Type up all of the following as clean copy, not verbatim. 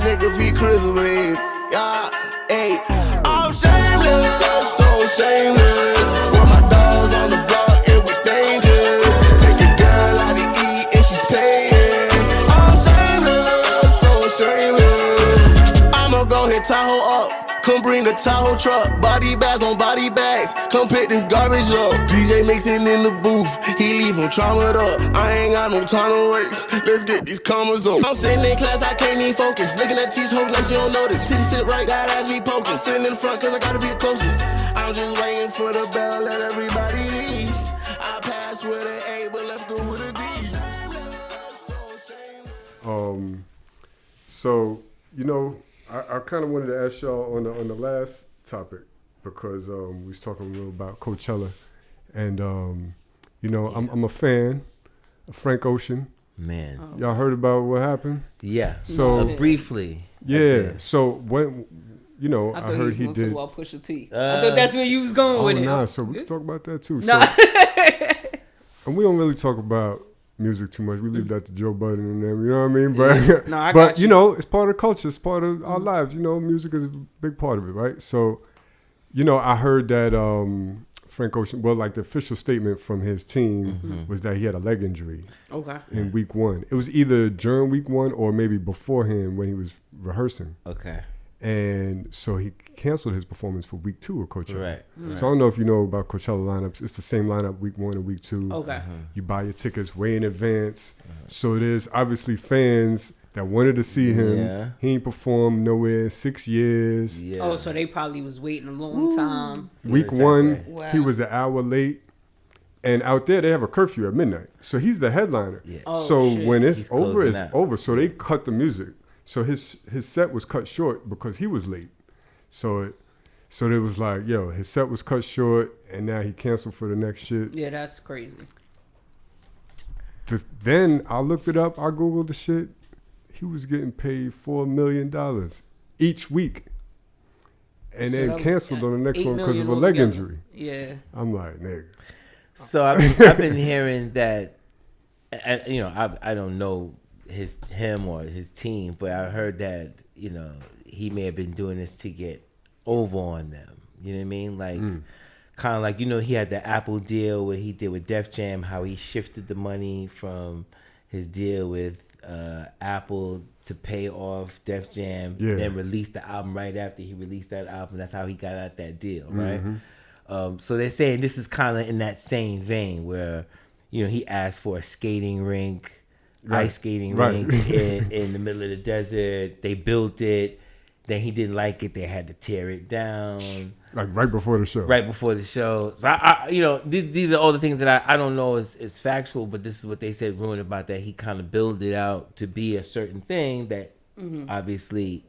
niggas be crystalline. Yeah, hey. I'm shameless, so shameless. With my dogs on the block, it was dangerous. Take your girl out to eat and she's paying. I'm shameless, so shameless. I'ma go hit Tahoe up. Come bring the Tahoe truck, body bags on body bags. Come pick this garbage up. DJ mixing in the booth, he leave him traumatized up. I ain't got no time to waste. Let's get these commas up. I'm sitting in class, I can't even focus. Looking at teach, hoping that she don't notice. Titty sit right, got ass be poking. Sitting in the front, cause I gotta be the closest. I'm just waiting for the bell, let everybody leave. I passed with an A, but left her with a D. So you know, I kind of wanted to ask y'all on the last topic because we was talking a little about Coachella, and you know, I'm a fan of Frank Ocean. Man, y'all heard about what happened? Yeah. So briefly. Yeah. So when you know, I heard he did. About Pusha T. I thought that's where you was going with it. Nah, so we can talk about that too. Nah. So, and we don't really talk about music too much. We leave that to Joe Budden and them, you know what I mean? But no, I but you know, it's part of the culture, it's part of our lives. You know, music is a big part of it, right? So, you know, I heard that Frank Ocean, well, like the official statement from his team was that he had a leg injury. Okay. In week 1. It was either during week 1 or maybe beforehand when he was rehearsing. Okay. And so he canceled his performance for week 2 of Coachella. Right. So I don't know if you know about Coachella lineups. It's the same lineup week 1 and week 2. Okay. You buy your tickets way in advance. So there's obviously fans that wanted to see him. Yeah. He ain't performed nowhere in 6 years. Yeah. Oh, so they probably was waiting a long time. Week 1, Wow. he was an hour late. And out there, they have a curfew at midnight. So he's the headliner. Yeah. Oh, so shit. when it's He's over, closing it's out. over. So they cut the music. So his set was cut short because he was late. So it was like, yo, his set was cut short, and now he canceled for the next shit. Yeah, that's crazy. Then I looked it up. I Googled the shit. He was getting paid $4 million each week. And So then that was canceled on the next $8 one because of a million leg altogether. injury. Yeah. I'm like, nigga. So I've been hearing that, you know, I don't know him or his team, but I heard that, you know, he may have been doing this to get over on them. You know what I mean? Like, kind of like, you know, he had the Apple deal where he did with Def Jam, how he shifted the money from his deal with Apple to pay off Def Jam, then released the album right after he released that album. That's how he got out that deal, right? So they're saying this is kind of in that same vein where, you know, he asked for a skating rink, ice skating rink in the middle of the desert. They built it. Then he didn't like it. They had to tear it down. Like right before the show. Right before the show. So, I you know, these are all the things that I don't know is factual, but this is what they said ruined about that. He kind of built it out to be a certain thing that obviously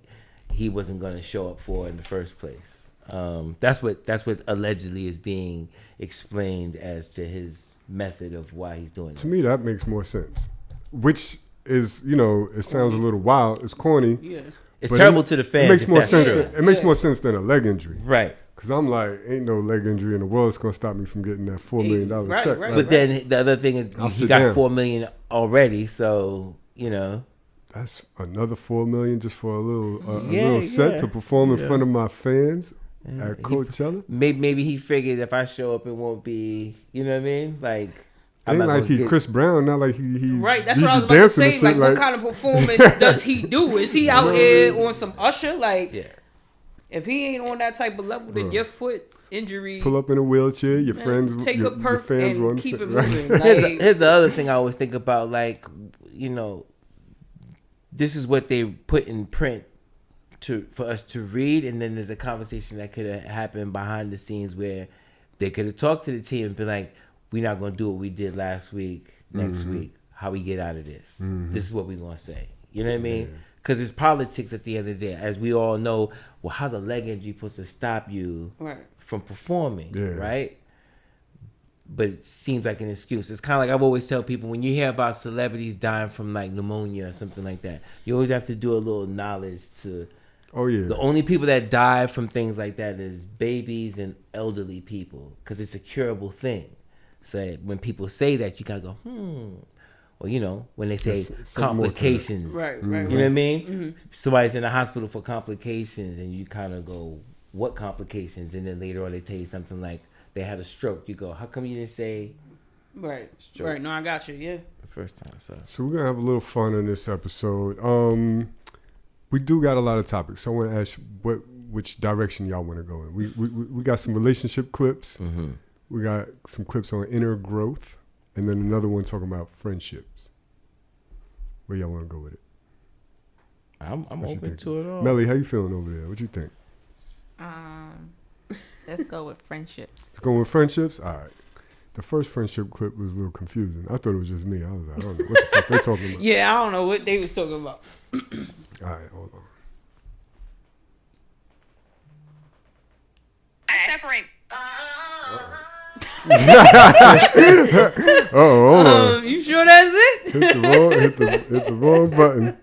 he wasn't going to show up for in the first place. That's what allegedly is being explained as to his method of why he's doing To me, that makes more sense. Which is, you know, it sounds a little wild. It's corny. Yeah. It's terrible to the fans. It makes more that's sense. true. It makes more sense than a leg injury. Right. Because I'm like, ain't no leg injury in the world that's going to stop me from getting that $4 million Right, check. right. But then the other thing is he got $4 million already, so you know that's another $4 million just for a little set to perform in front of my fans at Coachella. Maybe he figured if I show up, it won't be. You know what I mean? Like It ain't like he Chris Brown, not like he right. That's he what I was be about to dancing and say. shit, Like, what kind of performance does he do? Is he out here on some Usher? Like, if he ain't on that type of level, then your foot injury. Pull up in a wheelchair. Your friends, take your a perf fans and run keep it right? moving. Like, Here's the other thing I always think about. Like, you know, this is what they put in print for us to read, and then there's a conversation that could have happened behind the scenes where they could have talked to the team and been like, "We're not gonna do what we did last week. Next week, how we get out of this? This is what we're gonna say." You know what I mean? Because it's politics at the end of the day, as we all know. Well, how's a leg injury supposed to stop you from performing? Right? But it seems like an excuse. It's kind of like I've always tell people, when you hear about celebrities dying from like pneumonia or something like that, you always have to do a little knowledge to. Oh yeah. The only people that die from things like that is babies and elderly people, because it's a curable thing. So when people say that, you gotta go, or you know, when they say Yes, something more to that. complications, Right. you know what I mean? Somebody's in the hospital for complications, and you kind of go, "What complications?" And then later on, they tell you something like they had a stroke. You go, "How come you didn't say Right. stroke Right. No, I got you. Yeah. the first time?" So we're gonna have a little fun on this episode. We do got a lot of topics. So I want to ask which direction y'all want to go in. We got some relationship clips. Mm-hmm. We got some clips on inner growth, and then another one talking about friendships. Where y'all want to go with it? I'm What you open think? to it all. Melly, how you feeling over there? What you think? Let's go with friendships. Let's go with friendships. All right. The first friendship clip was a little confusing. I thought it was just me. I was like, I don't know what the fuck they talking about. Yeah, I don't know what they was talking about. All right, hold on. Separate. Hold on. You sure that's it? hit the wrong button.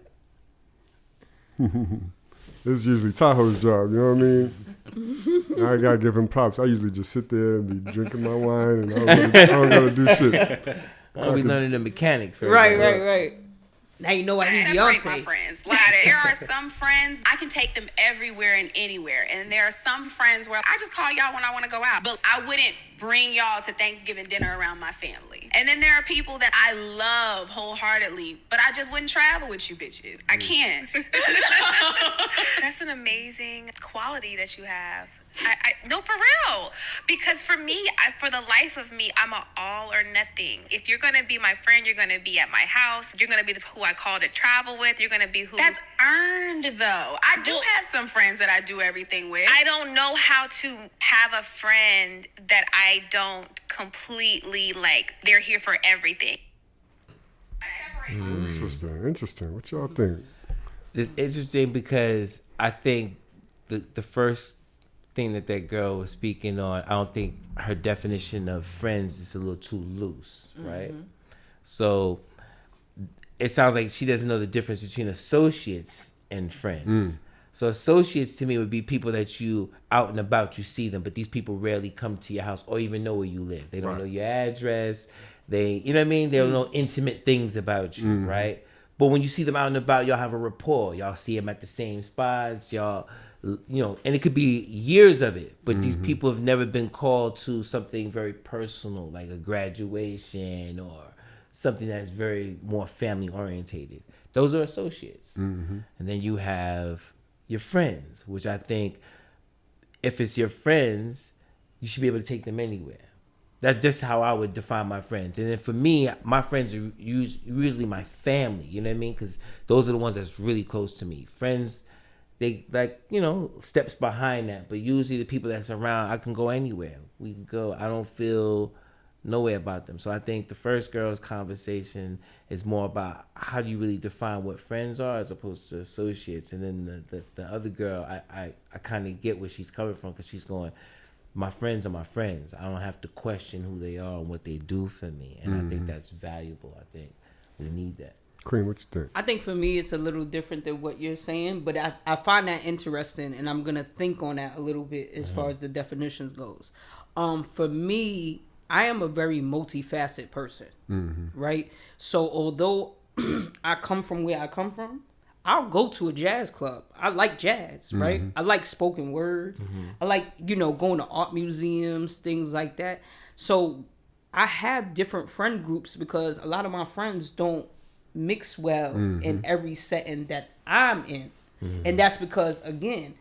This is usually Tahoe's job, you know what I mean? I gotta give him props. I usually just sit there and be drinking my wine, and I don't gotta do shit. I'll be learning the mechanics. Right. Now you know why he's Separate my Beyonce. friends. Like, there are some friends I can take them everywhere and anywhere, and there are some friends where I just call y'all when I want to go out, but I wouldn't bring y'all to Thanksgiving dinner around my family. And then there are people that I love wholeheartedly, but I just wouldn't travel with you bitches. I can't. That's an amazing quality that you have. No, for real. Because for me, for the life of me, I'm an all or nothing. If you're going to be my friend, you're going to be at my house. You're going to be who I call to travel with. You're going to be who... That's earned, though. I do have some friends that I do everything with. I don't know how to have a friend that I don't completely, like, they're here for everything. Interesting. What y'all think? It's interesting because I think the first thing that girl was speaking on, I don't think her definition of friends is a little too loose, right? So it sounds like she doesn't know the difference between associates and friends. So associates to me would be people that you out and about, you see them, but these people rarely come to your house or even know where you live. They don't know your address. They, you know what I mean? They don't know intimate things about you, right? But when you see them out and about, y'all have a rapport. Y'all see them at the same spots. Y'all, you know, and it could be years of it, but these people have never been called to something very personal, like a graduation or something that's very more family orientated. Those are associates. And then you have your friends, which I think if it's your friends, you should be able to take them anywhere. That's just how I would define my friends. And then for me, my friends are usually my family, you know what I mean? Because those are the ones that's really close to me. Friends, they like, you know, steps behind that. But usually the people that's around, I can go anywhere. We can go. I don't feel no way about them. So I think the first girl's conversation is more about how do you really define what friends are as opposed to associates. And then the other girl, I kind of get where she's coming from because she's going, my friends are my friends. I don't have to question who they are and what they do for me. And I think that's valuable. I think we need that. Cream, what you think? I think for me it's a little different than what you're saying, but I find that interesting, and I'm gonna think on that a little bit as far as the definitions goes. For me, I am a very multifaceted person, right? So although I come from where I come from, I'll go to a jazz club. I like jazz, right? I like spoken word. I like, you know, going to art museums, things like that. So I have different friend groups because a lot of my friends don't mix well in every setting that I'm in. And that's because, again,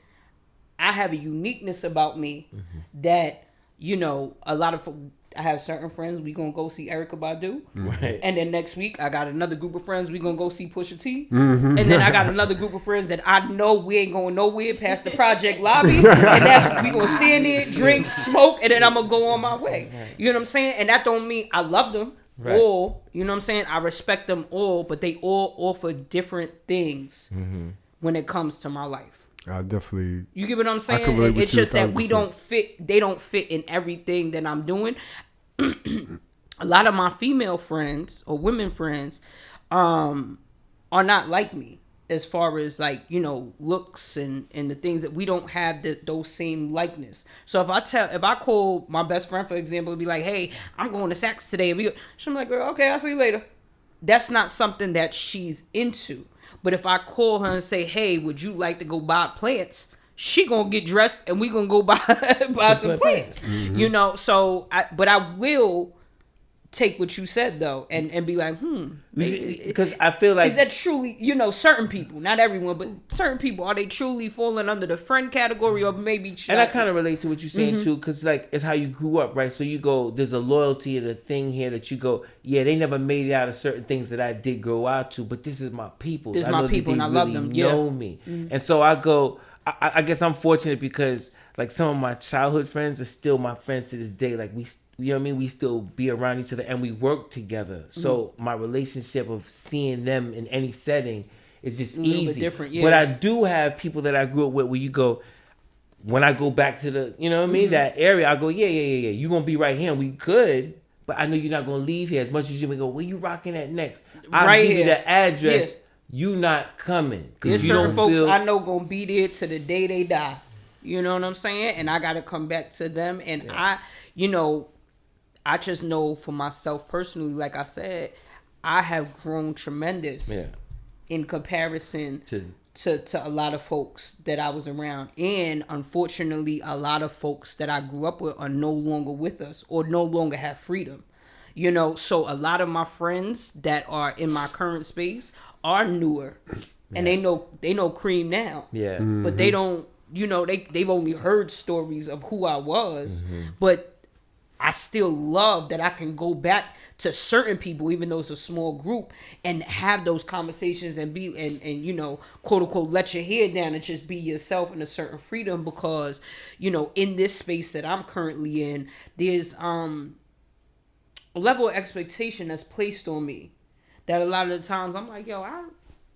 I have a uniqueness about me that, you know, I have certain friends, we gonna go see Erykah Badu. Right. And then next week, I got another group of friends, we gonna go see Pusha T. And then I got another group of friends that I know we ain't going nowhere past the project lobby. And that's, we gonna stand there, drink, smoke, and then I'm gonna go on my way. You know what I'm saying? And that don't mean I love them all. You know what I'm saying? I respect them all, but they all offer different things when it comes to my life. I definitely. You get what I'm saying? can relate with It's you just that 1,000%. we don't fit. They don't fit in everything that I'm doing. A lot of my female friends or women friends are not like me as far as, like, you know, looks and the things that we don't have those same likeness. So if I call my best friend, for example, and be like, hey, I'm going to Saks today, and she'll be like, girl, okay, I'll see you later. that's not something that she's into. But if I call her and say, hey, would you like to go buy plants? She gonna get dressed and we gonna go buy some plants. You know, so but I will take what you said though and be like, because I feel like, is that truly, certain people, not everyone, but certain people, are they truly falling under the friend category, or maybe? And I kind of relate to what you're saying too, because like it's how you grew up, right? So you go, there's a loyalty and a thing here that you go, yeah, they never made it out of certain things that I did grow out to, but this is my people. This is I my know people, that and I they love really them. Yeah. know me, and so I go. I guess I'm fortunate because like some of my childhood friends are still my friends to this day. Like we, you know what I mean? We still be around each other and we work together. So my relationship of seeing them in any setting is just A little bit easy. different, yeah. But I do have people that I grew up with where you go, when I go back to the, you know what I mean? That area, I go, yeah. You're going to be right here. And we could, but I know you're not going to leave here as much as you may go, where you rocking at next? I'll Right give you here. the address. Yeah. You not coming. There's you certain don't folks feel, I know gonna be there to the day they die. You know what I'm saying? And I gotta come back to them. And I just know for myself personally, like I said, I have grown tremendous in comparison to a lot of folks that I was around. And unfortunately, a lot of folks that I grew up with are no longer with us or no longer have freedom. So a lot of my friends that are in my current space are newer, and they know Cream now. Yeah. But they don't, they've only heard stories of who I was, but I still love that I can go back to certain people, even though it's a small group, and have those conversations and be and quote unquote let your hair down and just be yourself in a certain freedom, because in this space that I'm currently in, there's a level of expectation that's placed on me that a lot of the times I'm like, yo,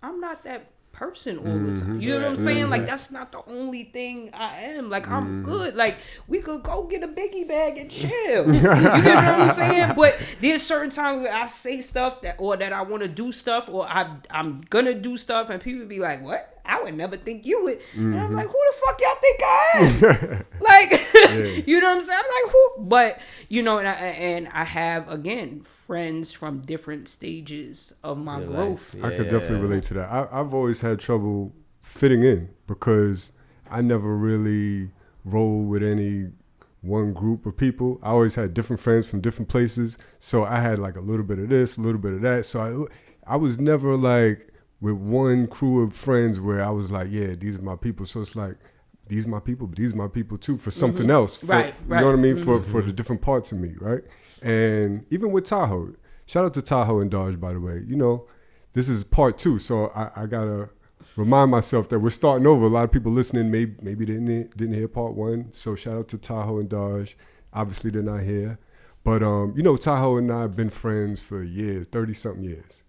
I'm not that person all the time. You know what I'm saying? Like, that's not the only thing I am. Like, I'm good. Like, we could go get a biggie bag and chill. You get what I'm saying? But there's certain times where I say stuff that I want to do stuff, or I'm gonna do stuff, and people be like, what? I would never think you would. And I'm like, who the fuck y'all think I am? Like, you know what I'm saying? I'm like, who? But, and I have, again, friends from different stages of my growth. I could definitely relate to that. I've always had trouble fitting in because I never really roll with any one group of people. I always had different friends from different places. So I had like a little bit of this, a little bit of that. So I was never like with one crew of friends where I was like, yeah, these are my people. So it's like, these are my people, but these are my people too for something else. Right. You know what I mean? For the different parts of me, right? And even with Tahoe, shout out to Tahoe and Dodge, by the way. This is part 2, so I gotta remind myself that we're starting over. A lot of people listening maybe didn't hear part 1, so shout out to Tahoe and Dodge. Obviously, they're not here, but Tahoe and I have been friends for years, 30-something years.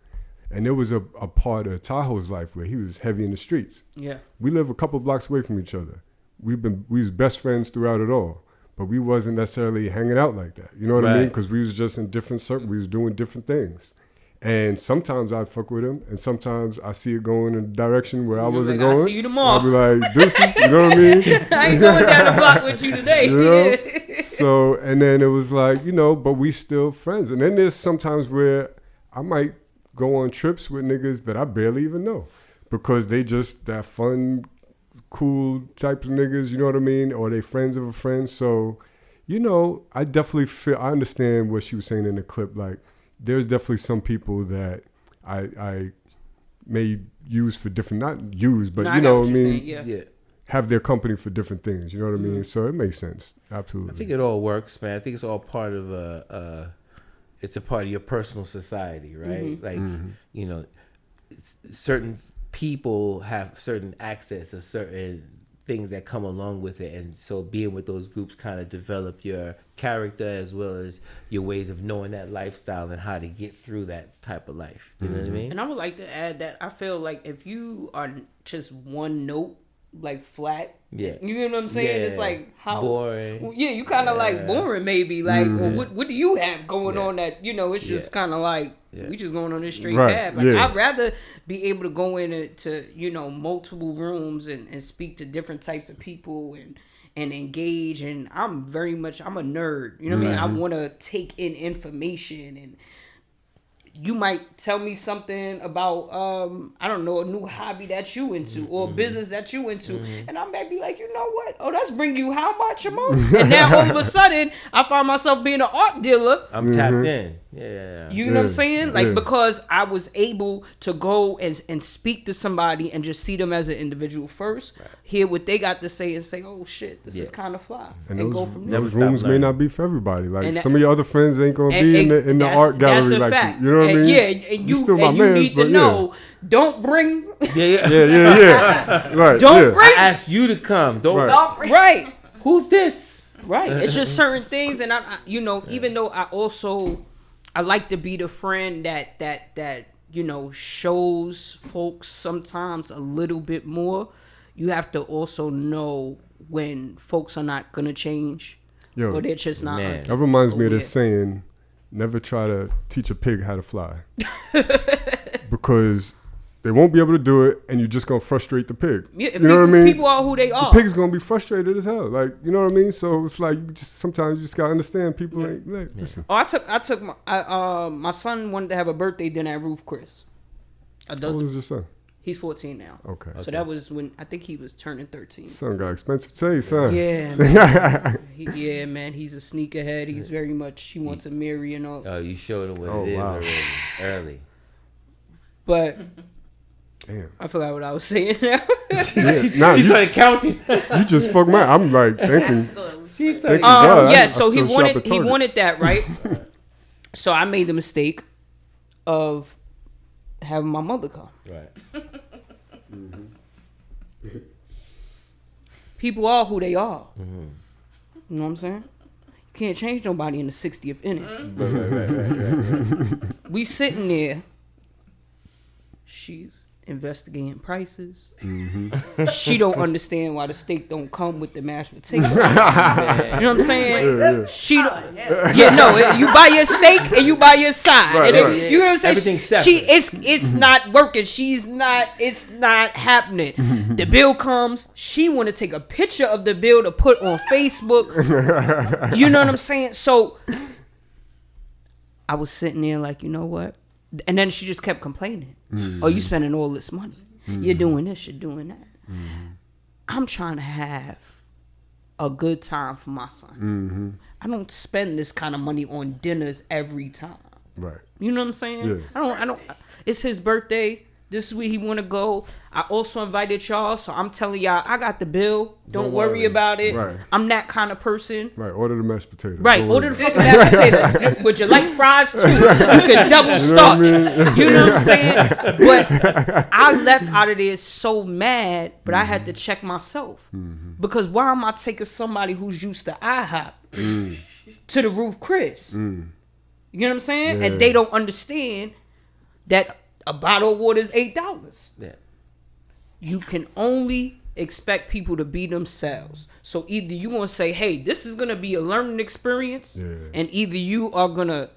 And there was a part of Tahoe's life where he was heavy in the streets. Yeah. We live a couple blocks away from each other. We was best friends throughout it all, but we wasn't necessarily hanging out like that. You know what I mean? Because we was just in different circles. We was doing different things. And sometimes I'd fuck with him, and sometimes I see it going in a direction where I wasn't going. I'll see you tomorrow. I'll be like, deuces, you know what I mean? I ain't going down the block with you today. So, and then it was like, but we still friends. And then there's sometimes where I might go on trips with niggas that I barely even know because they just that fun, cool types of niggas, you know what I mean? Or they friends of a friend. So, I definitely I understand what she was saying in the clip. Like, there's definitely some people that I may use for different, not use, but you know what I mean? Yeah. Have their company for different things, you know what I mean? So it makes sense. Absolutely. I think it all works, man. I think it's all part of it's a part of your personal society, right? Like, certain people have certain access to certain things that come along with it. And so being with those groups kind of develop your character as well as your ways of knowing that lifestyle and how to get through that type of life. You know what I mean? And I would like to add that I feel like if you are just one note, like flat, you know what I'm saying? Yeah. It's like how boring. Yeah, you kind of like boring maybe. Like, well, what do you have going on that it's just kind of like we just going on this straight path. Like I'd rather be able to go into multiple rooms and speak to different types of people and engage. And I'm a nerd. You know what I mean? I want to take in information and you might tell me something about I don't know, a new hobby that you into or a business that you into, and I may be like, you know what? Oh, that's bring you how much a month? And now all of a sudden, I find myself being an art dealer. I'm tapped in. Yeah. You know what I'm saying? Like because I was able to go and speak to somebody and just see them as an individual first, hear what they got to say, and say, oh shit, this is kind of fly, and those, go from there. Those rooms may not be for everybody. Like And some of your other friends ain't gonna be in the art gallery. That's a like fact. you know what I mean? Yeah, and you still my and you mans, need to know. Don't bring. Yeah. Right. Don't bring. I asked you to come. Don't bring. Right. Who's this? Right. It's just certain things, and I you know, even though I like to be the friend that you know shows folks sometimes a little bit more. You have to also know when folks are not gonna change, or they're just not. That reminds me of this saying: never try to teach a pig how to fly, because they won't be able to do it, and you're just gonna frustrate the pig. Yeah, you know what I mean? People are who they are. The pig's gonna be frustrated as hell. Like, you know what I mean? So it's like sometimes you just gotta understand people ain't listen. Oh, I took my son wanted to have a birthday dinner at Roof Chris. How old is your son? He's 14 now. Okay. So that was when I think he was turning 13. Son got expensive taste, son. Yeah, man. Man, he's a sneakerhead. He's very much, he wants a mirror and all. Oh, you showed him what it is already, early. But damn, I forgot what I was saying now. She started counting. You just fucked my. I'm like thinking. So he wanted that, right? So I made the mistake of having my mother come. Right. People are who they are. You know what I'm saying? You can't change nobody in the 60th inning. Right. We sitting there. She's investigating prices. She don't understand why the steak don't come with the mashed potatoes. You know what I'm saying? She don't. You buy your steak and you buy your side. You know what I'm saying? Everything's separate. It's not working. It's not happening. The bill comes. She want to take a picture of the bill to put on Facebook. You know what I'm saying? So I was sitting there like, you know what? And then she just kept complaining. Oh, you spending all this money. You're doing this, you're doing that. I'm trying to have a good time for my son. I don't spend this kind of money on dinners every time. Right. You know what I'm saying? Yeah. I don't. It's his birthday. This is where he want to go. I also invited y'all, so I'm telling y'all, I got the bill. Don't worry about it. Right. I'm that kind of person. Right. Order the mashed potatoes. Right. Order the fucking mashed potatoes. Would you like fries too? You can double starch. You know what I'm saying? But I left out of there so mad, but I had to check myself. Because why am I taking somebody who's used to IHOP to the Roof Chris? You know what I'm saying? Yeah. And they don't understand that a bottle of water is $8. Yeah. You can only expect people to be themselves. So either you gonna say, "Hey, this is gonna be a learning experience," and either you are gonna,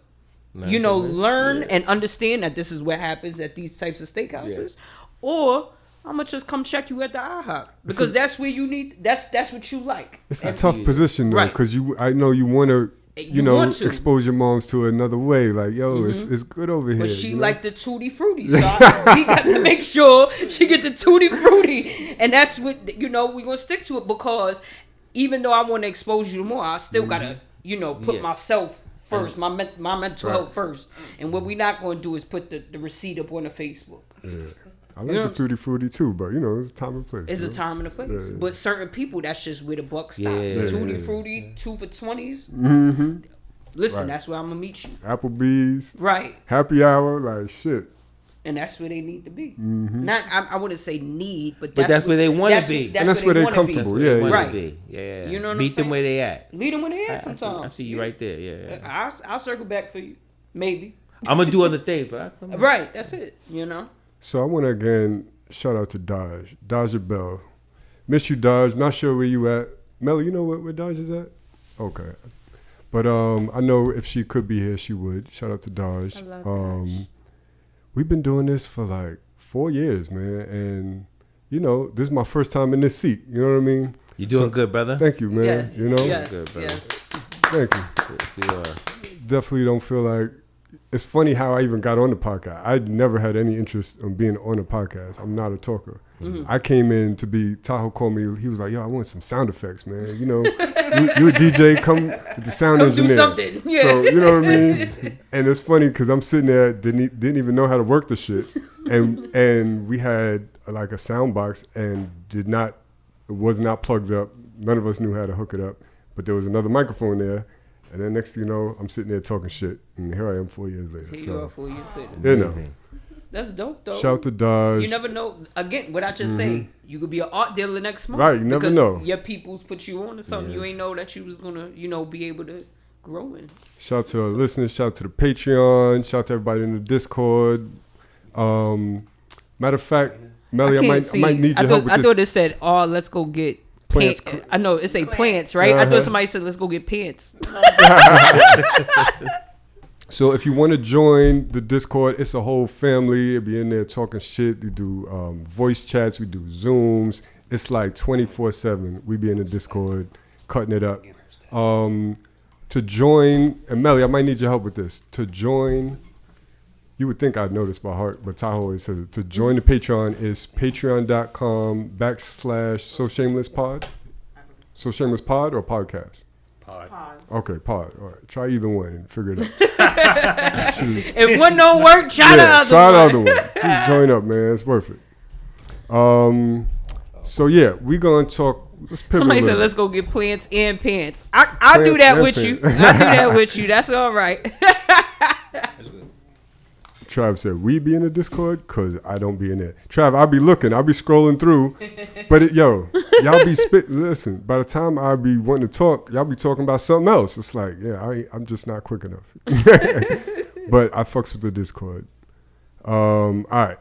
learn and understand that this is what happens at these types of steakhouses, or I'm gonna just come check you at the IHOP because that's where you need. That's what you like. It's a tough position though, because I know you want to. Expose your moms to another way. Like, yo, it's good over here. But she like the tutti frutti, so we got to make sure she get the tutti frutti, and that's what we gonna stick to it because even though I want to expose you more, I still gotta put myself first, my mental health first, and what we not gonna do is put the receipt up on the Facebook. Yeah. I like the tutti frutti too, but it's a time and place. It's a time and a place. Yeah. But certain people, that's just where the buck stops. Tutti frutti, 2 for $20s. Listen, that's where I'm gonna meet you. Applebee's. Right. Happy hour, like shit. And that's where they need to be. Not, I wouldn't say need, but that's where they want to be. That's where they're comfortable. Yeah. You know what Meet them where they at. Lead them where they at sometimes. I see you right there. Yeah. I'll circle back for you. Maybe. I'm gonna do other things, but right. That's it. So I want to again shout out to Dodge Bell. Miss you, Dodge. Not sure where you at. Melly, you know where Dodge is at? Okay. But I know if she could be here, she would. Shout out to Dodge. I love Dodge. We've been doing this for like 4 years, man. And, this is my first time in this seat. You know what I mean? You're doing good, brother. Thank you, man. Yes. Yes. Good, brother. Yes. Thank you. Yes, you are. Definitely don't feel like, it's funny how I even got on the podcast. I never had any interest in being on a podcast. I'm not a talker. I came in to be, Tahoe called me. He was like, yo, I want some sound effects, man. You know, you a DJ, come with the sound engineer. Do something. Yeah. So, you know what I mean? And it's funny because I'm sitting there, didn't even know how to work the shit. And we had like a sound box and it was not plugged up. None of us knew how to hook it up. But there was another microphone there. And then next thing you know, I'm sitting there talking shit. And here I am 4 years later. Here you are 4 years later. You know. That's dope, though. Shout to Dodge. You never know. Again, what I just say, you could be an art dealer next month. Right, you never know. Your peoples put you on to something you ain't know that you was going to, be able to grow in. Shout to our listeners. Shout to the Patreon. Shout to everybody in the Discord. Matter of fact, Melly, I might need your help with I this. thought it said, let's go get Plants. I know, it say plants, right? I thought somebody said, let's go get pants. So if you want to join the Discord, it's a whole family. They'll be in there talking shit. We do voice chats. We do Zooms. It's like 24/7. We be in the Discord, cutting it up. To join, and Melly, I might need your help with this. To join, you would think I'd know this by heart, but Tahoe always says it. To join the Patreon is patreon.com/SoShamelessPod. So Shameless Pod or podcast? Pod. Okay, pod. All right. Try either one and figure it out. If one don't work, try the other one. Just join up, man. It's worth it. So yeah, we gonna talk. Let's pivot. Somebody said, let's go get plants and pants. I'll do that with you. I'll do that with you. That's all right. That's good. Trav said, we be in the Discord? Because I don't be in there. Trav, I'll be looking. I'll be scrolling through. But, y'all be Listen, by the time I be wanting to talk, y'all be talking about something else. It's like, I'm just not quick enough. But I fucks with the Discord. All right.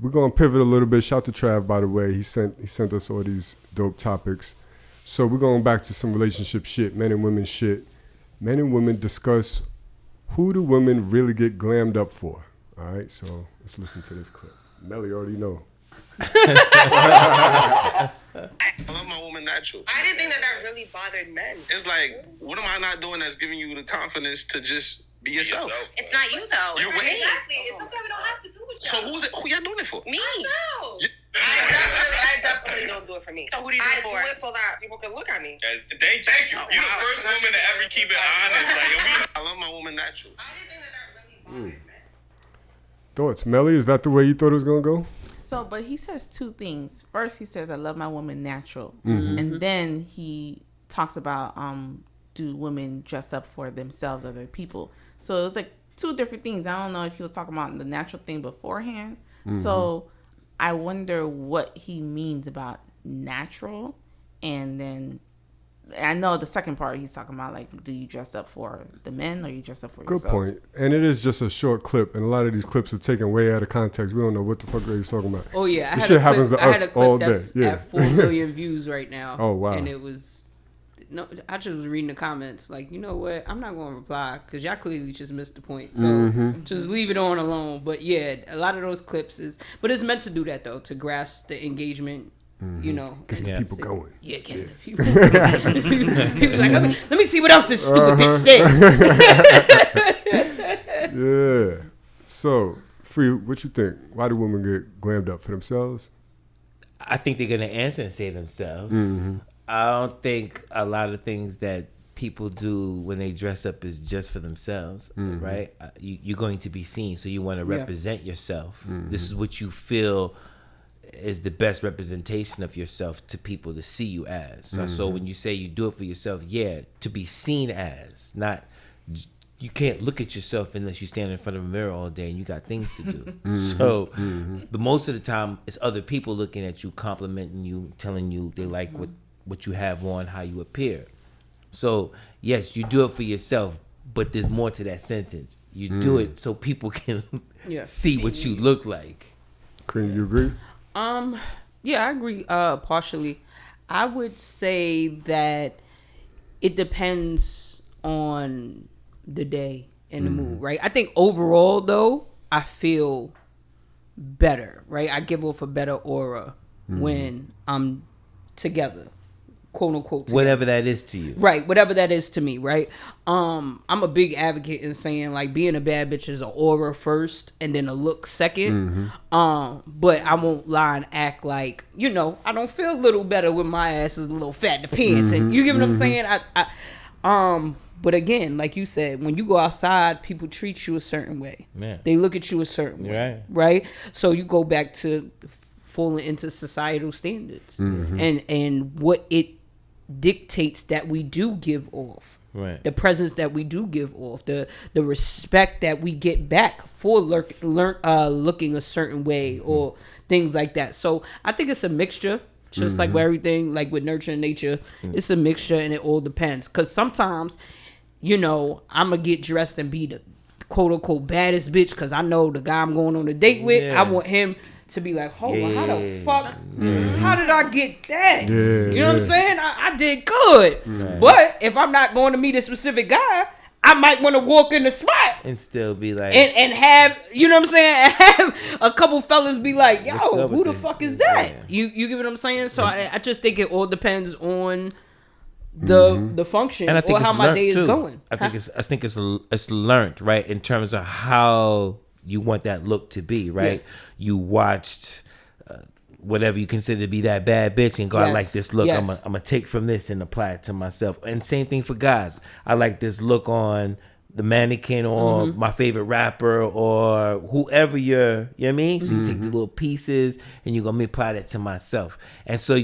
We're going to pivot a little bit. Shout to Trav, by the way. He sent us all these dope topics. So we're going back to some relationship shit, men and women shit. Men and women discuss who do women really get glammed up for? All right, so let's listen to this clip. Melly already know. I love my woman natural. I didn't think that really bothered men. It's like, what am I not doing that's giving you the confidence to just be yourself? It's not you though. You're It's with- me. Exactly. It's something we don't have to do with So y'all. who y'all doing it for? Me. Ourselves. Yeah. I definitely don't do it for me. So who do you do I it for? do it so that people can look at me. Thank you. You're the first woman to ever keep it honest. I love my woman natural. I didn't think that really bothered men. Thoughts? Melly, is that the way you thought it was going to go? So, but he says two things. First, he says, I love my woman natural. And then he talks about, do women dress up for themselves or other people? So it's like two different things. I don't know if he was talking about the natural thing beforehand. So I wonder what he means about natural. And then I know the second part he's talking about, like, do you dress up for the men or you dress up for Good yourself? point. And it is just a short clip, and a lot of these clips are taken way out of context. We don't know what the fuck he's talking about. Oh, yeah. This shit happens to I had us a clip all day. that's Yeah. at 4 million views right now. Oh, wow. And it was... No, I just was reading the comments. Like, you know what? I'm not going to reply because y'all clearly just missed the point. So just leave it on alone. But yeah, a lot of those clips is... But it's meant to do that, though, to grasp the engagement, you know. Gets the people going. Yeah, it gets the people. People like, let me see what else this stupid bitch said. Yeah. So, Frei, what you think? Why do women get glammed up for themselves? I think they're gonna answer and say themselves. I don't think a lot of things that people do when they dress up is just for themselves, right? You're going to be seen, so you want to represent yourself. This is what you feel is the best representation of yourself to people to see you as. So when you say you do it for yourself, to be seen as, not... You can't look at yourself unless you stand in front of a mirror all day and you got things to do. But most of the time, it's other people looking at you, complimenting you, telling you they like what you have on, how you appear. So, yes, you do it for yourself, but there's more to that sentence. You do it so people can see what you look like. Cream, you agree? Yeah, I agree partially. I would say that it depends on the day and the mood, right? I think overall, though, I feel better, right? I give off a better aura when I'm together, quote unquote together. Whatever that is to you. Right, whatever that is to me, right? I'm a big advocate in saying like being a bad bitch is an aura first and then a look 2nd. But I won't lie and act like, I don't feel a little better with my ass is a little fat in the pants. And you get what I'm saying? But again, like you said, when you go outside, people treat you a certain way. Yeah. They look at you a certain way. Right? So you go back to falling into societal standards and what it dictates that we do give off. Right. The presence that we do give off, the respect that we get back for looking a certain way or things like that. So I think it's a mixture, just like with everything, like with nurture and nature. It's a mixture, and it all depends. Because sometimes, I'm gonna get dressed and be the quote unquote baddest bitch because I know the guy I'm going on a date with. Yeah. I want him to be like, hold on, how the fuck, how did I get that? You know what I'm saying? I did good. Right. But if I'm not going to meet a specific guy, I might want to walk in the spot And still be like... and have, you know what I'm saying? Have a couple fellas be like, yo, What's up who with the this? fuck is that? Yeah. You get what I'm saying? So I just think it all depends on the function And I think or how it's my learned day is too. going. I think it's learned, right? In terms of how you want that look to be, right? Yeah. You watched whatever you consider to be that bad bitch and go, I Yes. like this look. Yes. I'm gonna take from this and apply it to myself. And same thing for guys. I like this look on the mannequin or my favorite rapper or whoever you know what I mean? So you take the little pieces and you're gonna apply that to myself. And so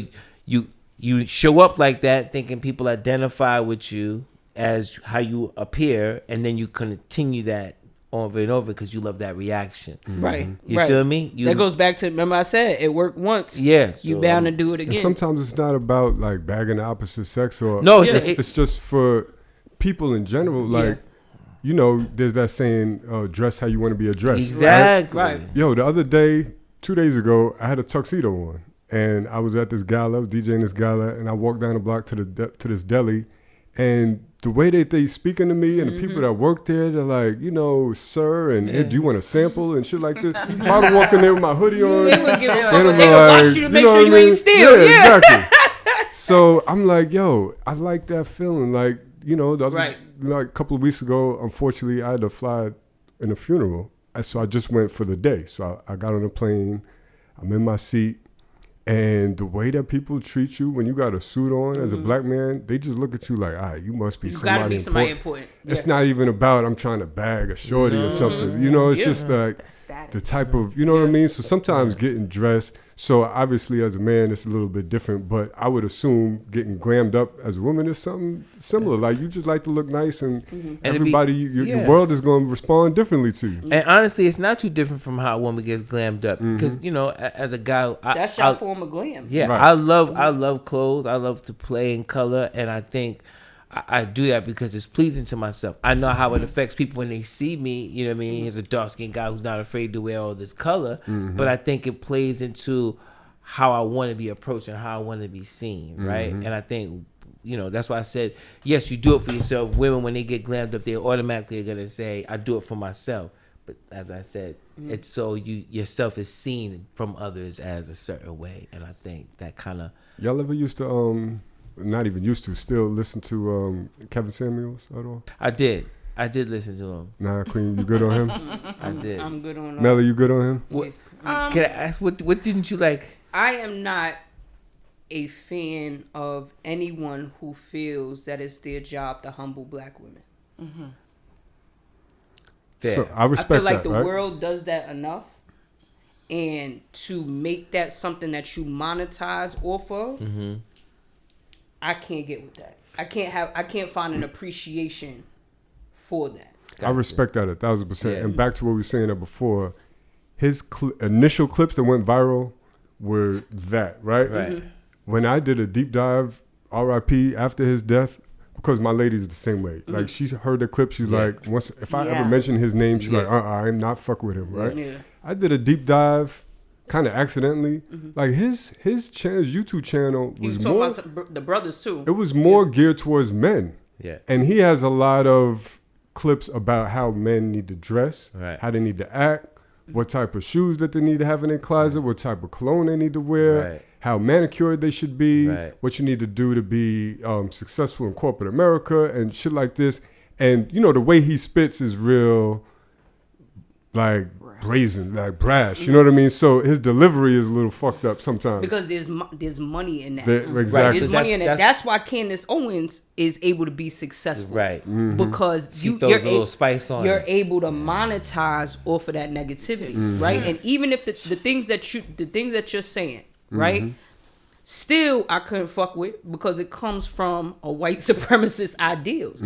you show up like that thinking people identify with you as how you appear, and then you continue that over and over because you love that reaction. Right. You feel me? That goes back to, remember I said, it worked once. Yeah. You so, bound to do it again. And sometimes it's not about like bagging the opposite sex or No, it's just for people in general. Like, there's that saying, dress how you want to be addressed. Exactly. Right. Yo, the other day, 2 days ago, I had a tuxedo on, and I was at this gala, I was DJing this gala, and I walked down the block to this deli, and the way that they speaking to me and the people that work there, they're like, sir, and do you want a sample and shit like this? If I would walk in there with my hoodie on, They would give a fuck. they'd They be would like, watch you to make know sure what you I ain't mean? steal. Yeah. Exactly. So I'm like, yo, I like that feeling. Like, the other, like a couple of weeks ago, unfortunately, I had to fly in a funeral. So I just went for the day. So I got on a plane. I'm in my seat. And the way that people treat you when you got a suit on as a black man, they just look at you like, you must be somebody gotta be important. somebody important. It's not even about I'm trying to bag a shorty or something. It's just like the type of, what I mean? So sometimes getting dressed. So obviously as a man, it's a little bit different, but I would assume getting glammed up as a woman is something similar. Like you just like to look nice and everybody, your world is going to respond differently to you. And honestly, it's not too different from how a woman gets glammed up. Because, as a guy... That's your form of glam. Yeah, Right. I love clothes. I love to play in color. And I think I do that because it's pleasing to myself. I know how it affects people when they see me. You know what I mean? He's a dark-skinned guy who's not afraid to wear all this color. But I think it plays into how I want to be approached and how I want to be seen, right? And I think, that's why I said, yes, you do it for yourself. Women, when they get glammed up, they automatically are going to say, I do it for myself. But as I said, it's so yourself is seen from others as a certain way. And I think that kind of... Y'all ever used to, not even used to, still listen to Kevin Samuels at all? I did listen to him. Nah, Queen, you good on him? I did. I'm good on that. Melly, you good on him? What, can I ask, what didn't you like? I am not a fan of anyone who feels that it's their job to humble black women. Fair. So I I respect feel like that, the right? world does that enough. And to make that something that you monetize off of, I can't get with that. I can't find an appreciation for that. I respect that 1,000%. Yeah. And back to what we were saying before, his initial clips that went viral were that, right? Right. When I did a deep dive, RIP, after his death, because my lady's the same way. Like, she heard the clip, she's like, if I ever mention his name, she's like, I'm not fucking with him, right? Yeah. I did a deep dive, kind of accidentally. Like, his YouTube channel He was was talking more, about the brothers too. it was more geared towards men. Yeah. And he has a lot of clips about how men need to dress, Right. how they need to act, what type of shoes that they need to have in their closet, what type of cologne they need to wear. Right. how manicured they should be, Right. what you need to do to be successful in corporate America and shit like this. And, you know, the way he spits is real, like, brazen, like brash. You know what I mean? So his delivery is a little fucked up sometimes. Because there's money in that. Exactly. There's money in it. That's why Candace Owens is able to be successful. Right. Because She throws a little spice on you're it. able to monetize off of that negativity, right? And even if the things that you're saying, right? Still, I couldn't fuck with because it comes from a white supremacist ideals.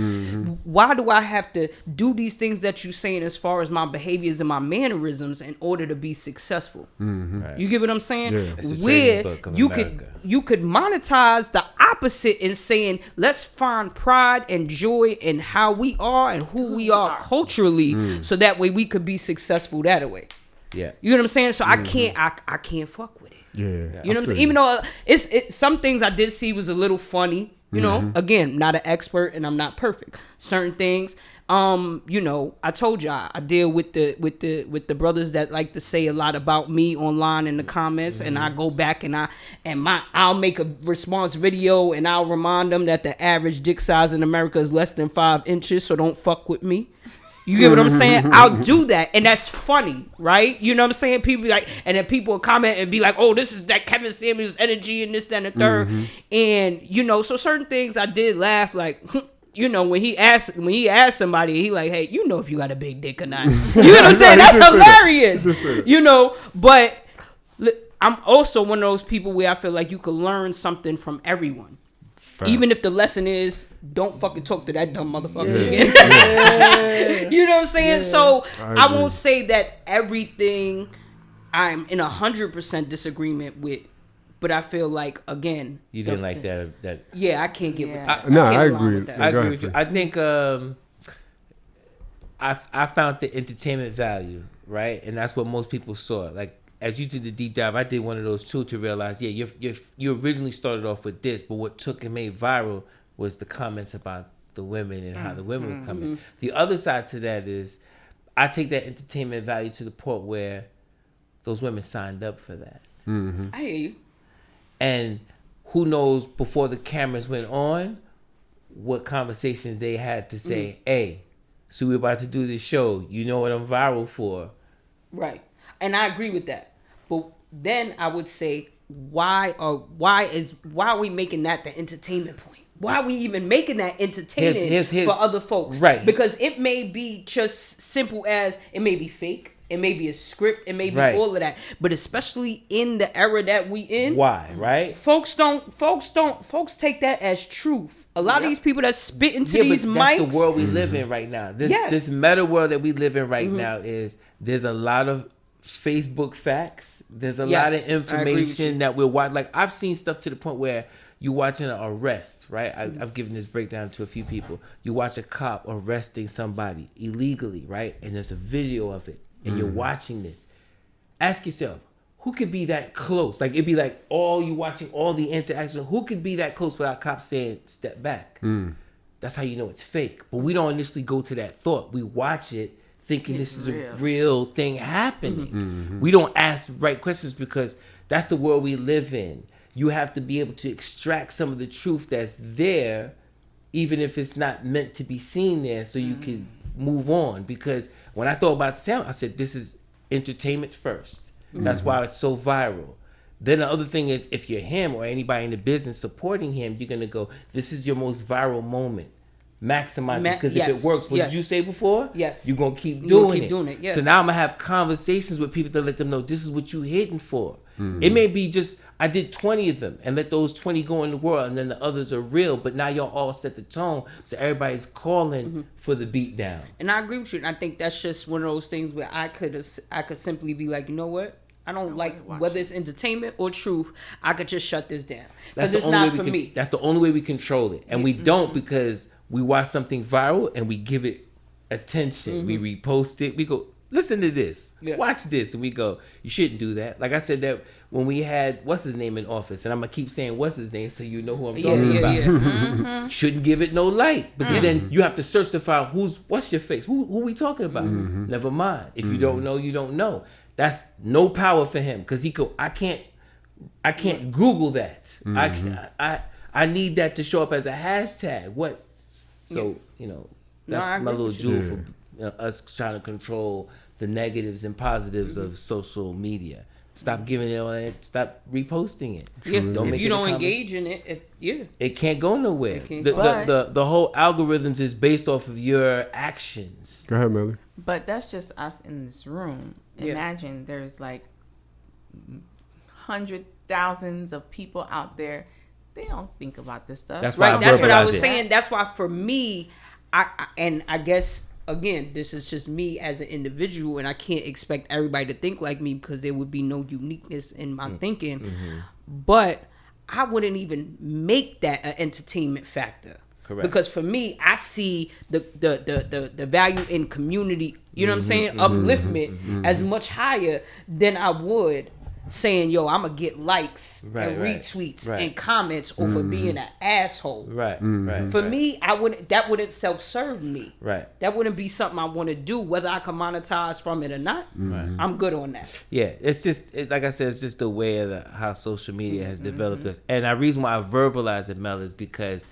Why do I have to do these things that you're saying as far as my behaviors and my mannerisms in order to be successful? Right. You get what I'm saying? Yeah. It's the Where trading book of you America. could monetize the opposite in saying, let's find pride and joy in how we are and who we are culturally, so that way we could be successful that way. Yeah. You know what I'm saying? So I can't fuck with it. Yeah. You know what I'm saying? Even though it's some things I did see was a little funny. You know, again, not an expert and I'm not perfect. Certain things, you know, I told y'all I deal with the brothers that like to say a lot about me online in the comments, and I go back and I'll make a response video and I'll remind them that the average dick size in America is less than 5 inches, so don't fuck with me. You get what I'm saying? I'll do that, and that's funny, right? You know what I'm saying? People be like, and then people will comment and be like, "Oh, this is that Kevin Samuels energy and this, that, and the third." And you know, so certain things I did laugh, like, you know, when he asked somebody, he like, "Hey, you know if you got a big dick or not?" You know what I'm saying? That's hilarious. You know, but I'm also one of those people where I feel like you could learn something from everyone. Even if the lesson is, don't fucking talk to that dumb motherfucker again. You know what I'm saying? So I won't say that everything I'm in 100% disagreement with, but I feel like, again, You didn't like that. yeah, I can't get with that. No, I can't align agree. with that. I Go agree ahead, with you. Frei. I think I found the entertainment value, right? And that's what most people saw. Like, as you did the deep dive, I did one of those too, to realize, yeah, you originally started off with this, but what took and made viral was the comments about the women and how the women were coming. The other side to that is, I take that entertainment value to the point where those women signed up for that. I hear you. And who knows, before the cameras went on, what conversations they had to say, hey, so we're about to do this show. You know what I'm viral for. Right. And I agree with that. But then I would say, why are we making that the entertainment point? Why are we even making that entertaining Here's- for other folks? Right. Because it may be just simple as, it may be fake, it may be a script, it may be Right. all of that. But especially in the era that we in, Why, right? folks take that as truth. A lot of these people that spit into Yeah, these but mics. that's the world we live in right now. This meta world that we live in right now is, there's a lot of Facebook facts. There's a lot of Yes, I agree with you. information that we're watching. Like, I've seen stuff to the point where you're watching an arrest, right? I've given this breakdown to a few people. You watch a cop arresting somebody illegally, right? And there's a video of it, and you're watching this. Ask yourself, who could be that close? Like, it'd be like you watching all the interaction. Who could be that close without cops saying, step back? That's how you know it's fake. But we don't initially go to that thought. We watch it thinking this is a real thing happening. We don't ask the right questions because that's the world we live in. You have to be able to extract some of the truth that's there, even if it's not meant to be seen there, so you can move on. Because when I thought about sound, I said, this is entertainment first. That's why it's so viral. Then the other thing is, if you're him or anybody in the business supporting him, you're going to go, this is your most viral moment. Maximize it, because if it works, what did you say before? Yes. You're going to keep You're doing gonna keep doing it, yes. So now I'm going to have conversations with people to let them know this is what you're hitting for. It may be just, I did 20 of them and let those 20 go in the world, and then the others are real, but now y'all all set the tone, so everybody's calling for the beat down. And I agree with you. And I think that's just one of those things where I could simply be like, you know what? I don't like whether it's entertainment or truth. I could just shut this down because it's not for me. That's the only way we control it, and we don't, because we watch something viral and we give it attention. We repost it. We go, listen to this, watch this, and we go, you shouldn't do that. Like I said that when we had what's his name in office, and I'm gonna keep saying what's his name so you know who I'm talking about. Shouldn't give it no light, because then you have to search to find what's your face, who we talking about. Never mind. If you don't know, you don't know. That's no power for him, because I can't Google that. I need that to show up as a hashtag. What? So that's my little jewel for us trying to control the negatives and positives of social media. Stop giving it on it. Stop reposting it. Yeah. Don't If make you it don't a engage in it, it can't go nowhere. can't The whole algorithms is based off of your actions. Go ahead, Melly. But that's just us in this room. Yeah. Imagine there's like hundreds, thousands of people out there. They don't think about this stuff. That's why right. That's what I verbalize was it. saying. That's why for me, I guess again, this is just me as an individual, and I can't expect everybody to think like me because there would be no uniqueness in my thinking. But I wouldn't even make that an entertainment factor. Correct. Because for me, I see the value in community, you know what I'm saying, upliftment as much higher than I would saying, yo, I'm gonna get likes and retweets and comments over being an asshole. For me, that wouldn't self-serve me. That wouldn't be something I want to do, whether I can monetize from it or not. I'm good on that. Yeah, it's just like I said, it's just the way of how social media has developed us. And the reason why I verbalize it, Mel, is because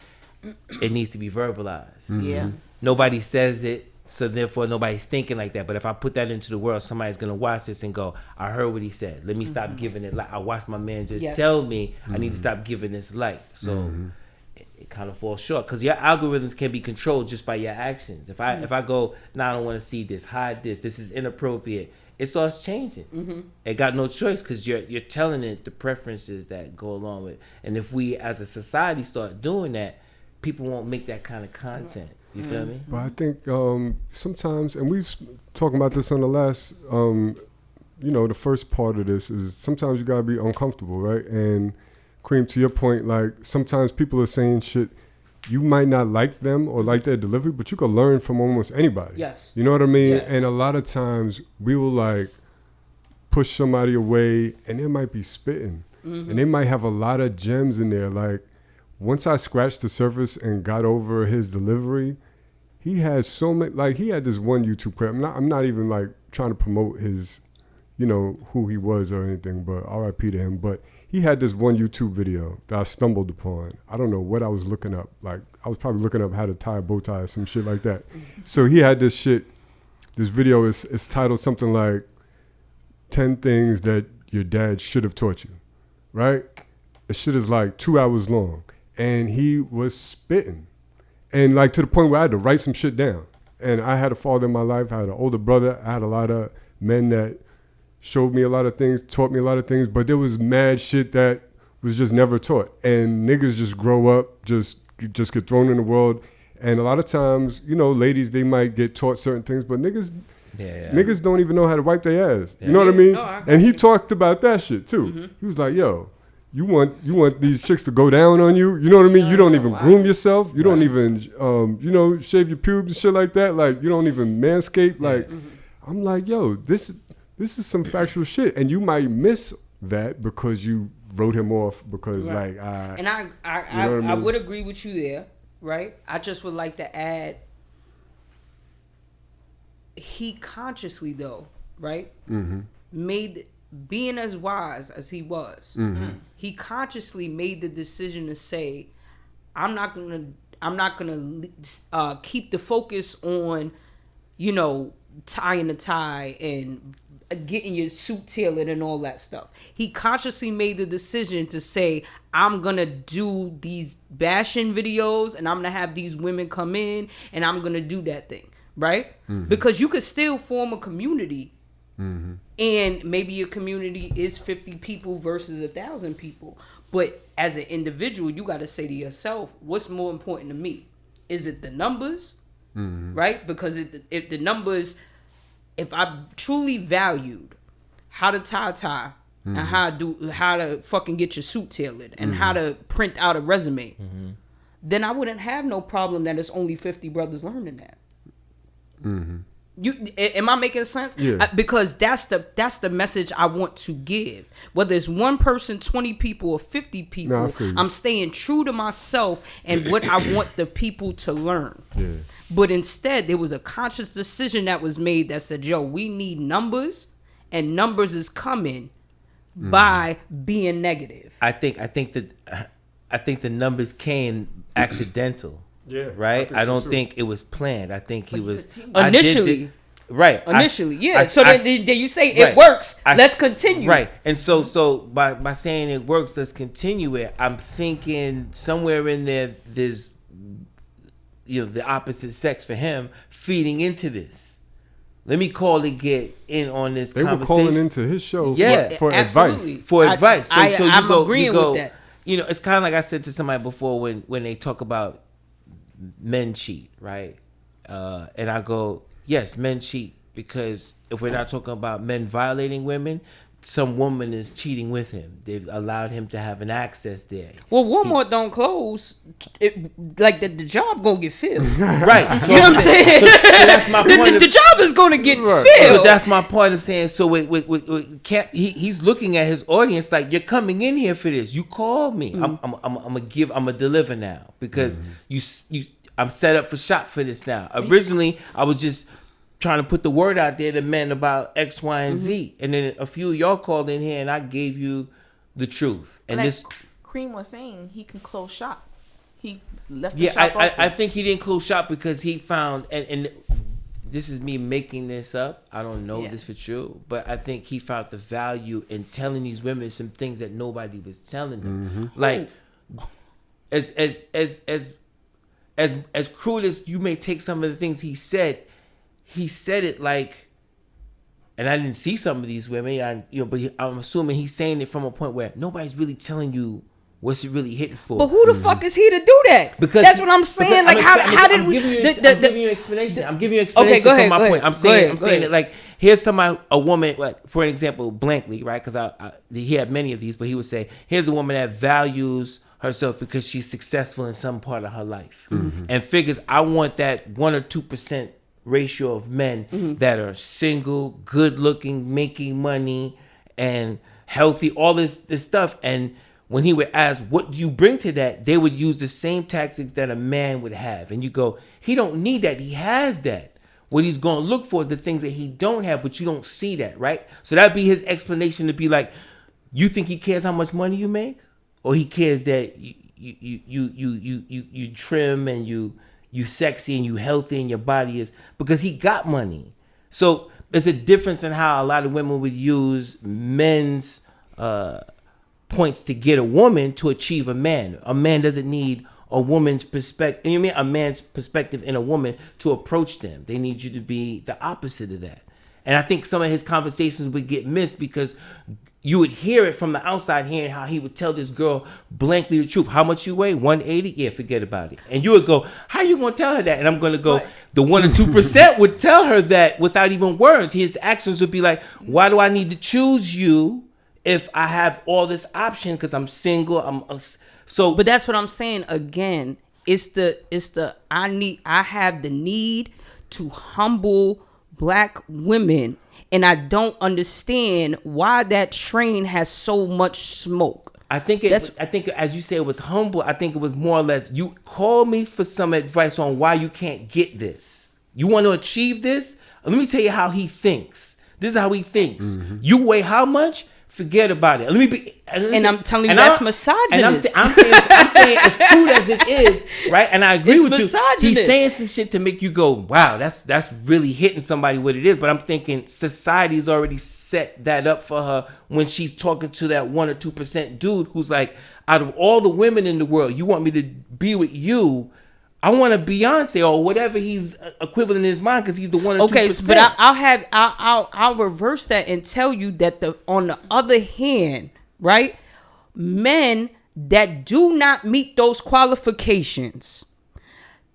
it needs to be verbalized. Yeah. Nobody says it, so therefore nobody's thinking like that. But if I put that into the world, somebody's gonna watch this and go, I heard what he said. Let me stop giving it like I watched my man just tell me I need to stop giving this like. So it kind of falls short because your algorithms can be controlled just by your actions. If I go, I don't want to see this, hide this is inappropriate. It starts changing. It got no choice because you're telling it the preferences that go along with it. And if we as a society start doing that, people won't make that kind of content. You feel me? But I think sometimes, and we was talking about this on the last, the first part of this is sometimes you gotta be uncomfortable, right? And Cream, to your point, like sometimes people are saying shit, you might not like them or like their delivery, but you can learn from almost anybody. Yes. You know what I mean? Yes. And a lot of times we will like push somebody away and they might be spitting. And they might have a lot of gems in there. Like once I scratched the surface and got over his delivery, he has so many, like he had this one YouTube clip. I'm not even like trying to promote his, who he was or anything, but RIP to him. But he had this one YouTube video that I stumbled upon. I don't know what I was looking up. Like I was probably looking up how to tie a bow tie or some shit like that. So he had this video is titled something like 10 things that your dad should have taught you, right? The shit is like 2 hours long. And he was spitting. And like to the point where I had to write some shit down. And I had a father in my life. I had an older brother. I had a lot of men that showed me a lot of things, taught me a lot of things. But there was mad shit that was just never taught. And niggas just grow up, just get thrown in the world. And a lot of times, ladies, they might get taught certain things. But niggas don't even know how to wipe their ass. You know what I mean? No, and he talked about that shit too. He was like, yo, you want these chicks to go down on you? You know what I mean? You don't even groom yourself. You don't even, shave your pubes and shit like that. Like, you don't even manscape. Like, I'm like, yo, this is some factual shit. And you might miss that because you wrote him off because like, and I would agree with you there, right? I just would like to add, he consciously though, right? Being as wise as he was, he consciously made the decision to say, I'm not gonna keep the focus on, tying the tie and getting your suit tailored and all that stuff. He consciously made the decision to say, I'm gonna do these bashing videos and I'm gonna have these women come in and I'm gonna do that thing, right? Because you could still form a community. And maybe your community is 50 people versus 1,000 people. But as an individual, you got to say to yourself, what's more important to me? Is it the numbers? Right? Because if the numbers, if I truly valued how to tie and how to fucking get your suit tailored and how to print out a resume, then I wouldn't have no problem that it's only 50 brothers learning that. Am I making sense? Yeah. Because that's the message I want to give. Whether it's one person, 20 people, or 50 people, I'm staying true to myself and what I want the people to learn. Yeah. But instead, there was a conscious decision that was made that said, yo, we need numbers, and numbers is coming by being negative. I think the numbers came accidental. Yeah, Right. I so don't too. think it was planned. I think he was Initially. Right. Initially, I- so I- then you say right. it works. I- Let's continue. Right. And so by saying it works, let's continue it. I'm thinking somewhere in there's the opposite sex for him feeding into this. Let me call to get in on this They were conversation. calling into his show Yeah, for absolutely. advice. For I- advice. So I'm you agreeing go, with that. It's kind of like I said to somebody before when they talk about men cheat, right? And I go, yes, men cheat because if we're not talking about men violating women, some woman is cheating with him. They've allowed him to have an access there. Well, Walmart don't close. The job gonna get filled. Right. So You know what I'm saying? So that's my point. The job is gonna get filled. So that's my point of saying. So he's looking at his audience like, you're coming in here for this. You called me. I'm gonna deliver now because I'm set up for shop for this now. Originally, I was just trying to put the word out there to men about X, Y, and Z, and then a few of y'all called in here and I gave you the truth. And like this, Cream was saying, he can close shop. He left the yeah, shop open. I think he didn't close shop because he found and this is me making this up. I don't know this for true, but I think he found the value in telling these women some things that nobody was telling them. Like as crude as you may take some of the things he said it like, and I didn't see some of these women, but I'm assuming he's saying it from a point where nobody's really telling you what's it really hitting for. But who the fuck is he to do that? Because that's what I'm saying. Like, how did we? I'm giving you an explanation. I'm giving you an explanation go ahead, for my go point. ahead, I'm saying it like, here's a woman, like, for an example, blankly, right? Because he had many of these, but he would say, here's a woman that values herself because she's successful in some part of her life and figures, I want that 1 or 2% ratio of men that are single, good looking, making money, and healthy, all this stuff. And when he would ask, what do you bring to that? They would use the same tactics that a man would have. And you go, he don't need that. He has that. What he's going to look for is the things that he don't have, but you don't see that, right? So that'd be his explanation to be like, you think he cares how much money you make? Or he cares that you trim and you sexy and you healthy and your body is, because he got money. So there's a difference in how a lot of women would use men's points to get a woman to achieve a man. A man doesn't need a woman's perspective. You mean a man's perspective in a woman to approach them. They need you to be the opposite of that. And I think some of his conversations would get missed because you would hear it from the outside, hearing how he would tell this girl blankly the truth. How much you weigh? 180? Yeah, forget about it. And you would go, how you going to tell her that? And I'm going to go, the 1 or 2% would tell her that without even words. His actions would be like, why do I need to choose you if I have all this option because I'm single? But that's what I'm saying. Again, I have the need to humble black women. And I don't understand why that train has so much smoke. I think as you say, it was humble. I think it was more or less, you call me for some advice on why you can't get this. You want to achieve this? Let me tell you how he thinks. This is how he thinks. You weigh how much? Forget about it. Let me be. And I'm telling you, that's misogynist. And I'm saying as crude as it is, right? And I agree with you. He's saying some shit to make you go, wow, that's really hitting somebody what it is. But I'm thinking society's already set that up for her when she's talking to that 1 or 2% dude who's like, out of all the women in the world, you want me to be with you? I want a Beyonce or whatever he's equivalent in his mind because he's the 1 or 2%. Okay, but I'll reverse that and tell you that on the other hand, right, men that do not meet those qualifications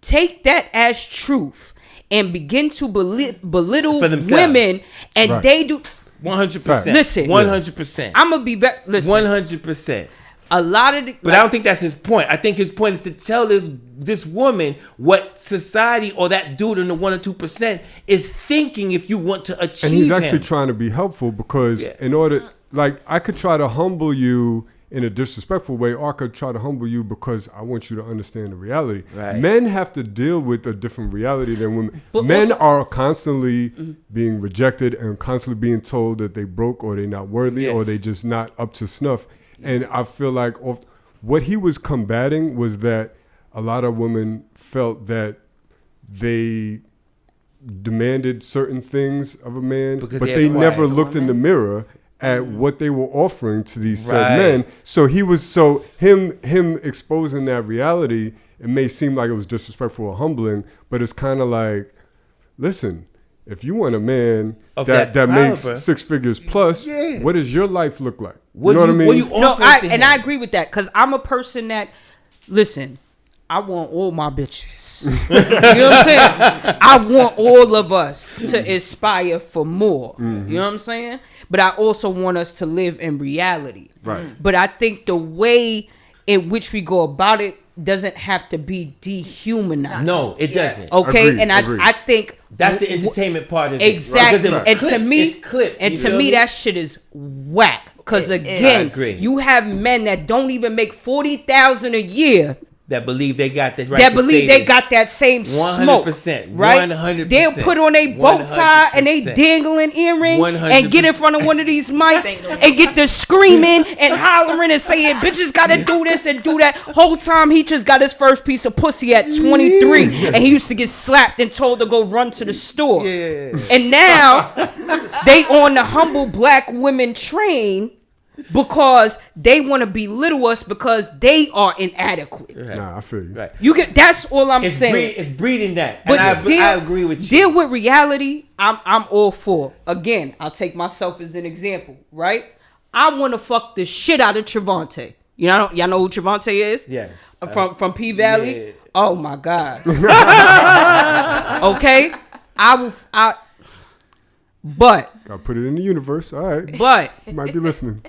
take that as truth and begin to belittle women, and they do 100%. Listen, 100%. I'm gonna be back. Listen, 100%. A lot of but I don't think that's his point. I think his point is to tell this woman what society or that dude in the 1 or 2% is thinking if you want to achieve. And he's actually trying to be helpful because in order, like, I could try to humble you in a disrespectful way, or I could try to humble you because I want you to understand the reality. Right. Men have to deal with a different reality than women. But Men also- are constantly being rejected and constantly being told that they broke or they not worthy or Yes. they just not up to snuff. And I feel like what he was combating was that a lot of women felt that they demanded certain things of a man, Because but they they had never pride. looked in the mirror at what they were offering to these said Right. men. So him exposing that reality, it may seem like it was disrespectful or humbling, but it's kind of like, listen, if you want a man Of that that makes caliber. 6 figures plus, Yeah. what does your life look like? What you know do what I you- mean? what do you No, offering to him? I agree with that because I'm a person that, listen, I want all my bitches. You know what I'm saying? I want all of us to aspire for more. You know what I'm saying? But I also want us to live in reality. Right. But I think the way in which we go about it doesn't have to be dehumanized. No, it doesn't. Okay, Agreed, and agreed. I think That's the entertainment part of it. exactly. Because And it's to me, it's clipped, and you to feel me, that shit is whack. Because again, I agree. you have men that don't even make 40,000 a year that believe they got the right. that to believe say they this. got that same smoke, 100%, right? 100%, They'll put on a bow tie and they 100%. dangling earring 100%. and get in front of one of these mics and get the screaming and hollering and saying bitches gotta do this and do that. Whole time he just got his first piece of pussy at 23 and he used to get slapped and told to go run to the store. And now they on the humble black women train because they want to belittle us because they are inadequate. Nah, I feel you. Right. You get that's all I'm It's, saying. it's breeding that. But And I agree with you. Deal with reality. I'm all for. Again, I'll take myself as an example, right? I want to fuck the shit out of Trevante. Y'all know who Trevante is? Yes. From P Valley. Yeah. Oh my God. Okay. But Gotta put it in the universe. All right. but You might be listening.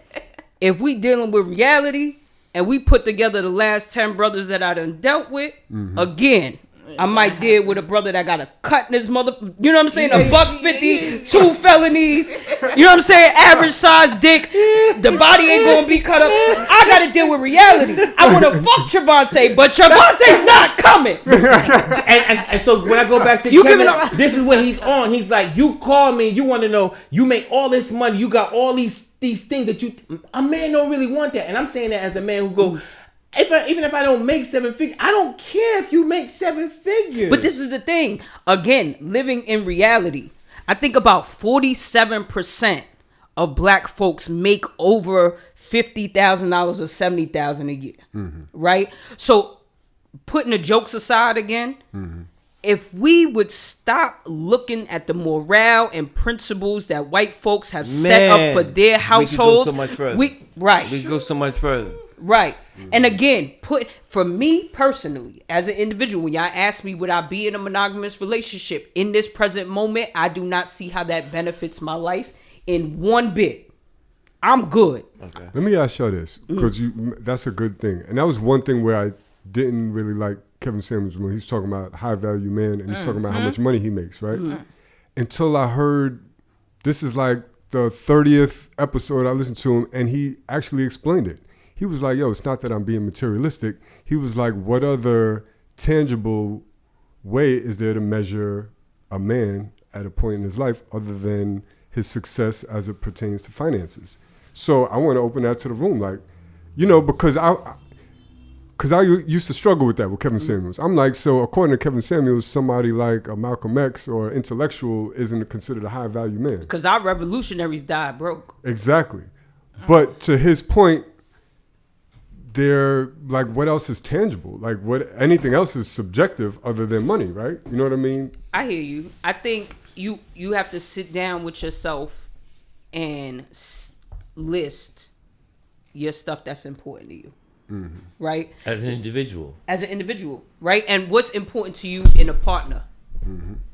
if we dealing with reality and we put together the last 10 brothers that I done dealt with, again, I might deal with a brother that got a cut in his mother, you know what I'm saying? A $150, 2 felonies, you know what I'm saying? Average size dick, the body ain't gonna be cut up. I gotta deal with reality. I wanna fuck Trevante, but Trevante's not coming. And so when I go back to You Kevin, giving up- this is what he's on. He's like, you call me, you want to know, you make all this money, you got all these things that a man don't really want that. And I'm saying that as a man who go, even if I don't make 7 figures, I don't care if you make 7 figures. But this is the thing. Again, living in reality. I think about 47% of black folks make over $50,000 or $70,000 a year. Right? So putting the jokes aside again, if we would stop looking at the morale and principles that white folks have set up for their households, we could go so much further. we could go so much further. Right. And again, for me personally, as an individual, when y'all ask me would I be in a monogamous relationship in this present moment, I do not see how that benefits my life in one bit. I'm good. Okay. Let me ask y'all this, because that's a good thing. And that was one thing where I didn't really like Kevin Samuels when he's talking about high value man and he's talking about how much money he makes, right? Until I heard, this is like the 30th episode I listened to him, and he actually explained it. He was like, yo, it's not that I'm being materialistic. He was like, what other tangible way is there to measure a man at a point in his life other than his success as it pertains to finances? So I want to open that to the room, like, you know, because I used to struggle with that with Kevin Samuels. I'm like, so according to Kevin Samuels, somebody like a Malcolm X or intellectual isn't considered a high value man. Because our revolutionaries died broke. Exactly. But to his point, they're like, what else is tangible? Like, what? Anything else is subjective other than money, right? You know what I mean? I hear you. I think you have to sit down with yourself and list your stuff that's important to you. Right? As an individual. As an individual, right? And what's important to you in a partner,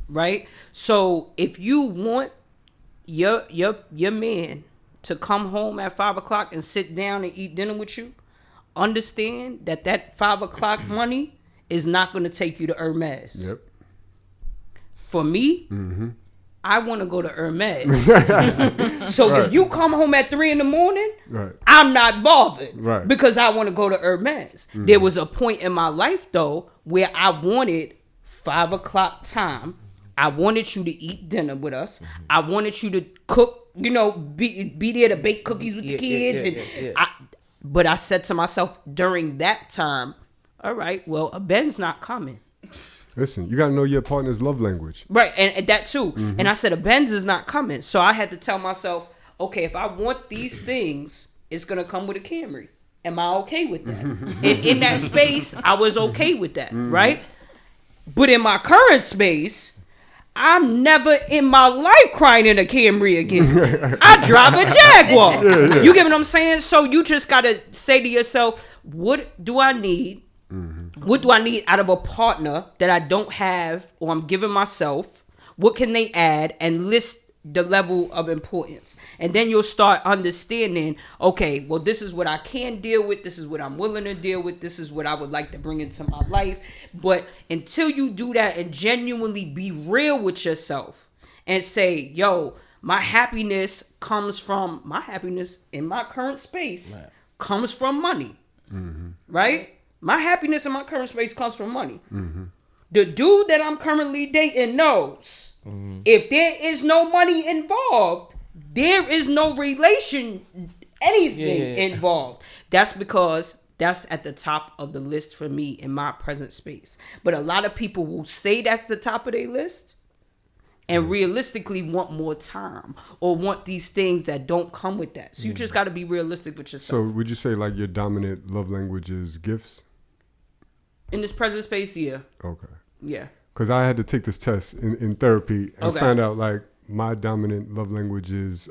right? So if you want your man to come home at 5 o'clock and sit down and eat dinner with you, understand that 5 o'clock money is not going to take you to Hermes. Yep. For me, I want to go to Hermes. So Right. if you come home at 3 a.m, Right. I'm not bothered. Right. Because I want to go to Hermes. There was a point in my life, though, where I wanted 5 o'clock time. I wanted you to eat dinner with us. I wanted you to cook, you know, be there to bake cookies with the kids. But I said to myself during that time, all right, well, a Ben's not coming. Listen, you got to know your partner's love language. Right, and that too. And I said, a Benz is not coming. So I had to tell myself, okay, if I want these things, it's going to come with a Camry. Am I okay with that? And in that space, I was okay with that, right? But in my current space, I'm never in my life crying in a Camry again. I drive a Jaguar. You get what I'm saying? So you just got to say to yourself, what do I need? What do I need out of a partner that I don't have or I'm giving myself? What can they add? And list the level of importance. And then you'll start understanding, okay, well, this is what I can deal with. This is what I'm willing to deal with. This is what I would like to bring into my life. But until you do that and genuinely be real with yourself and say, yo, my happiness in my current space comes from money. Right? My happiness in my current space comes from money. The dude that I'm currently dating knows if there is no money involved, there is no anything involved. That's because that's at the top of the list for me in my present space. But a lot of people will say that's the top of their list and realistically want more time or want these things that don't come with that. So you just got to be realistic with yourself. So would you say like your dominant love language is gifts? In this present space, yeah. Okay. Yeah. Because I had to take this test in therapy and found out like my dominant love language is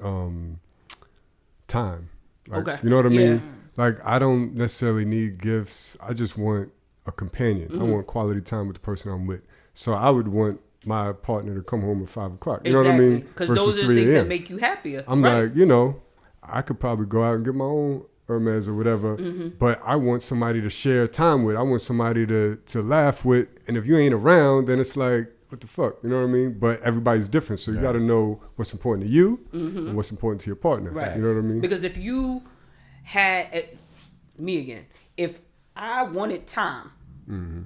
time. Like, you know what I mean? Like I don't necessarily need gifts. I just want a companion. I want quality time with the person I'm with. So I would want my partner to come home at 5 o'clock. You know what I mean? Because those are the things that make you happier. I'm like, you know, I could probably go out and get my own Hermes or whatever, but I want somebody to share time with. I want somebody to laugh with. And if you ain't around, then it's like, what the fuck? You know what I mean? But everybody's different. So you got to know what's important to you and what's important to your partner. Right. You know what I mean? Because if you had, me again, if I wanted time,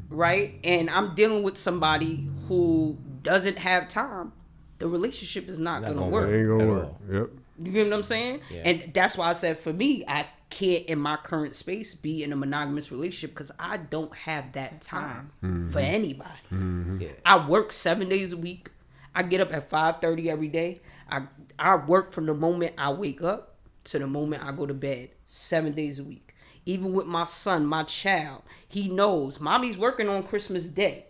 right, and I'm dealing with somebody who doesn't have time, the relationship is not going to work. It ain't going to work. Yep. You get what I'm saying? Yeah. And that's why I said for me, I can't in my current space be in a monogamous relationship because I don't have that time for anybody. Yeah. I work 7 days a week. I get up at 5:30 every day. I work from the moment I wake up to the moment I go to bed 7 days a week. Even with my son, my child, he knows mommy's working on Christmas Day.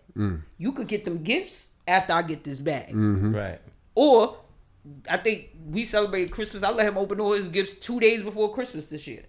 You could get them gifts after I get this bag. Right. Or I think we celebrated Christmas. I let him open all his gifts 2 days before Christmas this year.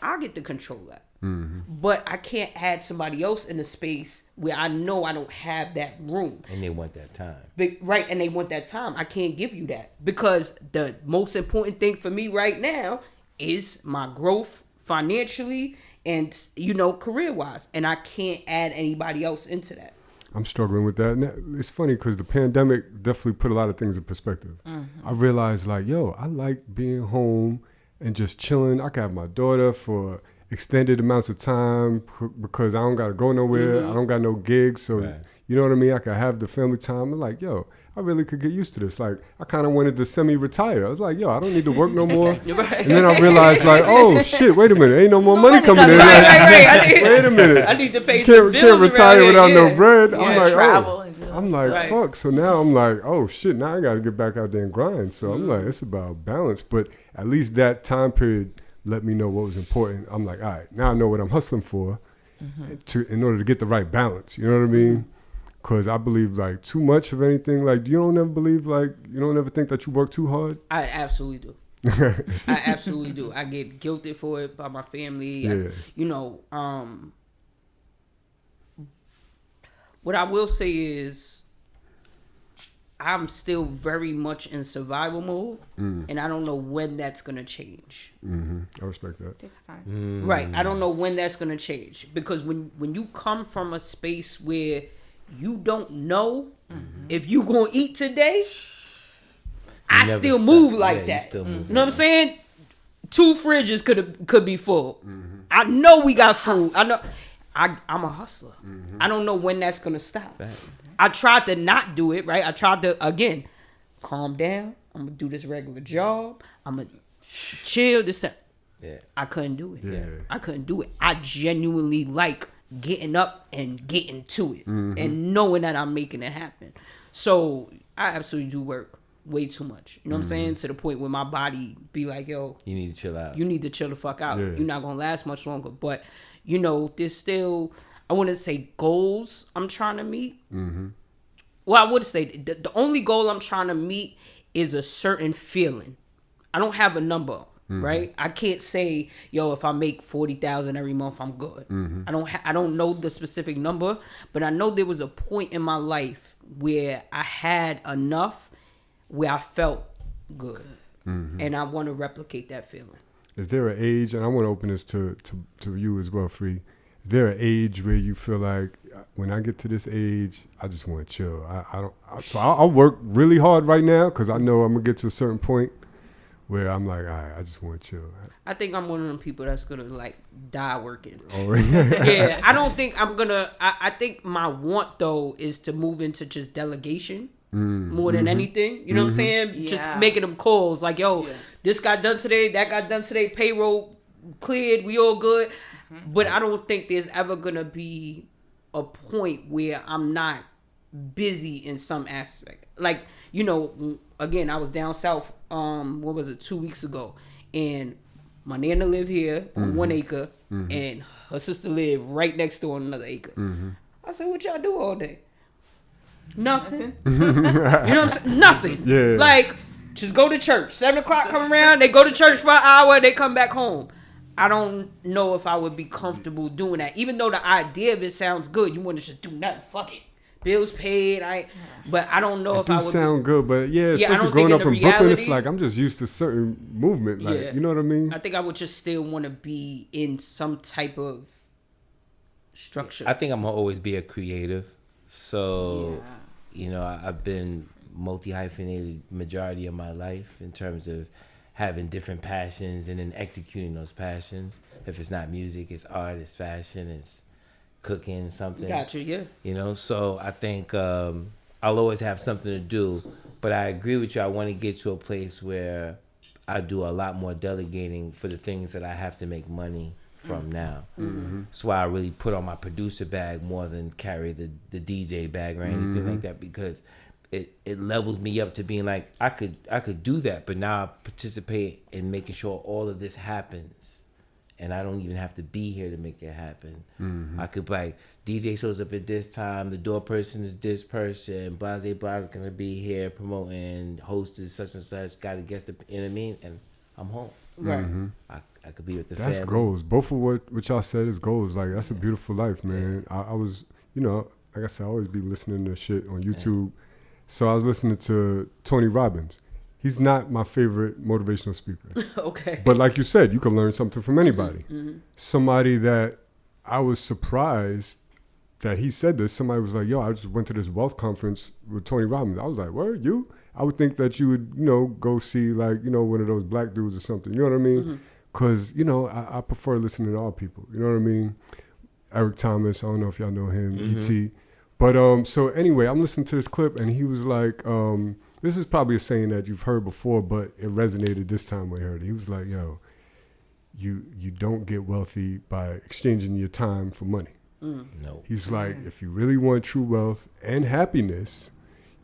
I get to control that. But I can't add somebody else in a space where I know I don't have that room. And they want that time. Right, and they want that time. I can't give you that. Because the most important thing for me right now is my growth financially and, you know, career-wise. And I can't add anybody else into that. I'm struggling with that. And it's funny because the pandemic definitely put a lot of things in perspective. I realized like, yo, I like being home and just chilling. I can have my daughter for extended amounts of time because I don't got to go nowhere. I don't got no gigs. So, you know what I mean? I can have the family time. I'm like, yo, I really could get used to this. Like, I kind of wanted to semi-retire. I was like, yo, I don't need to work no more. And then I realized like, oh, shit, wait a minute. Ain't no more money coming in. Like, wait a minute. I need to pay some bills. Can't retire without no bread. I'm like, travel. I'm like, fuck. So now I'm like, oh, shit, now I got to get back out there and grind. So I'm like, it's about balance. But at least that time period let me know what was important. I'm like, all right, now I know what I'm hustling for in order to get the right balance. You know what I mean? Because I believe like too much of anything. Like, you don't ever believe like, you don't ever think that you work too hard? I absolutely do. I absolutely do. I get guilted for it by my family. Yeah. What I will say is I'm still very much in survival mode, and I don't know when that's going to change. I respect that. It takes time. Right. I don't know when that's going to change. Because when you come from a space where you don't know if you going to eat today, I never still stop. move like Yeah, you that. still move You know what I'm like saying? 2 fridges could be full. I know we got food. I know. I'm a hustler. I don't know when that's gonna stop. Right. I tried to not do it. Right. I tried to again calm down. I'm gonna do this regular job. I'm gonna chill. This. That. Yeah. I couldn't do it. Yeah. I couldn't do it. I genuinely like getting up and getting to it and knowing that I'm making it happen. So I absolutely do work way too much. You know what I'm saying? To the point where my body be like, yo, You need to chill out. you need to chill the fuck out. Yeah. You're not gonna last much longer. But you know, there's still, I wouldn't say goals I'm trying to meet. Well, I would say the only goal I'm trying to meet is a certain feeling. I don't have a number, right? I can't say, yo, if I make 40,000 every month, I'm good. I don't know the specific number, but I know there was a point in my life where I had enough where I felt good, and I want to replicate that feeling. Is there an age, and I want to open this to you as well, Free. Is there an age where you feel like when I get to this age, I just want to chill? I'll work really hard right now because I know I'm gonna get to a certain point where I'm like, all right, I just want to chill. I think I'm one of them people that's gonna like die working. Oh, yeah. Yeah, I don't think I'm gonna. I think my want though is to move into just delegation more than anything. You know what I'm saying? Yeah. Just making them calls like, yo, this got done today, that got done today, payroll cleared, we all good. But I don't think there's ever gonna be a point where I'm not busy in some aspect. Like, you know, again, I was down south. What was it? 2 weeks ago, and my nana live here on 1 acre, and her sister live right next door on another acre. I said, "What y'all do all day?" Nothing. You know what I'm saying? Nothing. Yeah. Like, just go to church. 7 o'clock come around, they go to church for an hour, they come back home. I don't know if I would be comfortable doing that. Even though the idea of it sounds good, you want to just do nothing. Fuck it. Bills paid. But I don't know if I would. Sound good, but yeah, I especially don't growing think up in in the Brooklyn, it's reality- like I'm just used to certain movement. Like, Yeah. you know what I mean? I think I would just still want to be in some type of structure. I think I'm gonna always be a creative. So, you know, I've been multi-hyphenated majority of my life in terms of having different passions and then executing those passions. If it's not music, it's art, it's fashion, it's cooking, something. Gotcha, yeah. You know, so I think I'll always have something to do. But I agree with you. I want to get to a place where I do a lot more delegating for the things that I have to make money from now. That's why I really put on my producer bag more than carry the DJ bag or anything like that, because it levels me up to being like, I could do that, but now I participate in making sure all of this happens, and I don't even have to be here to make it happen. I could like, DJ shows up at this time, the door person is this person, blase is gonna be here promoting, host is such and such, got to guest, you know what I mean, and I'm home. Right. I could be with the That's family. goals. Both of what y'all said is goals. Like, that's a beautiful life, man. I was, you know, like I said, I always be listening to shit on YouTube. So I was listening to Tony Robbins. He's not my favorite motivational speaker. Okay. But like you said, you can learn something from anybody. Somebody that I was surprised that he said this. Somebody was like, yo, I just went to this wealth conference with Tony Robbins. I was like, where you? I would think that you would, you know, go see like, you know, one of those black dudes or something. You know what I mean? Because, you know, I prefer listening to all people. You know what I mean? Eric Thomas, I don't know if y'all know him, E.T. But so anyway, I'm listening to this clip and he was like, this is probably a saying that you've heard before, but it resonated this time when I heard it. He was like, yo, you don't get wealthy by exchanging your time for money. No. He's like, if you really want true wealth and happiness,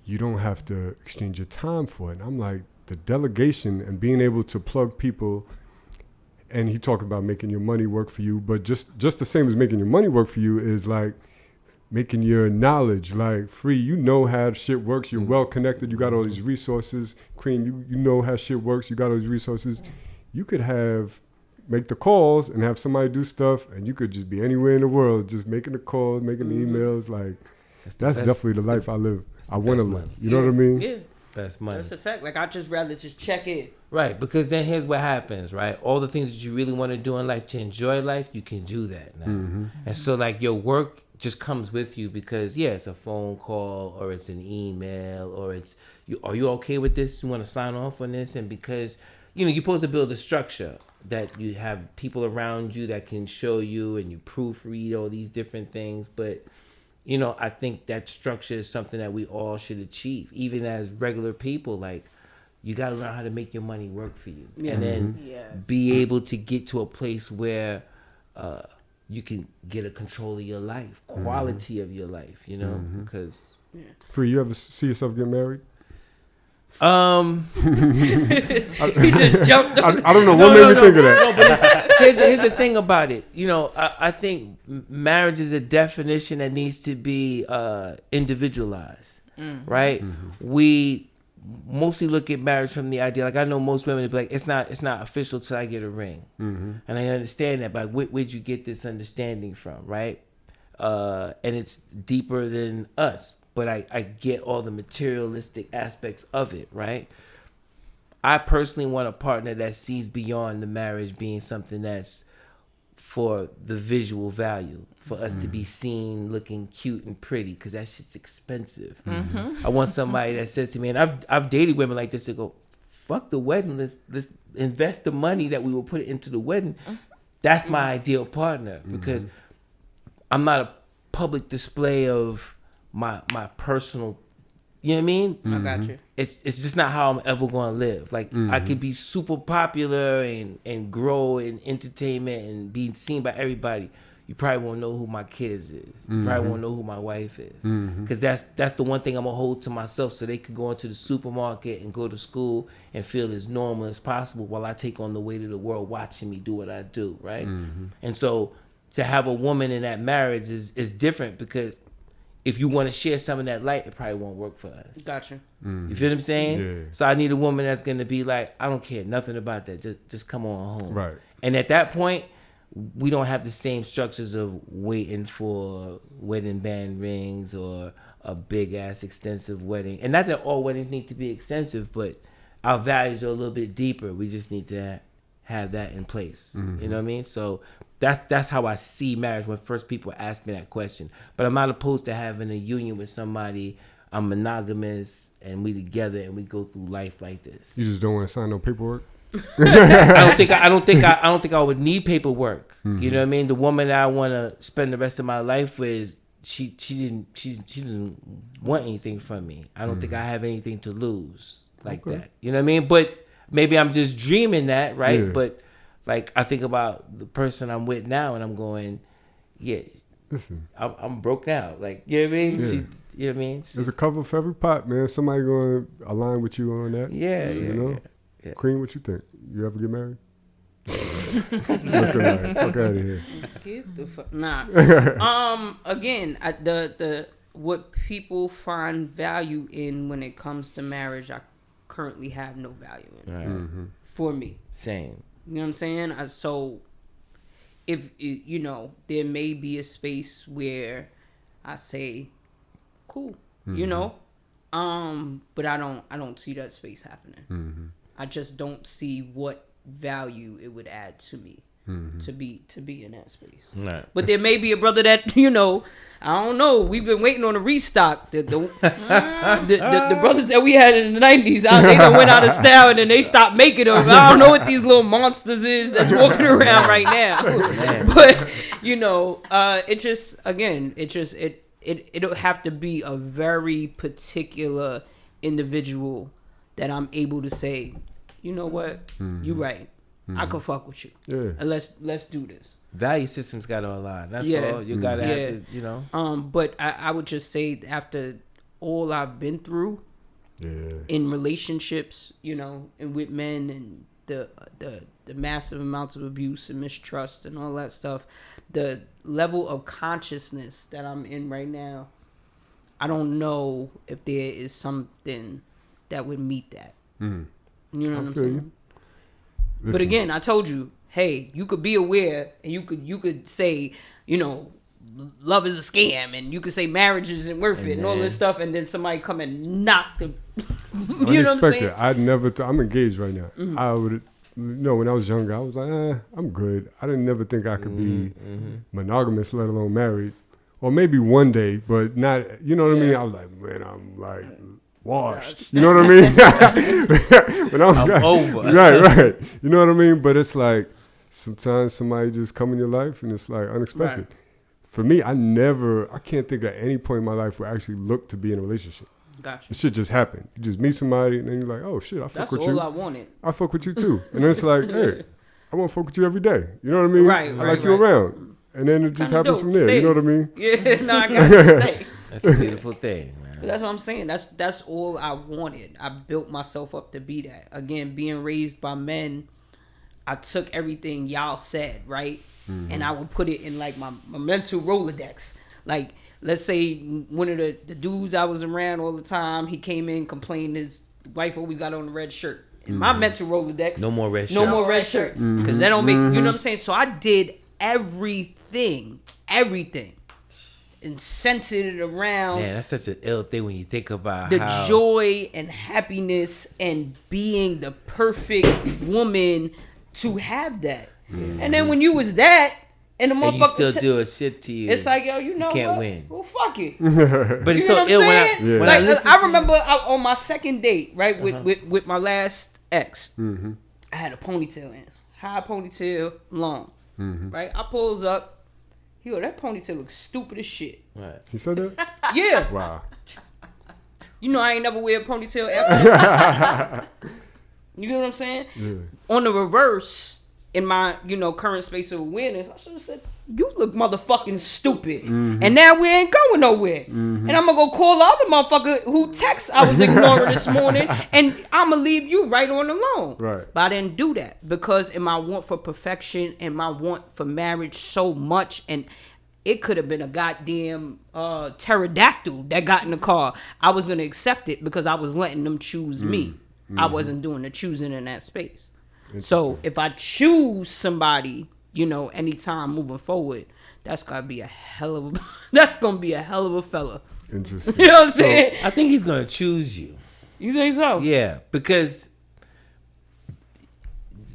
you don't have to exchange your time for it. And I'm like, the delegation and being able to plug people, and he talked about making your money work for you, but just the same as making your money work for you is like making your knowledge like free. You know how shit works. You're well connected. You got all these resources. Cream, you know how shit works. You got all these resources. You could make the calls and have somebody do stuff, and you could just be anywhere in the world, just making the calls, making the emails. Like, that's definitely the life I live. I want to live. You know what I mean? Yeah. That's money. That's a fact. Like, I'd just rather just check in. Right, because then here's what happens, right? All the things that you really want to do in life to enjoy life, you can do that now. And so, like, your work just comes with you because, yeah, it's a phone call or it's an email or it's, are you okay with this? You want to sign off on this? And because you're supposed to build a structure that you have people around you that can show you, and you proofread all these different things. But I think that structure is something that we all should achieve, even as regular people. Like, you got to learn how to make your money work for you, and then be able to get to a place where you can get a control of your life, quality of your life. Because Frei, you ever see yourself get married? He just jumped on. I don't know what made me think of that. No, but here's the thing about it. I think marriage is a definition that needs to be individualized, right? We mostly look at marriage from the idea, like I know most women be like, it's not official till I get a ring, and I understand that. But where'd you get this understanding from, right? And it's deeper than us. But I get all the materialistic aspects of it, right? I personally want a partner that sees beyond the marriage being something that's for the visual value, for us to be seen looking cute and pretty, because that shit's expensive. I want somebody that says to me, and I've dated women like this that go, fuck the wedding, let's invest the money that we will put into the wedding. That's my ideal partner, because I'm not a public display of my personal, you know what I mean? I got you. It's just not how I'm ever going to live. Like, I could be super popular and grow in entertainment and be seen by everybody. You probably won't know who my kids is. You probably won't know who my wife is. Because that's the one thing I'm going to hold to myself, so they can go into the supermarket and go to school and feel as normal as possible while I take on the weight of the world watching me do what I do, right? And so to have a woman in that marriage is different, because if you want to share some of that light, it probably won't work for us. Gotcha. You feel what I'm saying? Yeah. So I need a woman that's going to be like, I don't care nothing about that. Just come on home. Right. And at that point, we don't have the same structures of waiting for wedding band rings or a big ass extensive wedding. And not that all weddings need to be extensive, but our values are a little bit deeper. We just need to have that in place. You know what I mean? So that's how I see marriage when first people ask me that question. But I'm not opposed to having a union with somebody. I'm monogamous and we together and we go through life like this. You just don't want to sign no paperwork? I don't think I would need paperwork. You know what I mean? The woman that I want to spend the rest of my life with, she didn't want anything from me. I don't think I have anything to lose like that. You know what I mean? But maybe I'm just dreaming that, right? Yeah. But like, I think about the person I'm with now, and I'm going, Listen, I'm broke now. Like, you know what I mean? Yeah. You know what I mean? there's a cover for every pot, man. Somebody going to align with you on that. Yeah. Cream, what you think? You ever get married? Fuck out of here. Get the fuck nah. Again, the what people find value in when it comes to marriage, I currently have no value in. Right. For me. Same. You know what I'm saying? So if there may be a space where I say, cool, but I don't see that space happening. I just don't see what value it would add to me to be in that space. Right. But there may be a brother that I don't know. We've been waiting on a restock. The brothers that we had in the 90s, they done went out of style and then they stopped making them. I don't know what these little monsters is that's walking around right now. But it'll have to be a very particular individual that I'm able to say, you know what, you right. I can fuck with you. Yeah. And let's do this. Value systems got to align. That's all. You got to have to, But I would just say, after all I've been through in relationships, and with men, and the massive amounts of abuse and mistrust and all that stuff, the level of consciousness that I'm in right now, I don't know if there is something that would meet that. You know what I'm saying? Listen. But again, I told you, hey, you could be aware, and you could say, love is a scam, and you could say marriage isn't worth it, and all this stuff, and then somebody come and knock the, you know what I'm saying? I'd never. I'm engaged right now. I would. When I was younger, I was like, I'm good. I didn't never think I could be monogamous, let alone married, or maybe one day, but not. You know what I mean? I was like, man, I'm like washed. You know what I mean? When I'm over. Right. You know what I mean? But it's like sometimes somebody just come in your life and it's like unexpected. Right. For me, I can't think of any point in my life where I actually looked to be in a relationship. Gotcha. It shit just happened. You just meet somebody and then you're like, oh shit, I fuck That's with all you. I wanted. I fuck with you too. And then it's like, hey, I want to fuck with you every day. You know what I mean? Right, I right, like you right. around. And then it just Kinda happens dope. from there. Stay. You know what I mean? Yeah, no, I got to stay. That's a beautiful thing, man. But that's what I'm saying. That's all I wanted. I built myself up to be that. Again, being raised by men, I took everything y'all said, right? And I would put it in like my mental Rolodex. Like, let's say one of the dudes I was around all the time, he came in, complained his wife always got on the red shirt. In my mental Rolodex, No more red shirts. no more red shirts. Because that don't make, you know what I'm saying? So I did everything, and centered it around Man, that's such an ill thing when you think about the how joy and happiness and being the perfect woman to have that. And then when you was that, and the and you motherfucker still do a shit to you. it's like, yo, you know can't what? win. Well, fuck it. But it's You know so what ill I'm when saying? when I Like, listen I to remember on my second date, right, with my last ex, I had a ponytail in. High ponytail, long. Right? I pulls up. Yo, that ponytail looks stupid as shit. Right. He said that? Yeah. Wow. You know I ain't never wear a ponytail ever. You know what I'm saying? Yeah. On the reverse, in my, current space of awareness, I should have said, you look motherfucking stupid. And now we ain't going nowhere. And I'm going to go call the other motherfucker who text I was ignoring this morning, and I'm going to leave you right on alone. Right. But I didn't do that because in my want for perfection and my want for marriage so much, and it could have been a goddamn pterodactyl that got in the car. I was going to accept it because I was letting them choose me. I wasn't doing the choosing in that space. So if I choose somebody, anytime moving forward, that's gonna be a hell of a fella. Interesting. You know what I'm saying? I think he's gonna choose you. You think so? Yeah, because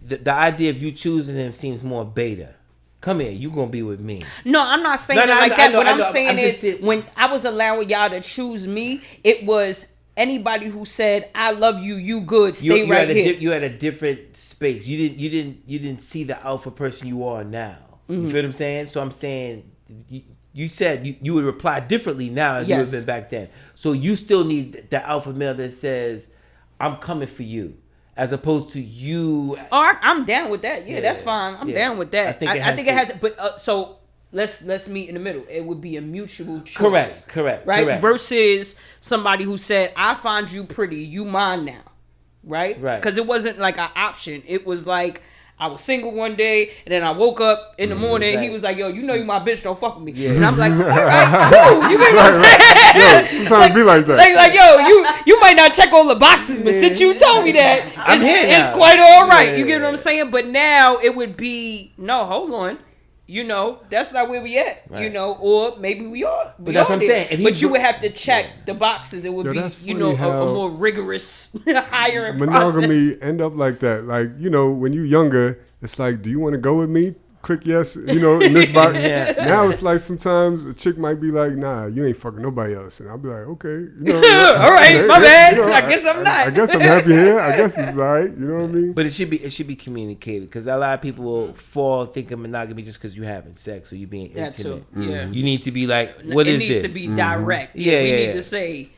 the idea of you choosing him seems more beta. Come here, you gonna be with me. No, I'm not saying No, it no, like I that. know, What I I'm know. saying I'm just is, saying- when I was allowing y'all to choose me, it was anybody who said, "I love you, you good, stay right here." You had a different space. You didn't see the alpha person you are now. You feel what I'm saying? So I'm saying you said you would reply differently now as you would have been back then. So you still need the alpha male that says, "I'm coming for you," as opposed to you. Oh, I'm down with that. Yeah, Yeah, that's fine. I'm yeah. down with that. I think it I has think to- it has to. But so let's meet in the middle. It would be a mutual choice. Correct. Right. Correct. Versus somebody who said, "I find you pretty. You mine now." Right. Right. Because it wasn't like an option. It was like, I was single one day, and then I woke up in the morning. right. He was like, "Yo, you know you my bitch. Don't fuck with me." Yeah. And I'm like, "All right, cool." You get what I'm saying? Sometimes it be like that. Like, yo, you might not check all the boxes, but since you told me that, I'm here it's now. quite all right. Yeah. You get what I'm saying? But now it would be, no, hold on. That's not where we at. Right. Or maybe we are. But that's what I'm saying. If he But you br- would have to check the boxes. It would Yo, be, that's funny a how more rigorous hiring process. Monogamy end up like that. Like, when you're younger, it's like, do you want to go with me? Click yes, in this box. Yeah. Now it's like sometimes a chick might be like, nah, you ain't fucking nobody else. And I'll be like, okay. All right, my bad. I guess I'm not. I guess I'm happy here. I guess it's all right. You know what I mean? But it should be communicated, because a lot of people will fall thinking monogamy just because you're having sex or you being That intimate. too. Yeah. You need to be like, what is this? It needs to be direct. Yeah, we yeah, need yeah. to say,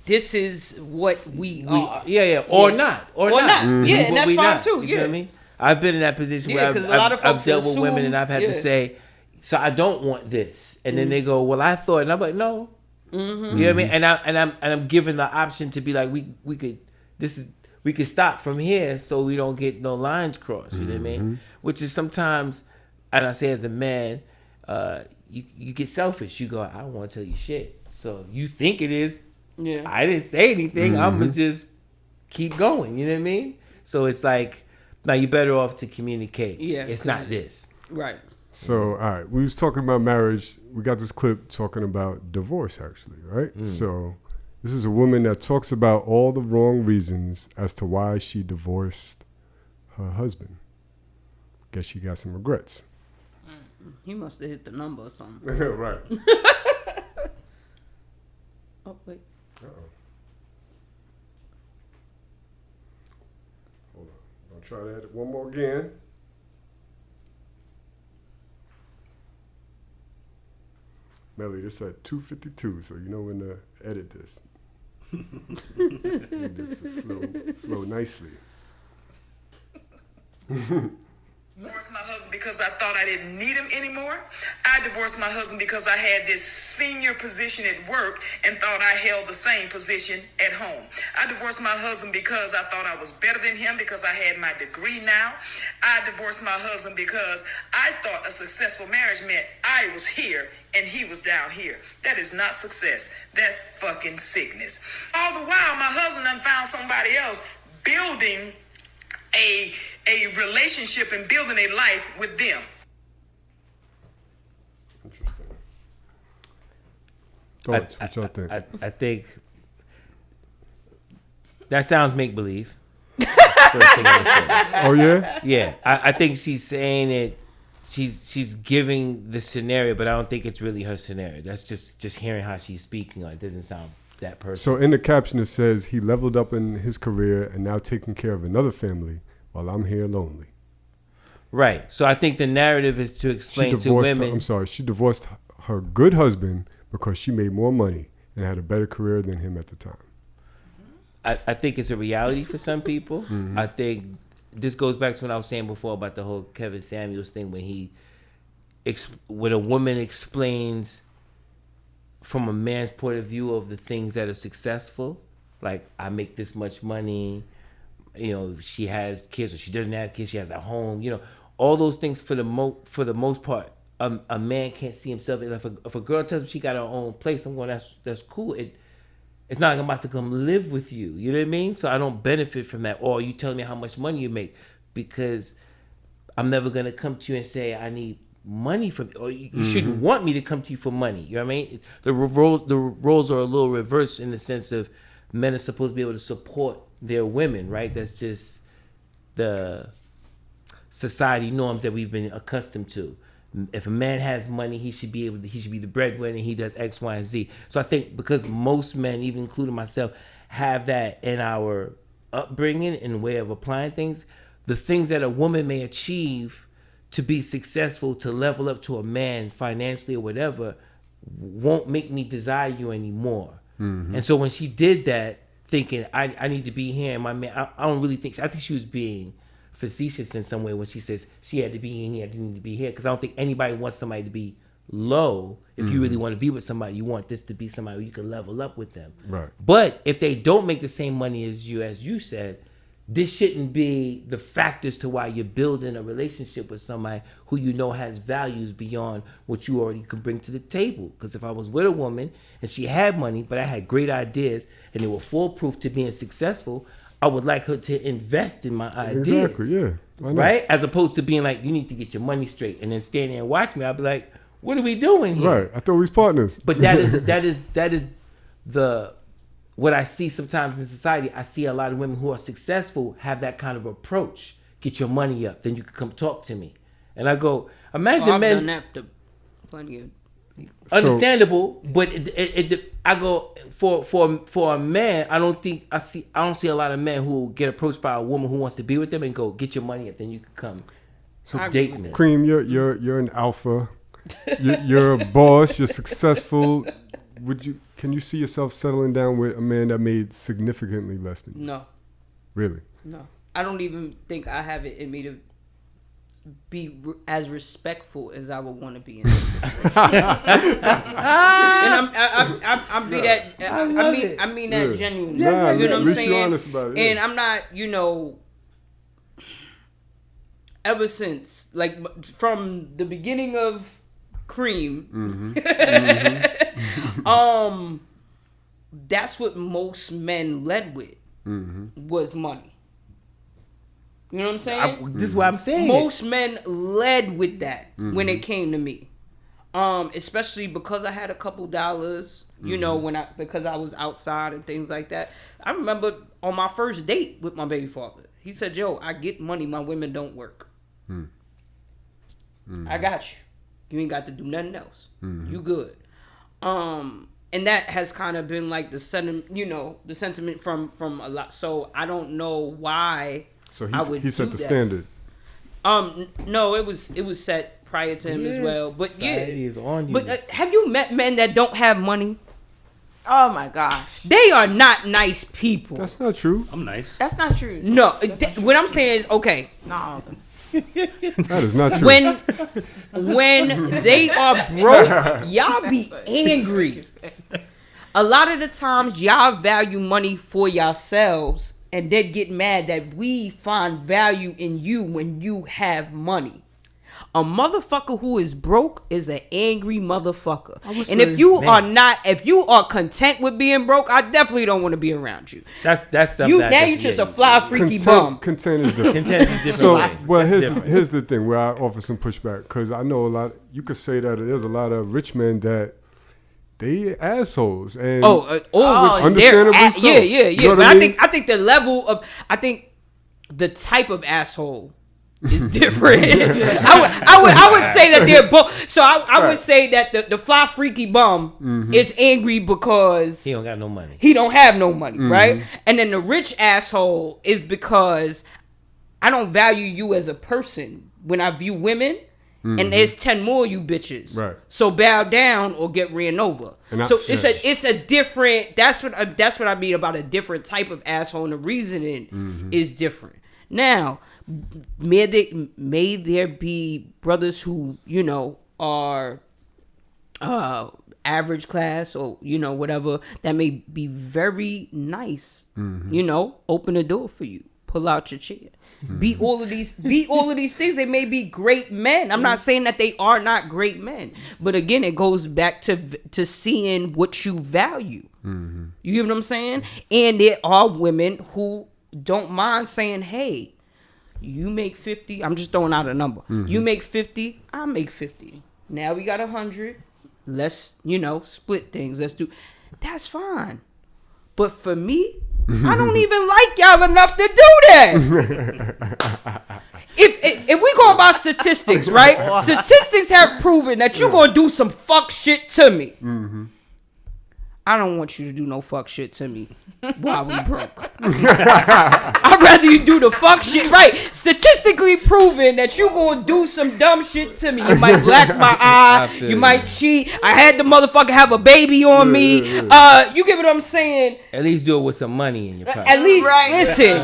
this is what we are. Yeah, or Yeah. not, Or not. Yeah, This is and what that's we fine not. too, You know yeah. what I mean? I've been in that position Yeah, where 'cause a lot of I've folks dealt with women assume- and I've had yeah. to say, so I don't want this, and then they go, well, I thought, and I'm like, no. You know what I mean? And I'm given the option to be like, we could stop from here so we don't get no lines crossed. You know what I mean? Which is sometimes, and I say as a man, you get selfish. You go, I don't want to tell you shit. So you think it is. Yeah. I didn't say anything. I'm gonna just keep going. You know what I mean? So it's like, now you're better off to communicate. Yeah, It's not this. Right. So, all right, we was talking about marriage. We got this clip talking about divorce, actually, right? So, this is a woman that talks about all the wrong reasons as to why she divorced her husband. Guess she got some regrets. He must have hit the number or something. Right. Oh, wait. try that one more again. Melly, this at 2:52, so you know when to edit this. This flow nicely. Divorced my husband because I thought I didn't need him anymore. I divorced my husband because I had this senior position at work and thought I held the same position at home. I divorced my husband because I thought I was better than him because I had my degree now. I divorced my husband because I thought a successful marriage meant I was here and he was down here. That is not success. That's fucking sickness. All the while, my husband done found somebody else building a relationship and building a life with them. Interesting. Thoughts? What y'all think? I think that sounds make believe. Oh yeah. Yeah, I think she's saying it. She's giving the scenario, but I don't think it's really her scenario. That's just hearing how she's speaking on it. Doesn't sound that person. So in the caption it says he leveled up in his career and now taking care of another family while I'm here lonely. Right. So I think the narrative is to explain to women. She divorced her good husband because she made more money and had a better career than him at the time. I think it's a reality for some people. Mm-hmm. I think this goes back to what I was saying before about the whole Kevin Samuels thing when a woman explains from a man's point of view of the things that are successful, like I make this much money, she has kids or she doesn't have kids, she has a home, all those things for the most part, a man can't see himself. If a girl tells me she got her own place, I'm going, that's cool. It's not like I'm about to come live with you. You know what I mean? So I don't benefit from that. Or you telling me how much money you make, because I'm never going to come to you and say, I need money from you. Or you shouldn't want me to come to you for money. You know what I mean? The roles are a little reversed in the sense of men are supposed to be able to support their women, right? That's just the society norms that we've been accustomed to. If a man has money, he should be the breadwinner. He does X, Y, and Z. So I think because most men, even including myself, have that in our upbringing and way of applying things, the things that a woman may achieve to be successful, to level up to a man financially or whatever, won't make me desire you anymore. Mm-hmm. And so when she did that, thinking I need to be here, and my man, I don't really think. I think she was being facetious in some way when she says she had to be here and he didn't need to be here, because I don't think anybody wants somebody to be low. If you really want to be with somebody, you want this to be somebody who you can level up with them. Right. But if they don't make the same money as you said, this shouldn't be the factors to why you're building a relationship with somebody who has values beyond what you already can bring to the table. Because if I was with a woman and she had money, but I had great ideas and they were foolproof to being successful, I would like her to invest in my ideas. Exactly, yeah. Right? As opposed to being like, you need to get your money straight and then stand there and watch me. I'd be like, what are we doing here? Right. I thought we was partners. But that is the what I see sometimes in society. I see a lot of women who are successful have that kind of approach. Get your money up, then you can come talk to me. And I go, imagine I've men. done that to plenty of people. Understandable, but I go for a man. I don't see a lot of men who get approached by a woman who wants to be with them and go, get your money up, then you can come date me. Cream, you're an alpha. You're a boss. You're successful. Can you see yourself settling down with a man that made significantly less than you? No. Really? No. I don't even think I have it in me to be as respectful as I would want to be in this situation. And I'm be that. I mean that genuinely. Yeah, you know what I'm saying? You're honest about it, yeah. And I'm not, ever since, like, from the beginning of Cream, that's what most men led with, was money. You know what I'm saying? This is what I'm saying. Most men led with that when it came to me. Especially because I had a couple dollars, because I was outside and things like that. I remember on my first date with my baby father, he said, "Yo, I get money, my women don't work. I got you. You ain't got to do nothing else. You good." And that has kind of been like the sentiment from a lot. So I don't know why. So I would he set do the that. standard. No, it was set prior to him as well. But society is on you. But have you met men that don't have money? Oh my gosh. They are not nice people. That's not true. I'm nice. That's not true. No, what I'm saying is, okay, Not all of them. That is not true. when they are broke, y'all be angry. A lot of the times, y'all value money for yourselves, and then get mad that we find value in you when you have money. A motherfucker who is broke is an angry motherfucker. And if you are content with being broke, I definitely don't want to be around you. That's something. You just a fly freaky bum. Content is different. Content is a different So, way. well, That's here's different. the thing where I offer some pushback, because I know a lot. You could say that there's a lot of rich men that they assholes, and understandably so. Yeah. You know what But I mean? I think the level of the type of asshole is different. I would say that they're both. So I would say that the fly freaky bum is angry because He don't got no money. he don't have no money, right? And then the rich asshole is because I don't value you as a person when I view women. And there's 10 more you bitches. Right. So bow down or get ran over. So it's a different. That's what I mean about a different type of asshole. And the reasoning is different. Now, may there be brothers who are average class or whatever that may be very nice. Open the door for you. Pull out your chair. Be all of these things. They may be great men. I'm not saying that they are not great men, but again, it goes back to seeing what you value. You get what I'm saying? And there are women who don't mind saying, "Hey, you make 50. I'm just throwing out a number. You make 50. I make 50. Now we got 100. Let's split things. Let's do. That's fine. But for me, I don't even like y'all enough to do that. If we go by statistics, right? Statistics have proven that you're gonna do some fuck shit to me. I don't want you to do no fuck shit to me while we broke. I'd rather you do the fuck shit. Right. Statistically proven that you gonna do some dumb shit to me. You might black my eye. You might cheat. I had the motherfucker have a baby on me. You get what I'm saying? At least do it with some money in your pocket. At least, listen.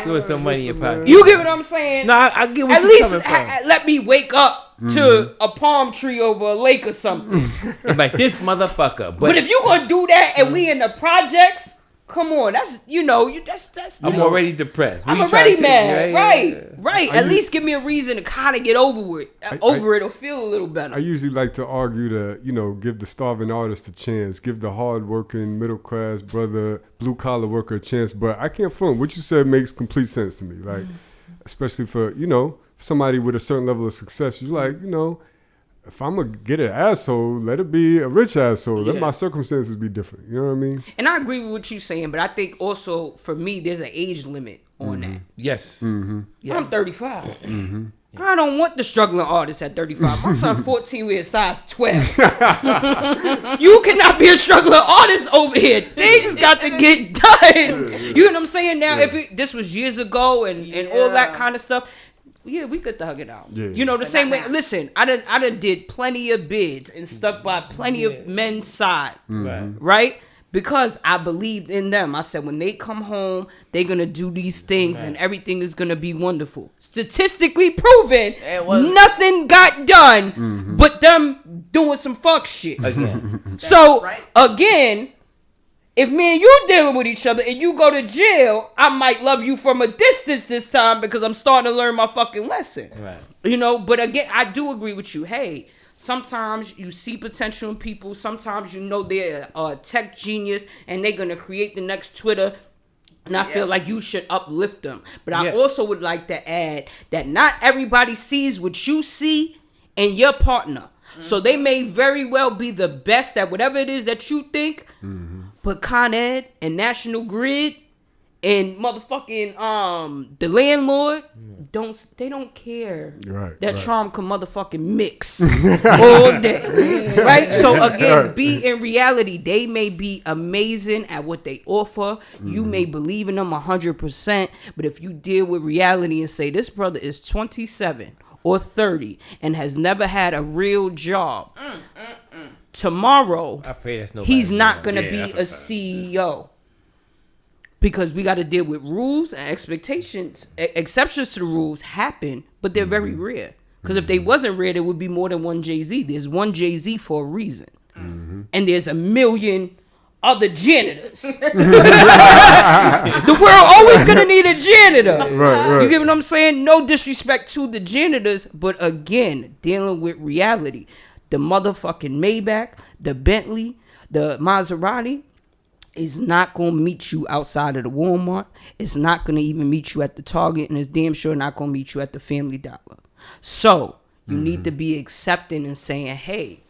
Do it with some money in your pocket. You get what I'm saying? No, I get what at you're least coming from. let me wake up to a palm tree over a lake or something. Like this motherfucker. But if you gonna do that and we in the projects, come on, that's that's. I'm already depressed. I'm We already trying to mad. take- Right. At least give me a reason to kind of get over it. Over it or feel a little better. I usually like to argue to, give the starving artist a chance, give the hard-working, middle-class brother, blue-collar worker a chance. But I can't front. What you said makes complete sense to me. Like, especially for, somebody with a certain level of success. You're like, if I'm going to get an asshole, let it be a rich asshole. Let my circumstances be different. You know what I mean? And I agree with what you're saying, but I think also, for me, there's an age limit on that. Yes. Yes. I'm 35. I don't want the struggling artist at 35. My son 14 with a size 12. You cannot be a struggling artist over here. Things got to get done. You know what I'm saying? Now, if this was years ago and all that kind of stuff, yeah, we could thug it out. Yeah. The same way. Listen, I done did plenty of bids and stuck by plenty of men's side. Right? Because I believed in them. I said, when they come home, they're going to do these things and everything is going to be wonderful. Statistically proven, nothing got done but them doing some fuck shit. Again. So, again, if me and you dealing with each other and you go to jail, I might love you from a distance this time because I'm starting to learn my fucking lesson. Right. But again, I do agree with you. Hey, sometimes you see potential in people. Sometimes they're a tech genius and they're going to create the next Twitter. And I feel like you should uplift them. But I also would like to add that not everybody sees what you see in your partner. So they may very well be the best at whatever it is that you think. But Con Ed and National Grid and motherfucking the landlord, they don't care Right, that right. Traum can motherfucking mix all day, right? So again, be in reality. They may be amazing at what they offer. You may believe in them 100%, but if you deal with reality and say this brother is 27 or 30 and has never had a real job, tomorrow I pray that's nobody. he's not gonna Yeah, be that's a a fact. CEO. Because we got to deal with rules and expectations. Exceptions to the rules happen, but they're very rare. Because if they wasn't rare, there would be more than one Jay-Z. There's one Jay-Z for a reason. And there's a million other janitors. The world always going to need a janitor. Right. You get what I'm saying? No disrespect to the janitors, but again, dealing with reality. The motherfucking Maybach, the Bentley, the Maserati, is not going to meet you outside of the Walmart. It's not going to even meet you at the Target, and it's damn sure not going to meet you at the Family Dollar. So you need to be accepting and saying, hey,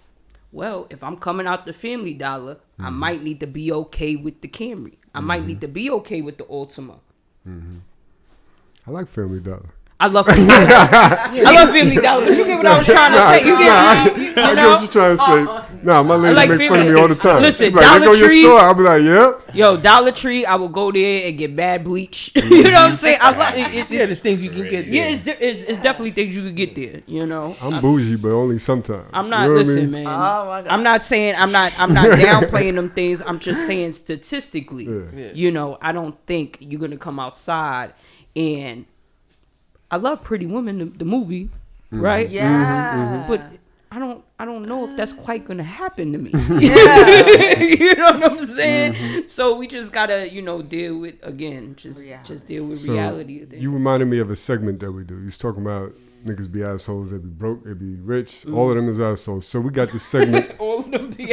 well, if I'm coming out the Family Dollar, I might need to be okay with the Camry. I might need to be okay with the Altima. I like Family Dollar. I love Family Dollar. I love Family Dollar. You get what I was trying to say? You get I get what you're trying to say. Nah, my lady like make fun of Family- me all the time. Listen, She's like, I go Dollar to your Tree- store. I'll be like, yeah. Yo, Dollar Tree, I will go there and get bad bleach. You know what I'm saying? I love it. Yeah, there's things you can get. Yeah, There. it's definitely things you could get there. You know, I'm bougie, but only sometimes. I'm not. You know what I Listen, mean? man. Oh my God. I'm not saying I'm not downplaying them things. I'm just saying statistically, Yeah. you know, I don't think you're gonna come outside and I love Pretty Woman, the movie, right? Yeah. But I don't know if that's quite gonna happen to me. Yeah. You know what I'm saying? So we just gotta, you know, deal with just deal with So reality. Of you reminded me of a segment that we do. You was talking about niggas be assholes, they be broke, they be rich. All of them is assholes. So we got this segment. all of them be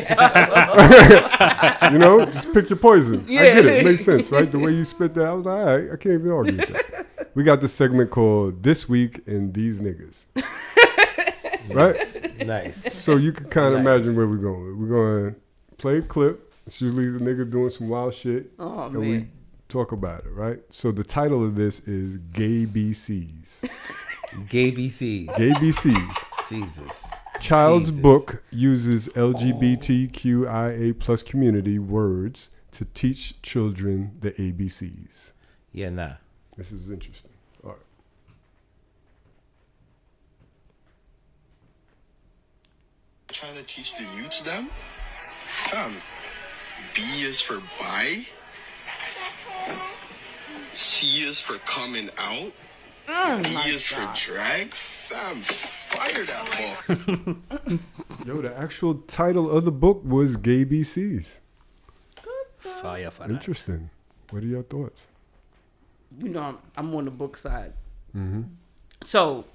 You know, just pick your poison. I Yeah. get it. Makes sense, right? The way you spit that, I was like, all right, I can't even argue with that. We got this segment called This Week in These Niggas. Right? Nice. So you can kind of Nice. imagine where we're going. We're going to play a clip. It's usually the nigga doing some wild shit. Oh, and man. we talk about it, right? So the title of this is Gay BCs. Gay BCs. Gay BCs. Jesus. Child's Jesus. book uses LGBTQIA plus community words to teach children the ABCs. Yeah, nah. This is interesting. All right. Trying to teach the youths them? B is for bi. C is for coming out. D is for drag. Fam, fire that ball. Yo, the actual title of the book was Gay BCs. Fire for that. Interesting. What are your thoughts? You know, I'm on the book side. So,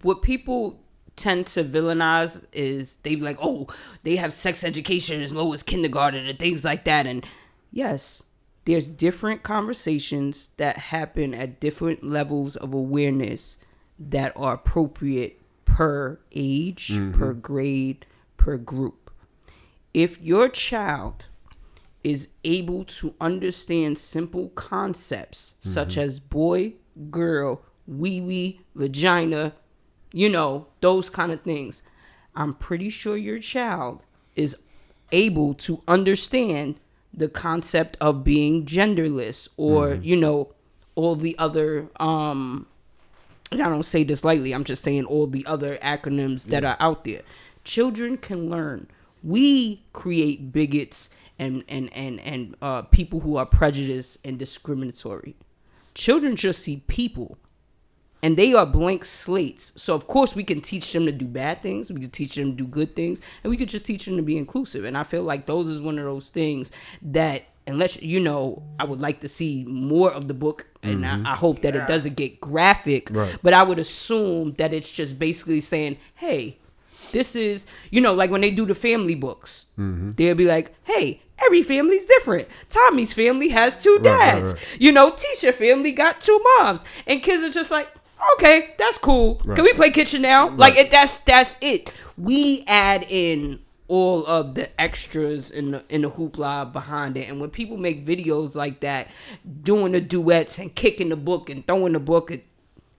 what people tend to villainize is they be like, oh, they have sex education as low as kindergarten and things like that. And yes, there's different conversations that happen at different levels of awareness that are appropriate per age, per grade, per group. If your child is able to understand simple concepts such as boy, girl, wee, vagina, you know, those kind of things, I'm pretty sure your child is able to understand the concept of being genderless or, you know, all the other, and I don't say this lightly, I'm just saying all the other acronyms that are out there. Children can learn. We create bigots and people who are prejudiced and discriminatory. Children just see people, and they are blank slates. So of course we can teach them to do bad things, we can teach them to do good things, and we could just teach them to be inclusive. And I feel like those is one of those things that, unless, you know, I would like to see more of the book, and I hope that it doesn't get graphic, Right. but I would assume that it's just basically saying, hey, this is, you know, like when they do the family books, they'll be like, hey, every family's different. Tommy's family has two dads. right. You know, Tisha's family got two moms. And kids are just like, okay, that's cool. Right. Can we play kitchen now? Like, that's it. We add in all of the extras in the hoopla behind it. And when people make videos like that, doing the duets and kicking the book and throwing the book,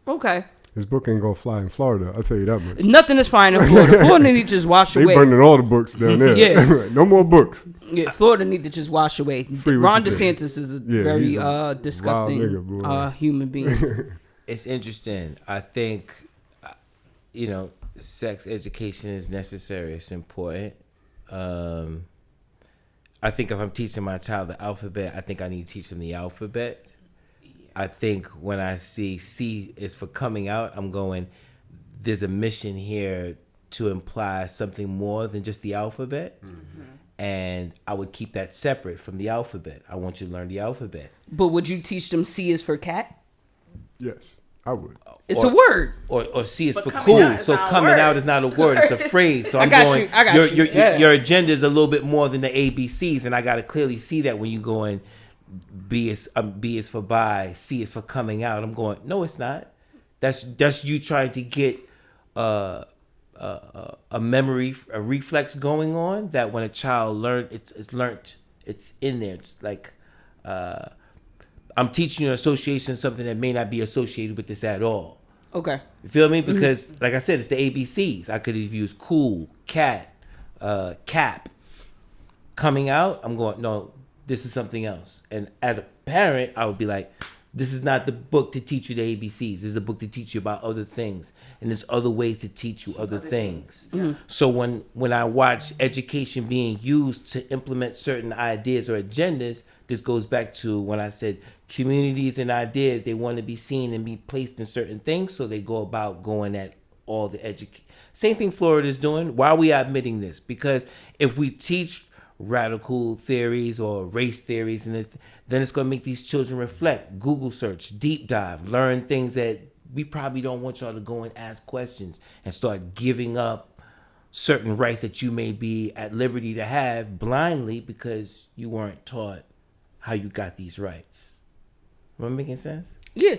Okay. His book ain't gonna fly in Florida. I'll tell you that much. Nothing is fine in Florida. Florida need to just wash They away. burning all the books down there. Yeah. No more books. Yeah, Florida need to just wash away. Free, Ron what you think? DeSantis is a Yeah, very he's a disgusting wild nigga, boy. human being. It's interesting. I think, sex education is necessary. It's important. I think if I'm teaching my child the alphabet, I think I need to teach them the alphabet. I think when I see C is for coming out, I'm going, there's a mission here to imply something more than just the alphabet. Mm-hmm. And I would keep that separate from the alphabet. I want you to learn the alphabet. But would you teach them C is for cat? Yes, I would. It's a word. Or C is But for coming cool. out is So not a coming word. out is not a word. It's a phrase. So I I'm got going, you. I got you. Yeah. Your agenda is a little bit more than the ABCs. And I got to clearly see that when you going, B is for buy, C is for coming out. I'm going, no, it's not. That's you trying to get a memory, a reflex going on that when a child learned, it's learned, it's in there. It's like I'm teaching you an association of something that may not be associated with this at all. Okay. You feel me? Because like I said, it's the ABCs. I could have used cool, cat, cap. Coming out, I'm going, no, this is something else. And as a parent, I would be like, this is not the book to teach you the ABCs. This is a book to teach you about other things. And there's other ways to teach you other things. So when I watch education being used to implement certain ideas or agendas, this goes back to when I said communities and ideas, they want to be seen and be placed in certain things. So they go about going at all the education. Same thing Florida is doing. Why are we admitting this? Because if we teach radical theories or race theories, and then it's going to make these children reflect, Google search, deep dive, learn things that we probably don't want y'all to go and ask questions and start giving up certain rights that you may be at liberty to have blindly because you weren't taught how you got these rights. Am I making sense? Yeah.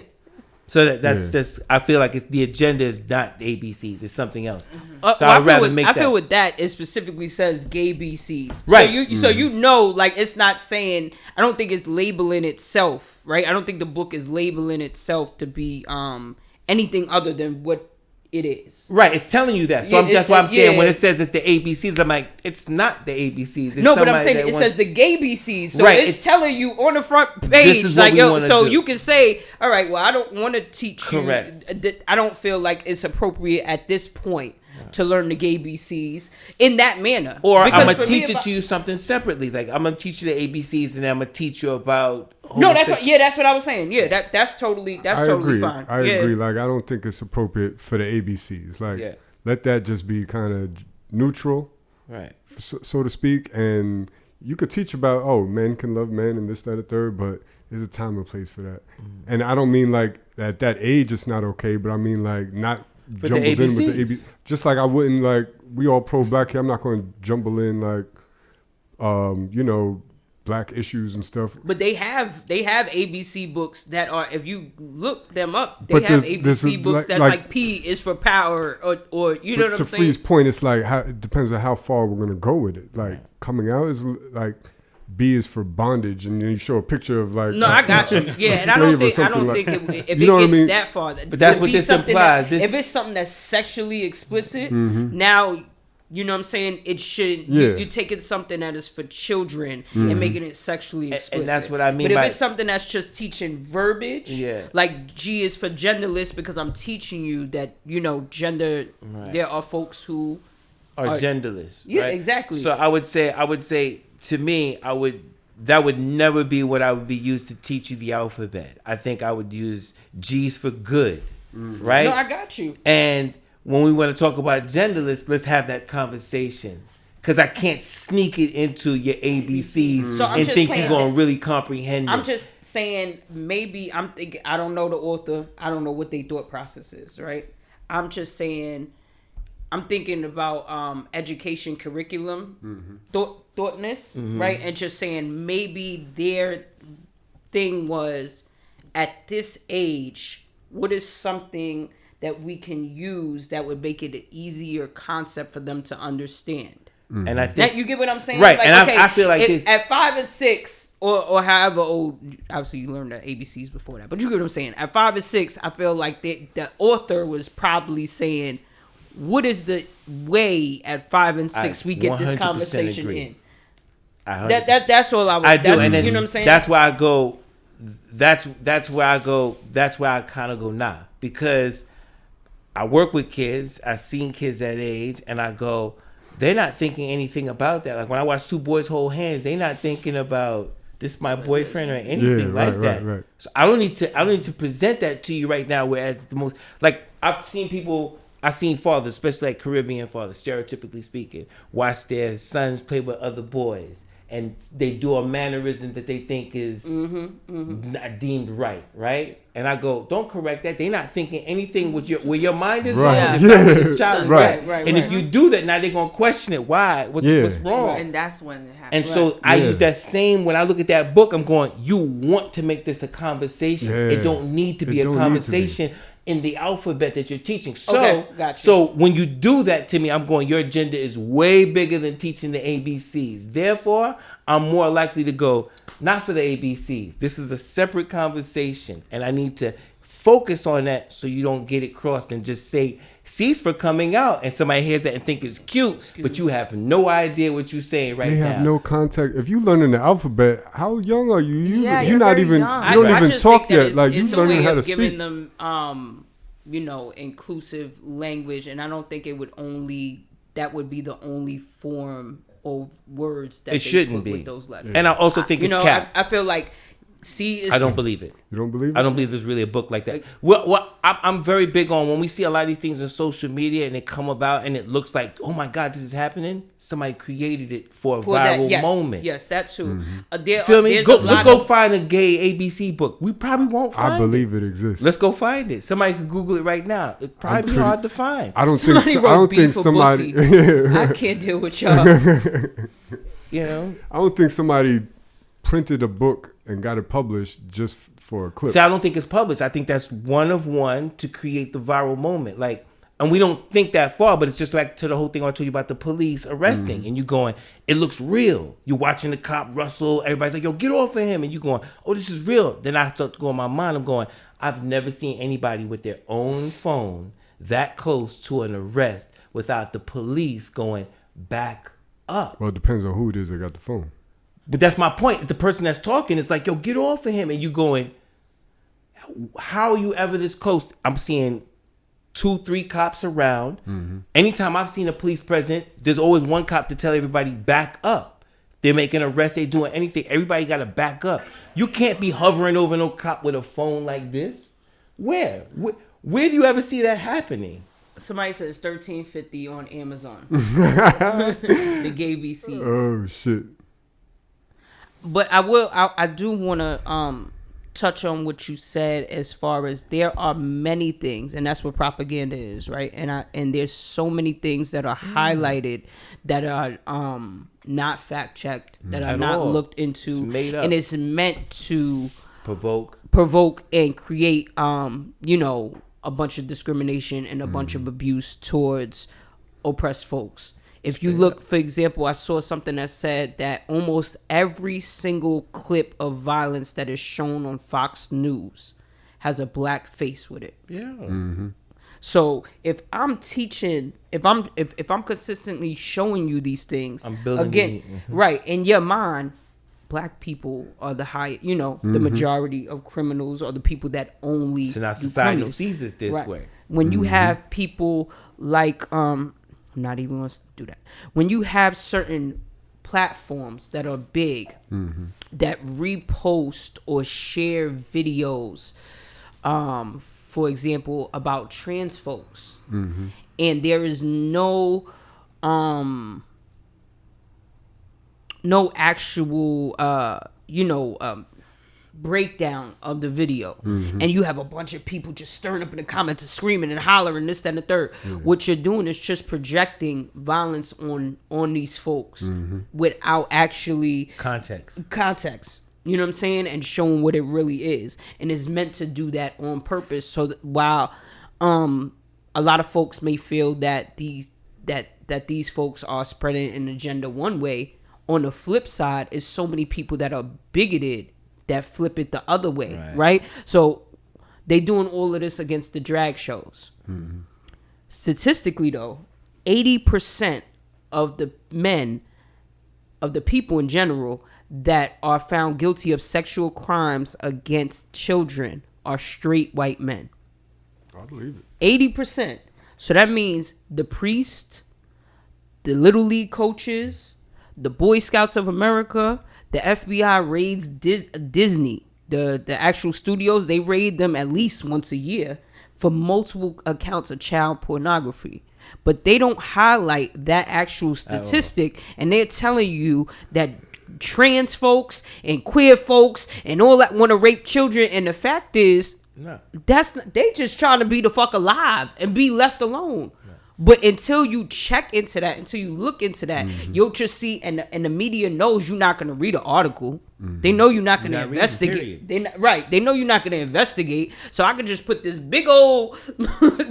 So that's just, I feel like the agenda is not ABCs, it's something else. So Well, I'd rather make I that. feel with that, it specifically says gay BCs. Right. So you know, like, it's not saying, I don't think it's labeling itself, right? I don't think the book is labeling itself to be anything other than what it is. Right, it's telling you that. So Yeah, that's why I'm saying when yeah. it says it's the ABCs, I'm like, it's not the ABCs. It's No, but I'm somebody saying that it wants- says the gay BCs. So Right, it's telling you on the front page, This is what like, we yo, wanna so do. you can say, all right, well, I don't want to teach Correct. you. I don't feel like it's appropriate at this point to learn the gay BCs in that manner. Or Because I'm going for to me, teach if it to you something separately. Like, I'm going to teach you the ABCs and then I'm going to teach you about No, that's homosexual- what, that's what I was saying. Yeah, that's totally I totally agree. fine. I Yeah. agree. Like, I don't think it's appropriate for the ABCs. Like, Yeah. let that just be kind of neutral, Right. so to speak. And you could teach about, men can love men and this, that, and third, but there's a time and place for that. And I don't mean like at that age it's not okay, but I mean like not For the jumbled in with the ABCs. ABC. Just like I wouldn't like, we all pro black here. I'm not going to jumble in like, black issues and stuff. But they have ABC books that are, if you look them up, they But have there's ABC books that's like- like P is for power, or you know But what to I'm saying? Free's point, it's like it depends on how far we're going to go with it. Like coming out is like B is for bondage, and then you show a picture of like No, I got you. Yeah, and I don't slave or think something like- if You know what I it gets mean? that far. But that's would what be this something implies. if it's something that's sexually explicit, Mm-hmm. now you know what I'm saying. It should. Yeah. You taking something that is for children and making it sexually explicit. and that's what I mean But by- if it's something that's just teaching verbiage, Yeah. like G is for genderless because I'm teaching you that gender. Right. There are folks who Are genderless. Yeah, right? exactly. So I would say to me, that would never be what I would be used to teach you the alphabet. I think I would use G's for good, right? No, I got you. And when we want to talk about genderless, let's have that conversation. Because I can't sneak it into your ABCs So I'm and just think playing you're going it. to really comprehend I'm it. just saying, maybe I'm thinking, I don't know the author. I don't know what their thought process is, right? I'm just saying, I'm thinking about education curriculum, thoughtness, right? And just saying maybe their thing was, at this age, what is something that we can use that would make it an easier concept for them to understand? And I think that you get what I'm saying, right? Like, and okay, I feel like this at 5 and 6 or however old. Obviously, you learned the ABCs before that, but you get what I'm saying. At 5 and 6, I feel like the author was probably saying, "What is the way at 5 and 6 we get this 100% conversation agree. in?" 100%. That's all I was. I do, That's, and then you know what I'm saying. That's where I go. That's where I go. That's where I kind of go now because I work with kids. I've seen kids that age, and I go, they're not thinking anything about that. Like when I watch two boys hold hands, they're not thinking about this my boyfriend or anything like that. Right. So I don't need to present that to you right now. Whereas the most like I've seen fathers, especially like Caribbean fathers, stereotypically speaking, watch their sons play with other boys. And they do a mannerism that they think is not deemed right? And I go, don't correct that. They're not thinking anything with where your mind is going. Right. It's not where this child is Right. at. Right. And if you do that, now they're gonna question it. Why? What's wrong? And that's when it happens. And so I use that same when I look at that book. I'm going, you want to make this a conversation. Yeah. It don't need to be It a don't need to be. conversation in the alphabet that you're teaching. So, Okay, gotcha. so when you do that to me, I'm going, your agenda is way bigger than teaching the ABCs. Therefore, I'm more likely to go, not for the ABCs. This is a separate conversation, and I need to focus on that so you don't get it crossed and just say, cease for coming out, and somebody hears that and think it's cute, but you have no idea what you're saying right They now. have no contact. If you learning the alphabet, how young are you? Yeah, you're you're not very even. young. You don't I even just talk think that yet. Like you it's a learning way how of to giving speak. them, inclusive language, and I don't think it would only that would be the only form of words that It they shouldn't put be. with those letters. And I also think it's cap. I feel like C is. I don't believe it. You don't believe it? I don't believe there's really a book like that. Well, I'm very big on when we see a lot of these things on social media and they come about and it looks like, oh my God, this is happening. Somebody created it for a viral moment. Yes, that's true. You feel me? Let's go find a gay ABC book. We probably won't find it. I believe it exists. Let's go find it. Somebody can Google it right now. It'd probably be hard to find. I don't think. Somebody I wrote don't B think for somebody. Bussy. I can't deal with y'all. You know? I don't think somebody printed a book and got it published just for a clip. See, I don't think it's published. I think that's one of one to create the viral moment. Like, and we don't think that far, but it's just back to the whole thing I told you about the police arresting. And you going, it looks real. You're watching the cop rustle. Everybody's like, yo, get off of him. And you going, oh, this is real. Then I start to go in my mind. I'm going, I've never seen anybody with their own phone that close to an arrest without the police going back up. Well, it depends on who it is that got the phone. But that's my point. The person that's talking is like, yo, get off of him. And you going, how are you ever this close? I'm seeing 2-3 cops around. Anytime I've seen a police present, there's always one cop to tell everybody back up. They're making an arrest, they're doing anything. Everybody got to back up. You can't be hovering over no cop with a phone like this. Where do you ever see that happening? Somebody says $13.50 on Amazon. The gay BC. Oh shit. But I do want to touch on what you said as far as there are many things, and that's what propaganda is, right? And there's so many things that are highlighted that are not fact checked, that are At not all. looked into, It's made up. and it's meant to Provoke and create a bunch of discrimination and a bunch of abuse towards oppressed folks. If you look, for example, I saw something that said that almost every single clip of violence that is shown on Fox News has a black face with it. Yeah. So if I'm teaching, if I'm consistently showing you these things, I'm building again, right, in your mind, black people are the high, the majority of criminals are the people that only So now do society criminals. sees it this Right. way. When you have people like I'm not even going to do that. When you have certain platforms that are big that repost or share videos, for example, about trans folks, and there is no actual breakdown of the video, and you have a bunch of people just stirring up in the comments and screaming and hollering this, that, and the third. What you're doing is just projecting violence on these folks without actually Context. You know what I'm saying? And showing what it really is, and it's meant to do that on purpose. So that while a lot of folks may feel that that these folks are spreading an agenda one way. On the flip side is so many people that are bigoted that flip it the other way, right? So they doing all of this against the drag shows. Mm-hmm. Statistically, though, 80% of the men, of the people in general, that are found guilty of sexual crimes against children are straight white men. I believe it. 80%. So that means the priest, the Little League coaches, the Boy Scouts of America, the FBI raids Disney, the actual studios, they raid them at least once a year for multiple accounts of child pornography. But they don't highlight that actual statistic, and they're telling you that trans folks and queer folks and all that want to rape children, and the fact is, they just trying to be the fuck alive and be left alone. But until you check into that, until you look into that, you'll just see, and the media knows you're not going to read an article. They know you're not going to investigate. They know you're not going to investigate. So I could just put this big old,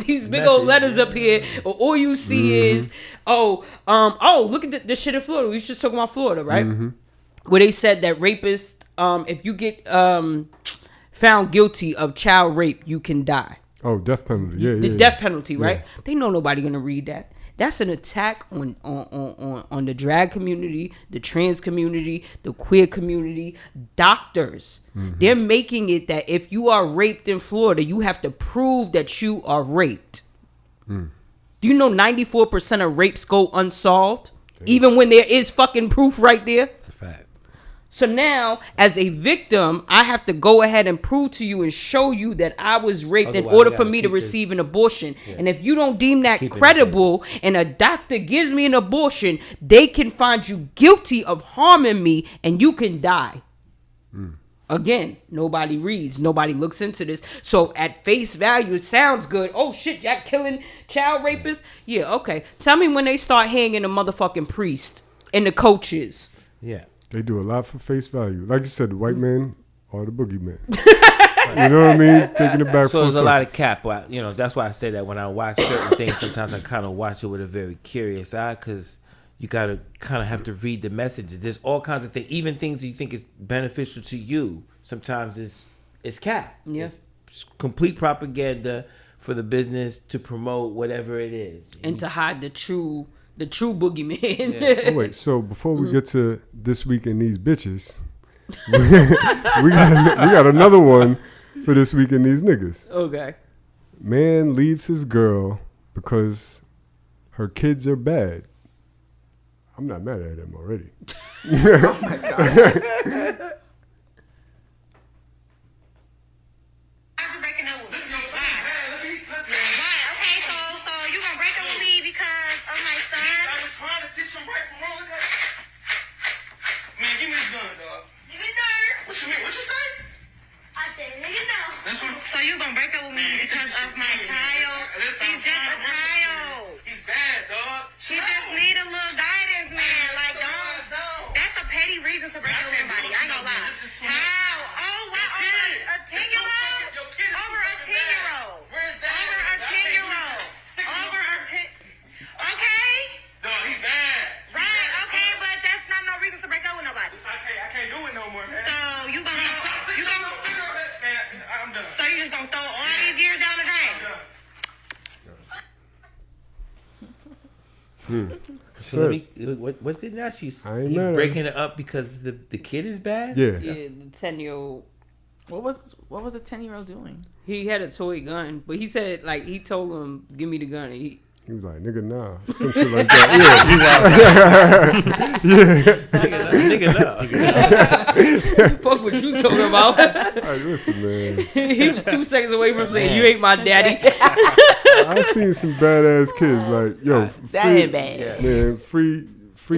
these big old letters up here. Or all you see is, look at the shit in Florida. We was just talking about Florida, right? Where they said that rapists, if you get found guilty of child rape, you can die. Oh, death penalty. Yeah, the death penalty, right? Yeah. They know nobody gonna read that. That's an attack on the drag community, the trans community, the queer community, doctors. They're making it that if you are raped in Florida, you have to prove that you are raped. Do you know 94% of rapes go unsolved? Even when there is fucking proof right there? It's a fact. So now, as a victim, I have to go ahead and prove to you and show you that I was raped in order for me to receive an abortion. Yeah. And if you don't deem that credible and a doctor gives me an abortion, they can find you guilty of harming me and you can die. Again, nobody reads. Nobody looks into this. So at face value, it sounds good. Oh, shit, y'all killing child rapists? Yeah, okay. Tell me when they start hanging the motherfucking priest and the coaches. Yeah. They do a lot for face value. Like you said, the white man or the boogeyman. You know what I mean? Taking it back. So there's a lot of cap. You know, that's why I say that when I watch certain things, sometimes I kind of watch it with a very curious eye, because you gotta kind of have to read the messages. There's all kinds of things, even things that you think is beneficial to you. Sometimes it's cap. Yeah. It's complete propaganda for the business to promote whatever it is, and to hide the true boogeyman. Yeah. Oh, wait, so before we get to this week in these bitches, we got another one for this week in these niggas. Okay. Man leaves his girl because her kids are bad. I'm not mad at him already. Oh my God. So you gonna break up with me because of my child? He's just a child. He's bad, dog. He just need a little guidance, man. Like, don't. That's a petty reason to break up with somebody. I ain't gonna lie. How? Oh, wow. Over a 10-year-old? Over a 10-year-old. Over a 10-year-old. Over a 10. Okay. No, he's bad. Right. Okay, but that's not no reason to break up with nobody. I can't do it no more, man. So you gonna I'm done. So you just gonna throw all these years down the drain? So let me, what's it now? He's breaking it up because the kid is bad? Yeah. The 10-year-old. What was a 10-year-old doing? He had a toy gun, but he said, like, he told him, give me the gun. And he was like, nigga, nah. Some shit like that. Yeah. Nigga, no. Fuck what you talking about. Hey, listen, man. He was 2 seconds away from saying, you ain't my daddy. I've seen some badass kids. Like, yo. That ain't bad. Man, free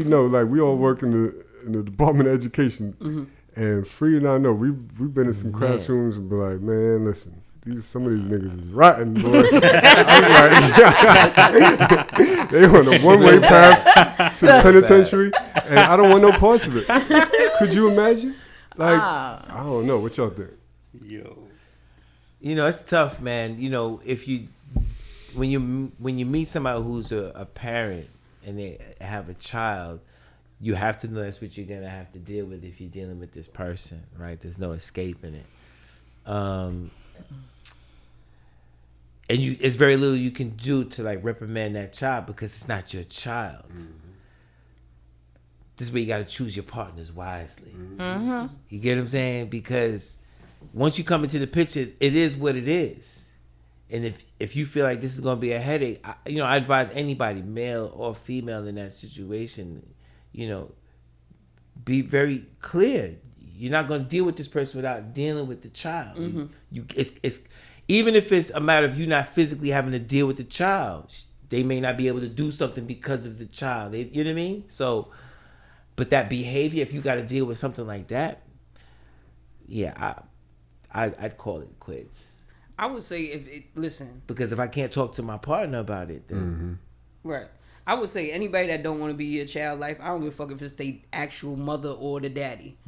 no. Like, we all work in the Department of Education. Mm-hmm. And Free and I know, we've been in some classrooms and be like, man, listen. Some of these niggas is rotten, boy. Like, they on a one-way path to the penitentiary, and I don't want no parts of it. Could you imagine? Like, I don't know. What y'all think? Yo, you know, it's tough, man. You know, when you meet somebody who's a parent, and they have a child, you have to know that's what you're gonna have to deal with if you're dealing with this person, right? There's no escaping it. And it's very little you can do to like reprimand that child because it's not your child. This is where you got to choose your partners wisely. You get what I'm saying? Because once you come into the picture, it is what it is. And if you feel like this is going to be a headache, I advise anybody, male or female, in that situation, be very clear. You're not going to deal with this person without dealing with the child. It's even if it's a matter of you not physically having to deal with the child, they may not be able to do something because of the child. You know what I mean? So, but that behavior, if you got to deal with something like that, yeah, I'd call it quits. I would say listen. Because if I can't talk to my partner about it, then right. I would say anybody that don't want to be your child life, I don't give a fuck if it's the actual mother or the daddy.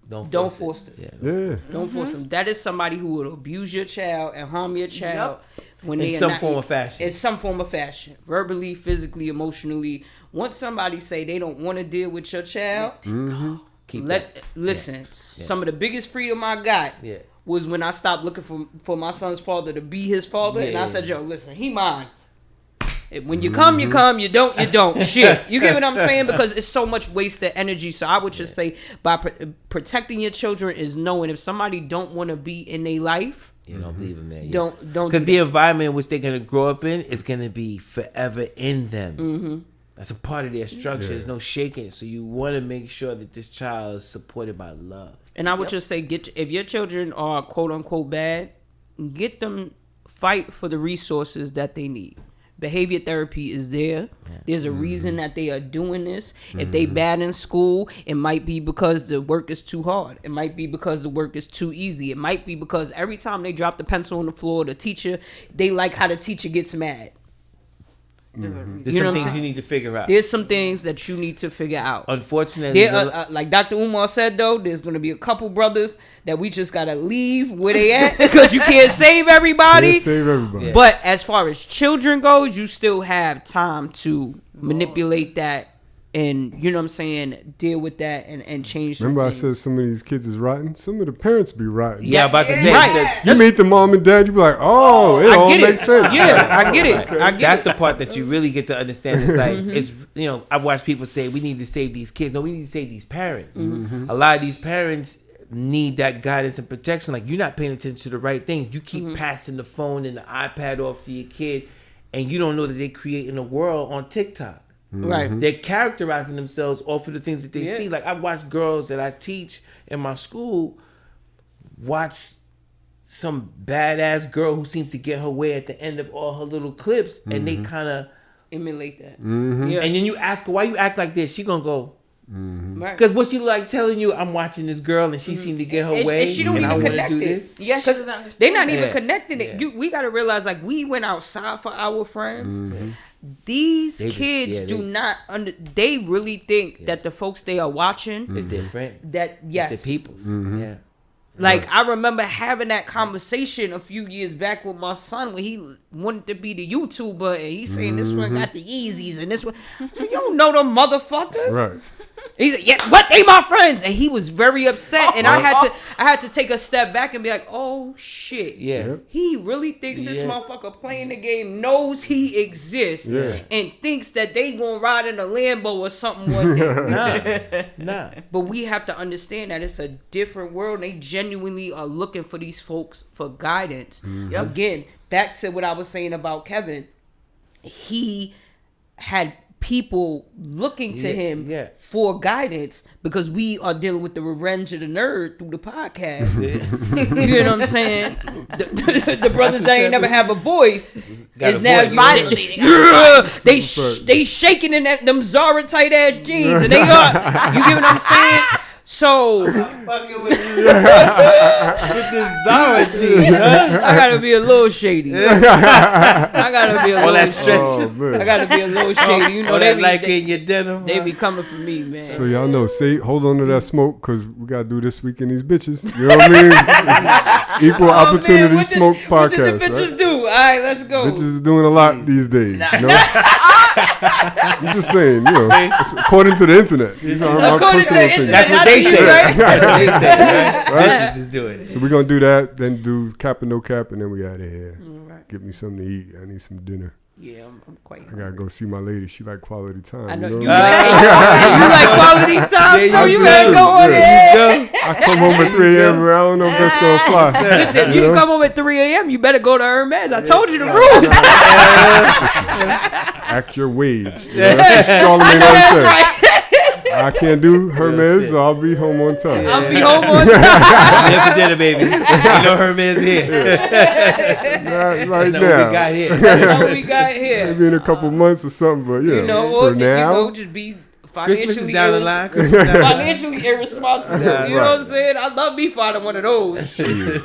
Don't force them. Don't force them. That is somebody who will abuse your child and harm your child when in some form of fashion. In some form of fashion, verbally, physically, emotionally. Once somebody say they don't want to deal with your child, listen. Yeah. Some of the biggest freedom I got was when I stopped looking for my son's father to be his father, and I said, "Yo, listen, he mine." When you come, you come. You don't, you don't. Shit. You get what I'm saying? Because it's so much wasted energy. So I would just say by protecting your children is knowing if somebody don't want to be in their life. You don't leave them there. Don't. Because the environment in which they're going to grow up in is going to be forever in them. That's a part of their structure. There's no shaking it. So you want to make sure that this child is supported by love. And I would just say, if your children are quote unquote bad, get them, fight for the resources that they need. Behavior therapy is there. There's a reason that they are doing this. If they bad in school, it might be because the work is too hard. It might be because the work is too easy. It might be because every time they drop the pencil on the floor, the teacher, they like how the teacher gets mad. There's some things you need to figure out. There's some things that you need to figure out. Unfortunately, like Dr. Umar said, though, there's going to be a couple brothers that we just got to leave where they at because you can't save everybody. Yeah. But as far as children goes, you still have time to manipulate that and, you know what I'm saying, deal with that and change. Remember I said some of these kids is rotten? Some of the parents be rotten. Yeah, about to say. Right. You meet the mom and dad, you be like, it all makes sense. Yeah, I get it. That's the part that you really get to understand. It's like, it's, I watch people say, we need to save these kids. No, we need to save these parents. A lot of these parents need that guidance and protection. Like, you're not paying attention to the right things. You keep passing the phone and the iPad off to your kid, and you don't know that they're creating a world on TikTok. Right. They're characterizing themselves off of the things that they see. Like, I watch girls that I teach in my school watch some badass girl who seems to get her way at the end of all her little clips, and they kind of emulate that. Yeah. And then you ask her, why you act like this? She gonna go, right. Because what she like telling you, I'm watching this girl and she seemed to get her way, and she don't even connect it. Yeah, she doesn't understand. They're not even connecting it. We got to realize, like, we went outside for our friends. These kids do not they really think that the folks they are watching is their friends. That yes, the people's. Yeah. Like, I remember having that conversation a few years back with my son when he wanted to be the YouTuber, and he's saying this one got the Yeezys and this one. So you don't know them motherfuckers, right? He said, "Yeah, what? They my friends," and he was very upset. And I had to take a step back and be like, "Oh shit, he really thinks this motherfucker playing the game knows he exists and thinks that they gonna ride in a Lambo or something one day." Nah. But we have to understand that it's a different world. They genuinely are looking for these folks for guidance. Again, back to what I was saying about Kevin, he had people looking to him for guidance because we are dealing with the revenge of the nerd through the podcast. You know what I'm saying? The brothers that ain't never have a voice is now violating. They shaking in them Zara tight ass jeans, and they are. You get what I'm saying? So Fucking with this Zara cheese, huh? I gotta be a little shady. I gotta be a All little that stretch. Oh, man. I gotta be a little shady. You know All they that be, like in your denim. they be coming for me, man. So y'all know, hold on to that smoke because we gotta do this week in these bitches. You know what I mean? Equal opportunity man, smoke what podcast. did the bitches right? do? All right, let's go. Bitches is doing a lot these days. You know? I'm just saying, you know, it's according to the internet. These are my According to personal the opinions. That's what they say. Right? That's what they say. Right? Bitches is doing it. So we're gonna do that, then do cap and no cap, and then we out of here. Right. Get me something to eat. I need some dinner. Yeah, I'm quite. I gotta go see my lady. She like quality time. I know you you know? like quality time, Yeah, so you you do. better go on there. I come home at 3 a.m. I don't know if that's gonna fly. Listen, you know? come home at 3 a.m. You better go to Hermes. I told you the rules. Act your wage. You know? That's what Charlamagne always says. Right. I can't do Hermes, so I'll be home on time. I'll be home on time. I'm here for dinner, baby. You know Hermes here. Right That's not what now. we got here. That's what we got here. Maybe in a couple months or something, but You know, or for now. just be Christmas is financially down the line. Christmas is down the line. financially irresponsible. Yeah, You know what I'm saying? I love me finding one of those. You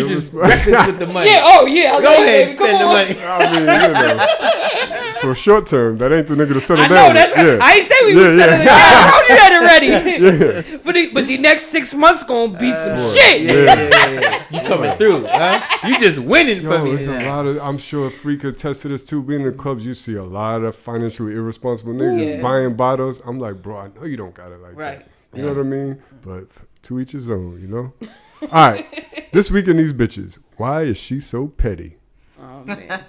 just reckless with the money. Yeah. Oh yeah. Go ahead, spend the money. I mean, you know, for short term, that ain't the nigga to settle I down. know that's right. with. I ain't say we was settling down. I told you that already. But the next 6 months gonna be some shit. Yeah. You coming through, huh? You just winning for Yo, me. it's a lot of. I'm sure Frei could attest to this too. Being in the clubs, you see a lot of financially irresponsible niggas Yeah. buying bottles. I'm like, bro, I know you don't got it like Right. that. You know what I mean? But to each his own, you know. All right, this week in these bitches, why is she so petty? Oh man.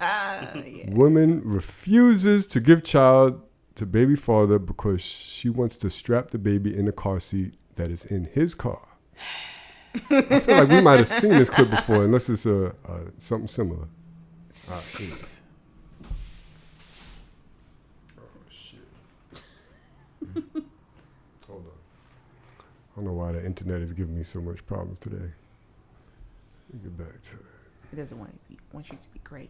Woman refuses to give child to baby father because she wants to strap the baby in the car seat that is in his car. I feel like we might have seen this clip before, unless it's something similar. All right, cool. Oh shit! Hold on. I don't know why the internet is giving me so much problems today. Let me get back to it. He doesn't want you to be great.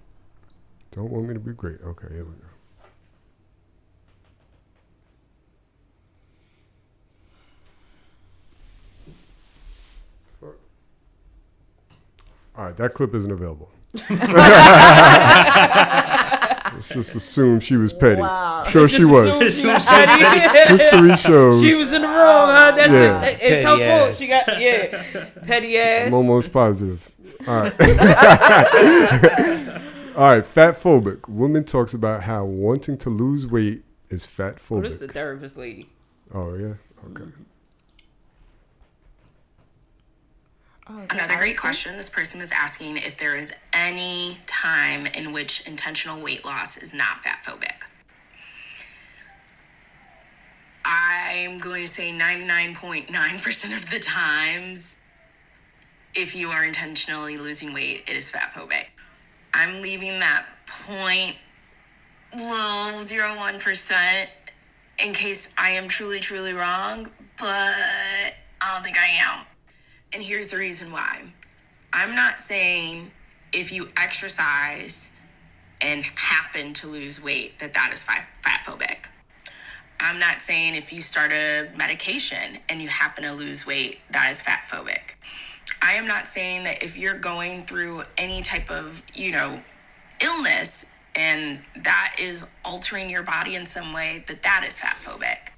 Don't want me to be great. Okay, here we go. All right, that clip isn't available. Let's just assume she was petty. Wow. Sure, she was. History shows. She was in the wrong, huh? That's Yeah. it's her Petty fault. ass. She got petty ass. I'm almost positive. All right. All right, fat phobic. Woman talks about how wanting to lose weight is fat Oh, this is the phobic. therapist lady. Oh, yeah? Okay. Another great question. This person is asking if there is any time in which intentional weight loss is not fat phobic. I'm going to say 99.9% of the times, if you are intentionally losing weight, it is fat phobic. I'm leaving that 0.01% in case I am truly, truly wrong, but I don't think I am. And here's the reason why. I'm not saying if you exercise and happen to lose weight that is fat phobic. I'm not saying if you start a medication and you happen to lose weight, that is fat phobic. I am not saying that if you're going through any type of, illness and that is altering your body in some way, that is fat phobic.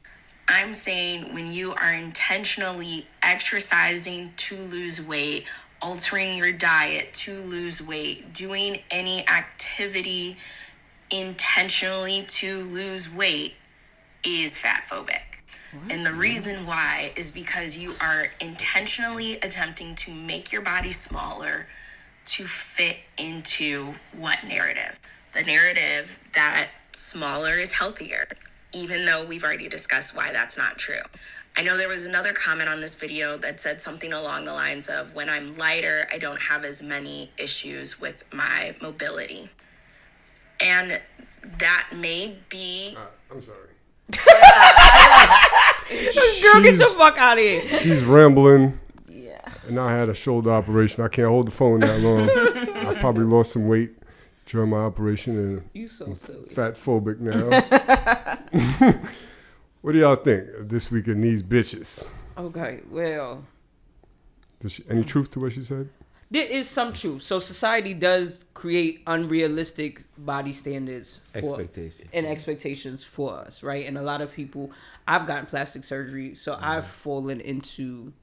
I'm saying when you are intentionally exercising to lose weight, altering your diet to lose weight, doing any activity intentionally to lose weight is fat phobic. And the reason why is because you are intentionally attempting to make your body smaller to fit into what narrative? The narrative that smaller is healthier, even though we've already discussed why that's not true. I know there was another comment on this video that said something along the lines of, when I'm lighter, I don't have as many issues with my mobility. And that may be... I'm sorry. Girl, get the fuck out of here. She's rambling. Yeah. And I had a shoulder operation. I can't hold the phone that long. I probably lost some weight during my operation and You so silly. fat phobic now. What do y'all think of this week in these bitches? Okay, well, Any truth to what she said? there is some truth. So society does create unrealistic body standards expectations for us, right? And a lot of people, I've gotten plastic surgery, so I've fallen into,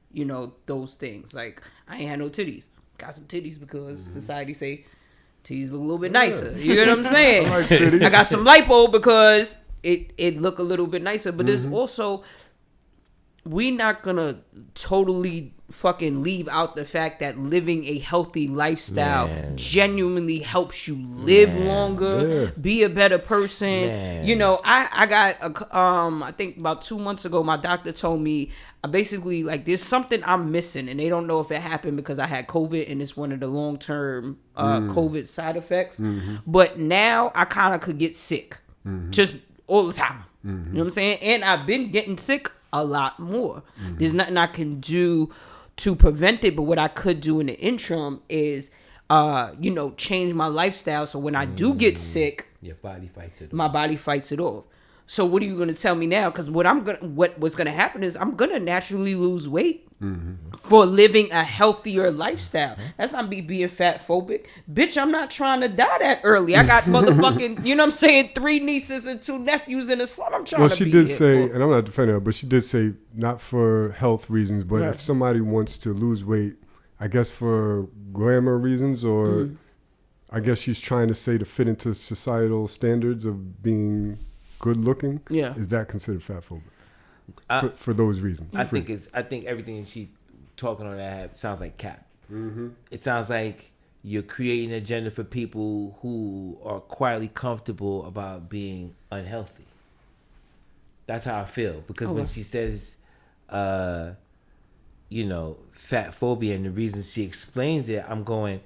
those things. Like, I ain't had no titties. Got some titties because society say titties look a little bit nicer. You know what I'm saying? I like titties. I got some lipo because it look a little bit nicer. But there's also, we not gonna totally fucking leave out the fact that living a healthy lifestyle genuinely helps you live longer, be a better person. I got I think about 2 months ago, my doctor told me basically, like, there's something I'm missing, and they don't know if it happened because I had COVID and it's one of the long-term COVID side effects. But now I kind of could get sick just all the time. You know what I'm saying? And I've been getting sick a lot more. There's nothing I can do to prevent it, but what I could do in the interim is change my lifestyle, so when I do get sick, your body fights it off. My body fights it off. So what are you going to tell me now? Because what's going to happen is I'm going to naturally lose weight for living a healthier lifestyle. That's not me being fat phobic. Bitch, I'm not trying to die that early. I got motherfucking, 3 nieces and 2 nephews in the slum. I'm trying to be Well, she did say, and I'm not defending her, but she did say not for health reasons, but if somebody wants to lose weight, I guess for glamour reasons, or I guess she's trying to say to fit into societal standards of being good looking. Yeah, is that considered fat phobic for those reasons? I think everything she's talking on that sounds like cap. It sounds like you're creating an agenda for people who are quietly comfortable about being unhealthy. That's how I feel, because when she says, fat phobia, and the reason she explains it, I'm going,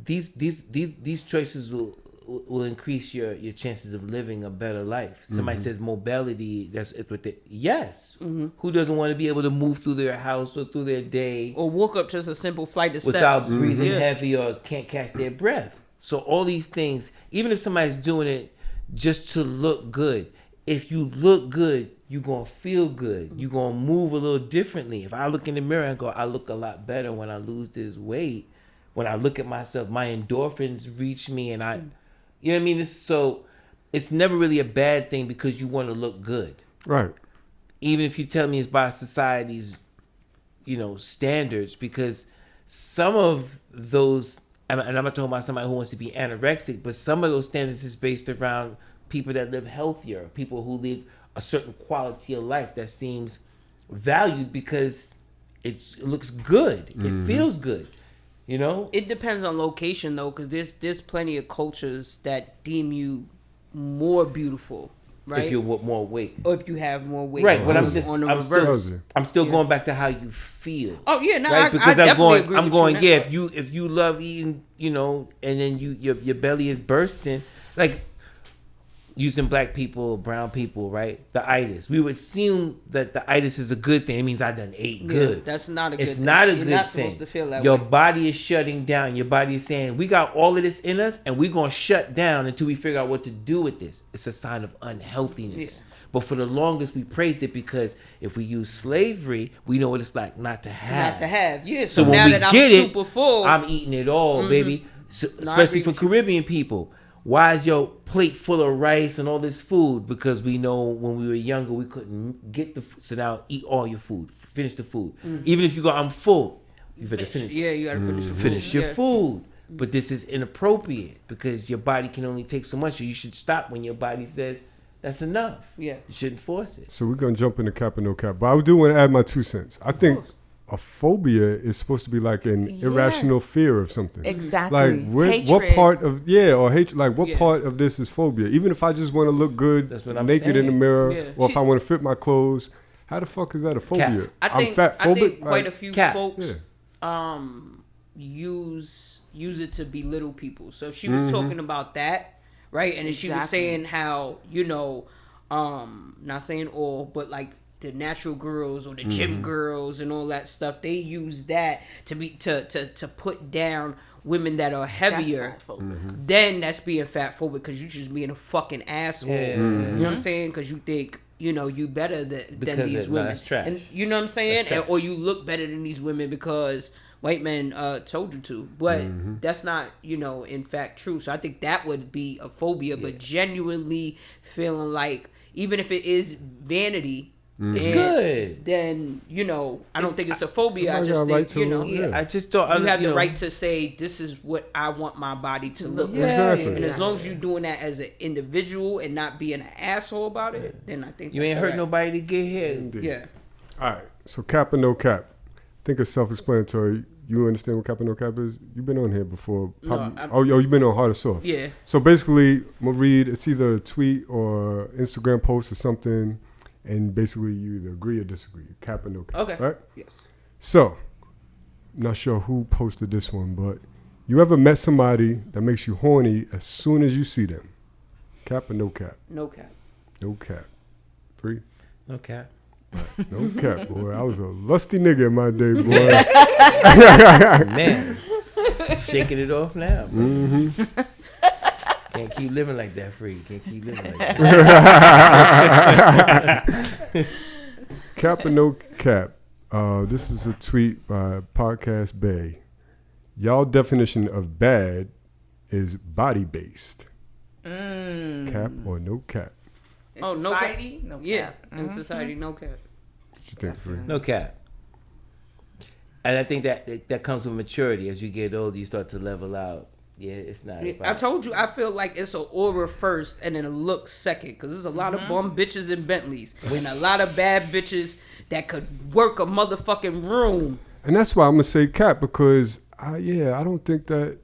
these choices will increase your chances of living a better life. Somebody says mobility, it's with it. Yes. Who doesn't want to be able to move through their house or through their day, or walk up just a simple flight of steps without breathing heavy or can't catch their breath? So all these things, even if somebody's doing it just to look good, if you look good, you're going to feel good. You're going to move a little differently. If I look in the mirror and go, I look a lot better when I lose this weight. When I look at myself, my endorphins reach me, and you know what I mean? So it's never really a bad thing because you want to look good. Right. Even if you tell me it's by society's, standards, because some of those, and I'm not talking about somebody who wants to be anorexic, but some of those standards is based around people that live healthier, people who live a certain quality of life that seems valued because it looks good. It feels good. It depends on location, though, because there's plenty of cultures that deem you more beautiful, right? If you want more weight, or if you have more weight, right? But I'm still going back to how you feel. Oh yeah, no, right? Because I definitely agree with you. If you love eating, and then your belly is bursting, like using black people, brown people, right? The itis. We would assume that the itis is a good thing. It means I done ate good. Yeah, that's not a good thing. It's not a You're good not thing. Supposed to feel that your way. body is shutting down. Your body is saying, we got all of this in us, and we're going to shut down until we figure out what to do with this. It's a sign of unhealthiness. Yeah. But for the longest, we praised it because if we use slavery, we know what it's like not to have. Not to have, yeah. So now when we that I'm get super full, I'm eating it all, baby. So, especially for Caribbean people. Why is your plate full of rice and all this food? Because we know when we were younger, we couldn't get the food. So now eat all your food. Finish the food. Even if you go, I'm full. You better finish. Yeah, you got to finish your food. Finish your food. But this is inappropriate because your body can only take so much. So you should stop when your body says, that's enough. Yeah. You shouldn't force it. So we're going to jump into cap and no cap. But I do want to add my 2 cents. I think a phobia is supposed to be like an irrational fear of something. Exactly. Like what part of or hatred? Like what part of this is phobia? Even if I just want to look good naked in the mirror, or if I want to fit my clothes, how the fuck is that a phobia? I'm fat phobic. I think quite a few folks use it to belittle people. So if she was talking about that, right, and then she was saying how not saying all, but like the natural girls or the gym girls and all that stuff, they use that to be to put down women that are heavier. Then that's being fat phobic because you just being a fucking asshole. You know what I'm saying? Because you think you better than Because these it- no, women. that's trash. And you know what I'm saying? That's trash. Or you look better than these women because white men told you to. But that's not, in fact true. So I think that would be a phobia. But genuinely feeling like, even if it is vanity, It's good. then I don't think it's a phobia. I Everybody just got a right think to- yeah. I just don't. you have the right to say this is what I want my body to look like. Exactly. And as long as you're doing that as an individual and not being an asshole about it, then I think You that's ain't hurt alright. nobody to get here. Indeed. Yeah. All right. So cap or no cap? I think it's self-explanatory. You understand what cap or no cap is? You've been on here before. No, Oh, you've been on Hard or Soft. Yeah. So basically, I'm going to read, it's either a tweet or Instagram post or something, and basically you either agree or disagree. Cap or no cap. Okay. Right? Yes. So, not sure who posted this one, but you ever met somebody that makes you horny as soon as you see them? Cap or no cap? No cap. No cap. Free? Okay. No cap, boy. I was a lusty nigga in my day, boy. Man, shaking it off now. Bro. Mm-hmm. Can't keep living like that, Free. Can't keep living like that. Cap or no cap? This is a tweet by Podcast Bay. Y'all definition of bad is body based. Cap or no cap? In Oh, society, no cap. no cap. Yeah. In Mhm. society, no cap. What you think, Free? No cap. And I think that comes with maturity. As you get older, you start to level out. Yeah, it's not. I told you, I feel like it's an aura first and then a look second. Because there's a lot of bum bitches in Bentleys. And a lot of bad bitches that could work a motherfucking room. And that's why I'm going to say cap, because, I don't think that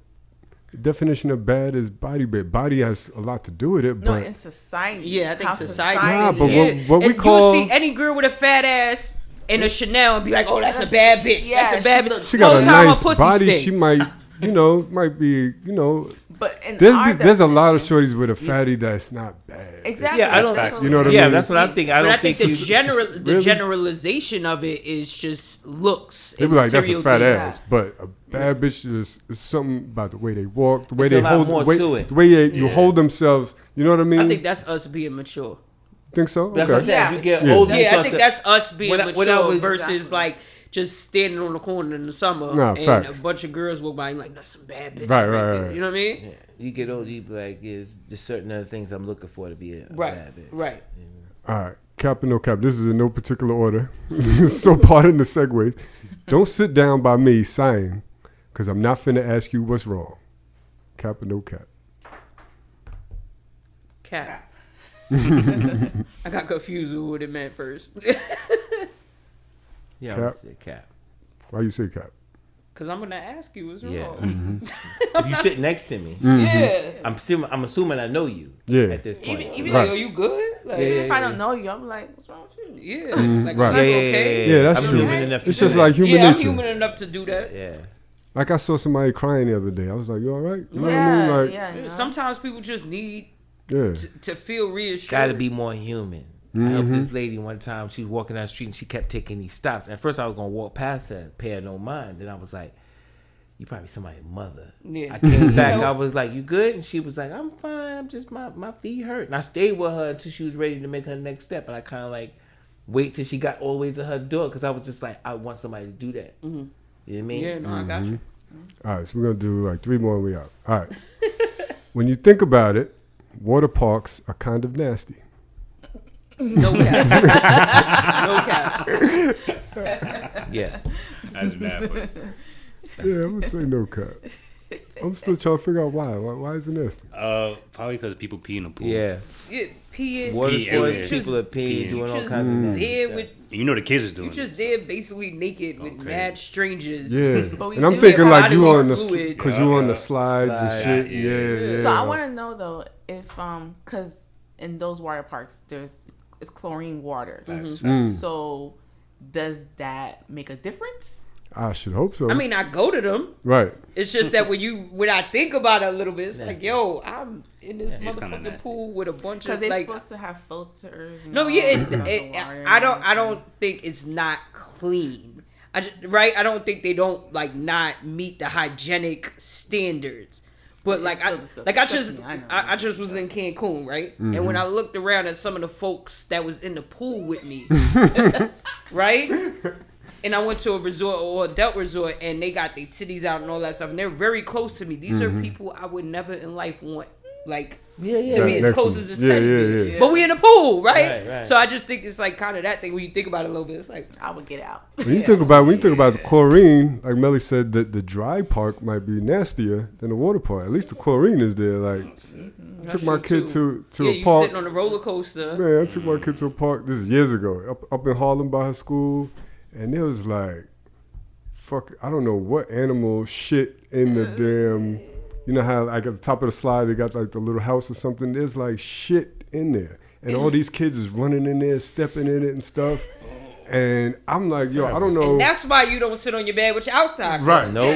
the definition of bad is body bad. Body has a lot to do with it, No, but in society. Yeah, I think How society. Nah, but yeah. what we If call- you see any girl with a fat ass in a Chanel and be like, oh, that's a bad bitch. Yeah, that's a bad she bitch. looks- she got Whole a time her nice pussy body. stink. She might, might be, But in there's our there's a lot of definition- shorties with a fatty that's not bad. Exactly. Yeah, I don't- That's You know what I Yeah, mean? that's what I'm thinking. I But don't I think think the Really? generalization of it is just looks. They and be like, that's a material fat things. ass, but a bad bitch is something about the way they walk, the way It's they a lot hold, more the way, to it. the way you hold themselves. You know what I mean? I think that's us being mature. Think so? That's what I said. Yeah. As you get Yeah. older, you Yeah, I start think to- that's us being when I mature was- versus Exactly. like just standing on the corner in the summer Nah, and facts. a bunch of girls walk by and like, that's some bad bitches. Right, there. right. You know what I mean? Yeah. You get older, you be like, there's just certain other things I'm looking for to be a bad bitch. Right. All right, cap or no cap. This is in no particular order. So pardon the segues. Don't sit down by me sighing, because I'm not finna ask you what's wrong. Cap or no cap? Cap. I got confused with what it meant first. Yeah, Cap. I would say cap. Why you say cap? Cause I'm gonna ask you what's Yeah. wrong. If you sit next to me, Yeah. I'm assuming I know you. Yeah. At this point. Even Right. Like, are you good? Like, Even if I don't know you, I'm like, what's wrong with you? yeah. Like, right. I'm Yeah, okay. Yeah, that's I'm true. human enough to It's do just that. like human Yeah, I'm nature. human enough to do that. Yeah. Like I saw somebody crying the other day. I was like, you all right? You know what I Yeah, mean? Like, yeah. you know? Sometimes people just need yeah. to feel reassured. Gotta be more human. I helped this lady one time. She was walking down the street and she kept taking these stops. At first, I was gonna walk past her, pay her no mind. Then I was like, "You probably somebody's mother." Yeah. I came back. You know? I was like, "You good?" And she was like, "I'm fine. I'm just my feet hurt." And I stayed with her until she was ready to make her next step. And I kind of like wait till she got all the way to her door because I was just like, I want somebody to do that. You know what I mean? Yeah, no, I got you. All right, so we're gonna do like 3 more and we out. All right. When you think about it, water parks are kind of nasty. No cap. No cap. Yeah. That's bad. But Yeah, I'm gonna say no cap. I'm still trying to figure out why. Why is it nasty? probably because people pee in the pool. Yeah. Yeah, peeing. Water Pee sports, everywhere. people are peeing, Peeing. doing all Just kinds of nasty there stuff. with And you know the kids is doing you just it. there basically naked with Okay. mad strangers. Yeah, But we and I'm do thinking get like you body on the fluid. because you on the slides and Slide. shit. Yeah. Yeah. So I want to know though if because in those water parks it's chlorine water. Facts, Mm. facts. So does that make a difference? I should hope so. I mean, I go to them. right? It's just that when I think about it a little bit, it's like, yo, I'm in this Yeah, it's kinda motherfucking nasty. pool with a bunch Because of they're like. supposed to have filters. And No, all yeah, that stuff in water and I everything. don't think it's not clean. I don't think they don't like not meet the hygienic standards. But like It's still I disgusting. like I Trust just me, I know. I just was in Cancun, right? And when I looked around at some of the folks that was in the pool with me, right? And I went to a resort or adult resort, and they got their titties out and all that stuff, and they're very close to me. These are people I would never in life want, like, to be as Next close to as me. the Yeah, teddy yeah, bear. yeah. But we in the pool, right? Right. So I just think it's like kind of that thing when you think about it a little bit. It's like, I would get out. When you think about the chlorine, like Melly said, that the dry park might be nastier than the water park. At least the chlorine is there. Like, I took my kid to yeah, a you park. sitting on the roller coaster. Man, I took my kid to a park. This is years ago, up in Harlem by her school, and it was like, fuck, I don't know what animal shit in the damn. You know how like at the top of the slide they got like the little house or something. There's like shit in there, and all these kids is running in there, stepping in it and stuff. And I'm like, yo, I don't know. And that's why you don't sit on your bed with your outside. Right. Nope.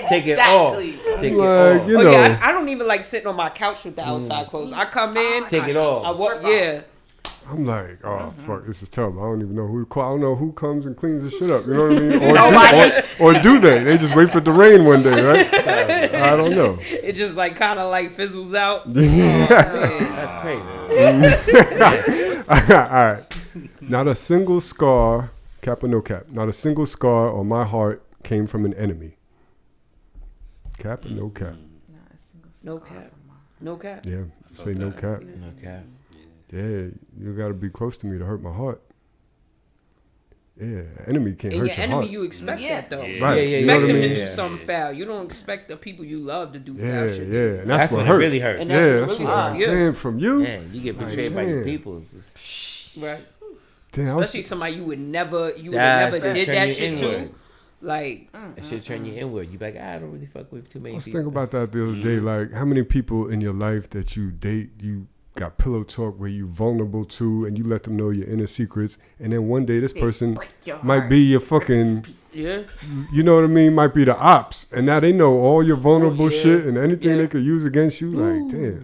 Take it off. Take it Like, off. you Oh know, yeah, I don't even like sitting on my couch with the outside clothes. I come in, Take it off. I walk, yeah. I'm like, oh fuck, this is terrible. I don't even know who to call. I don't know who comes and cleans this shit up. You know what I mean? Or do they? They just wait for it to rain one day, right? I don't know. It just like kind of like fizzles out. That's crazy. All right. Not a single scar, cap or no cap, not a single scar on my heart came from an enemy. Cap or no cap? No cap. No cap. Yeah, say no cap. No cap. Yeah, you got to be close to me to hurt my heart. Yeah, enemy can't And hurt your your enemy, heat. you expect that though. Right, You you know expect what I them mean? to do something foul. You don't expect the people you love to do Yeah, foul shit. yeah, and That's what when it hurts. really hurts. And Yeah, that's that's what what really hurts. hurts. Damn, from you? Man, you get betrayed by your damn. people. It's just, Right. Damn, I was, Especially somebody you would never That's did turn that you shit inward. to. Like, that shit turn you inward. You be like, I don't really fuck with too I many was people. thinking about that the other day. Like, how many people in your life that you date, you got pillow talk where you vulnerable to, and you let them know your inner secrets, and then one day this person might be your fucking, yeah. you know what I mean, might be the ops, and now they know all your vulnerable yeah. shit and anything Yeah. they could use against you. Like, damn,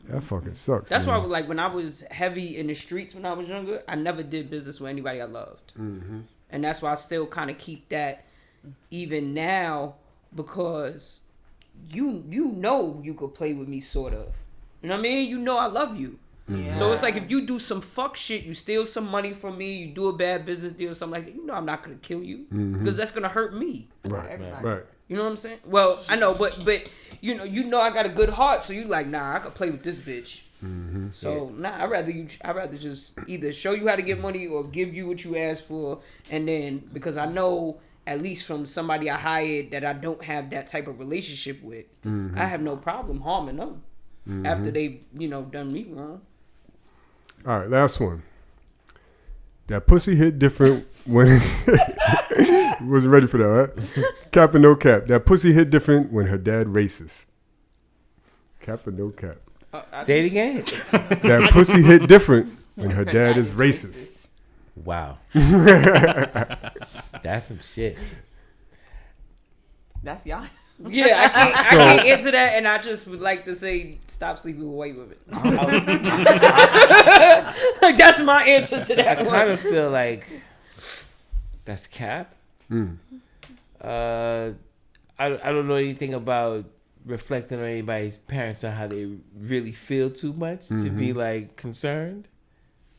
that fucking sucks. That's man. why, like, when I was heavy in the streets when I was younger, I never did business with anybody I loved. Mm-hmm. And that's why I still kind of keep that even now, because you know you could play with me, sort of. You know what I mean? You know I love you. So it's like if you do some fuck shit, you steal some money from me, you do a bad business deal or something like that, you know I'm not going to kill you. Because that's going to hurt me. Right, right. You know what I'm saying? Well, I know, but you know I got a good heart, so you like, nah, I could play with this bitch. So nah, I'd rather just either show you how to get money or give you what you asked for, and then because I know at least from somebody I hired that I don't have that type of relationship with, I have no problem harming them after they've done me wrong. All right, last one. That pussy hit different when wasn't ready for that, right? Cap or no cap. That pussy hit different when her dad racist. Cap or no cap. Say it again. That pussy hit different when her dad is racist. Wow. That's some shit. That's y'all. Yeah, I can't answer that, and I just would like to say stop sleeping with white women. Like that's my answer to that I one. kind of feel like that's cap. I don't know anything about reflecting on anybody's parents on how they really feel too much to be like concerned.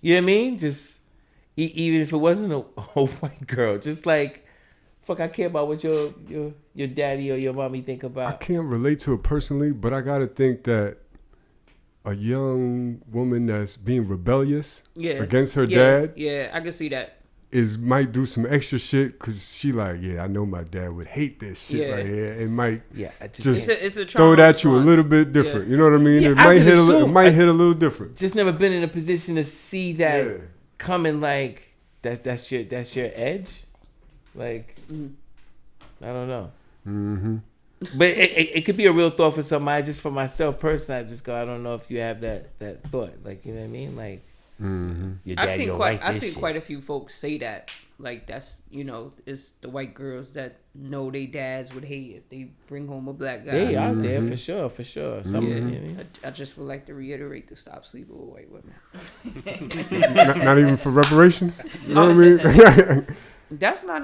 You know what I mean? Just even if it wasn't a white girl, just like fuck, I care about what your daddy or your mommy think I about. can't relate to it personally, but I gotta think that a young woman that's being rebellious against her dad, I can see that. might do some extra shit because she like, I know my dad would hate this shit right here, and might just it's a throw it trauma at you a response. little bit different. You know what I mean? Yeah, It I might would hit assume- it might hit a little different. Just never been in a position to see that coming. Like that's your edge. Like I don't know. But it could be a real thought for somebody. Just for myself personally, I just go, I don't know if you have that thought. Like, you know what I mean? Like, your dad don't like this I've seen shit. quite a few folks say that. Like, that's, it's the white girls that know they dads would hate if they bring home a black guy. They out there for sure. Some, you know what I mean? I just would like to reiterate to stop sleeping with white women. not even for reparations. You know what I mean? That's not.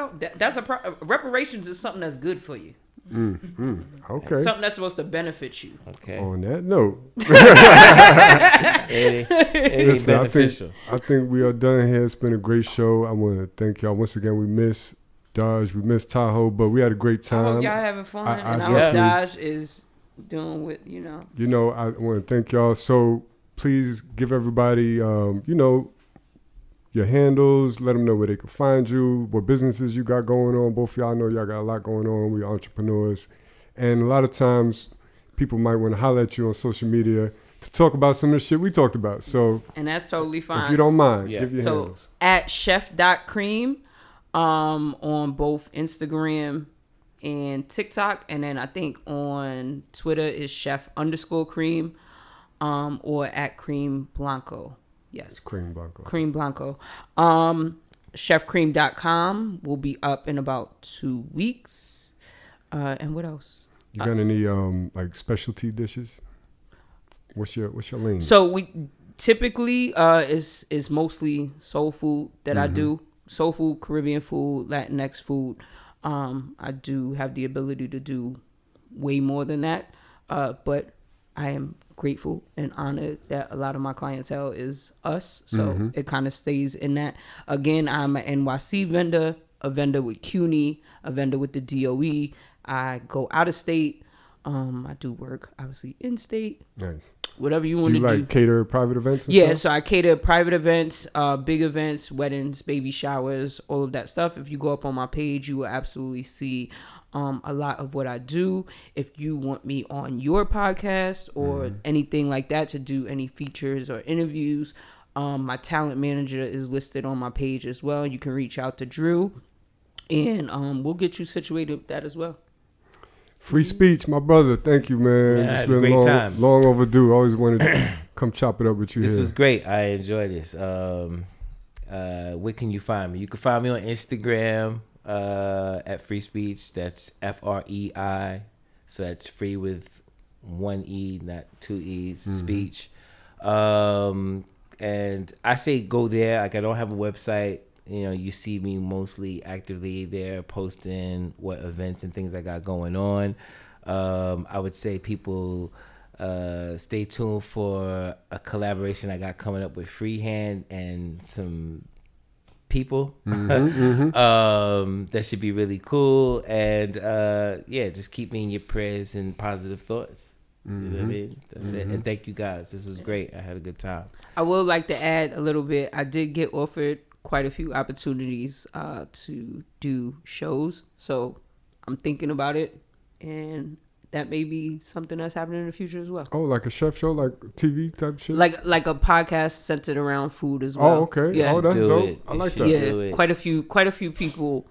Reparations is something that's good for you. Okay. Something that's supposed to benefit you. Okay. On that note, It ain't listen, beneficial. I think we are done here. It's been a great show. I want to thank y'all once again. We miss Dodge, we miss Tahoe, but we had a great I time. hope y'all having fun, and I yeah. hope Dodge is doing what you know. You know, I want to thank y'all. So please give everybody, you know, your handles. Let them know where they can find you, what businesses you got going on. Both of y'all know y'all got a lot going on. We entrepreneurs. And a lot of times people might want to holler at you on social media to talk about some of the shit we talked about. So And that's totally fine. if you don't mind, Yeah. give your So handles. at chef.cream on both Instagram and TikTok, and then I think on Twitter is chef_cream or at cream blanco. Yes, Cream Blanco. cream blanco. Chefcream.com will be up in about 2 weeks. And what else? You got any like specialty dishes? What's your lane? So we typically is mostly soul food that I do. Soul food, Caribbean food, Latinx food. I do have the ability to do way more than that. But I am grateful and honored that a lot of my clientele is us. So it kind of stays in that. Again, I'm an NYC vendor, a vendor with CUNY, a vendor with the DOE. I go out of state. I do work, obviously, in state. Nice. Whatever you Do want you to do. like cater private events and Yeah, stuff? so I cater private events, big events, weddings, baby showers, all of that stuff. If you go up on my page, you will absolutely see a lot of what I do. If you want me on your podcast or anything like that to do any features or interviews, my talent manager is listed on my page as well. You can reach out to Drew, and we'll get you situated with that as well. Free speech, my brother. Thank you, man. Yeah, I It's had a been great time. long overdue. I always wanted to come chop it up with you This here. was great. I enjoyed this. Where can you find me? You can find me on Instagram at Free Speech. That's FREI. So that's free with one E, not two E's. Speech. And I say go there. Like I don't have a website. You know, you see me mostly actively there posting what events and things I got going on. I would say people stay tuned for a collaboration I got coming up with Freehand and some people. That should be really cool. And yeah, just keep me in your prayers and positive thoughts. You know what I mean? That's it. And thank you guys. This was great. I had a good time. I would like to add a little bit. I did get offered quite a few opportunities to do shows, so I'm thinking about it, and that may be something that's happening in the future as well. Oh, like a chef show, like TV type shit? Like a podcast centered around food as well. Oh, okay. Yeah. Oh, that's Do dope. it. I You like should that. do Yeah, it. quite a few people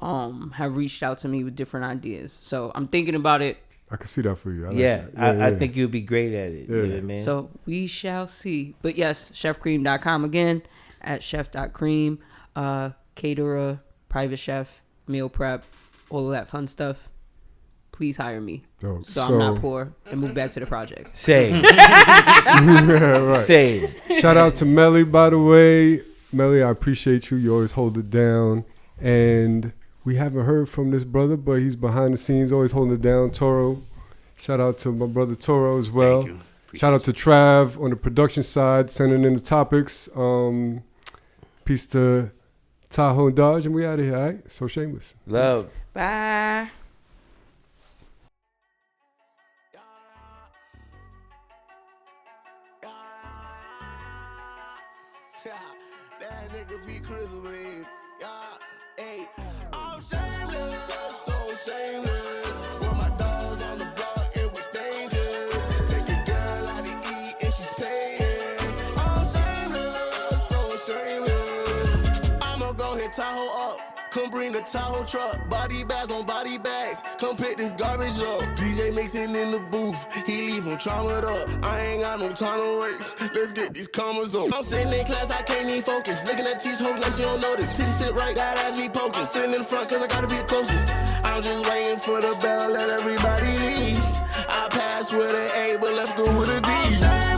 have reached out to me with different ideas, so I'm thinking about it. I can see that for you. I like Yeah, that. I think you'll be great at it. You know Yeah. what I mean? So we shall see. But yes, chefcream.com again, at chef.cream, caterer, private chef, meal prep, all of that fun stuff. Please hire me. Dope. So I'm not poor and move back to the projects. Same. Yeah, right. Same. Shout out to Melly, by the way. Melly, I appreciate you. You always hold it down. And we haven't heard from this brother, but he's behind the scenes, always holding it down. Toro. Shout out to my brother Toro as well. Thank you. Shout out to Trav on the production side, sending in the topics. Peace to Tahoe and Dodge, and we out of here, all right? So Shameless. Love. Bye. That nigga be crippling. Yeah, hey, I'm shameless, so shameless. With my dogs on the block, it was dangerous. Take a girl out to eat and she's paying. I'm shameless, so shameless. I'ma go hit Tahoe up. Come bring the Tahoe truck, body bags on body bags. Come pick this garbage up. DJ mixing in the booth, he leave him traumatized up. I ain't got no time to waste. Let's get these commas up. I'm sitting in class, I can't even focus. Looking at these hoping that she don't notice. Titty sit right, got ass be poking. Sitting in the front cause I gotta be the closest. I'm just waiting for the bell, let everybody leave. I passed with an A, but left her with a D.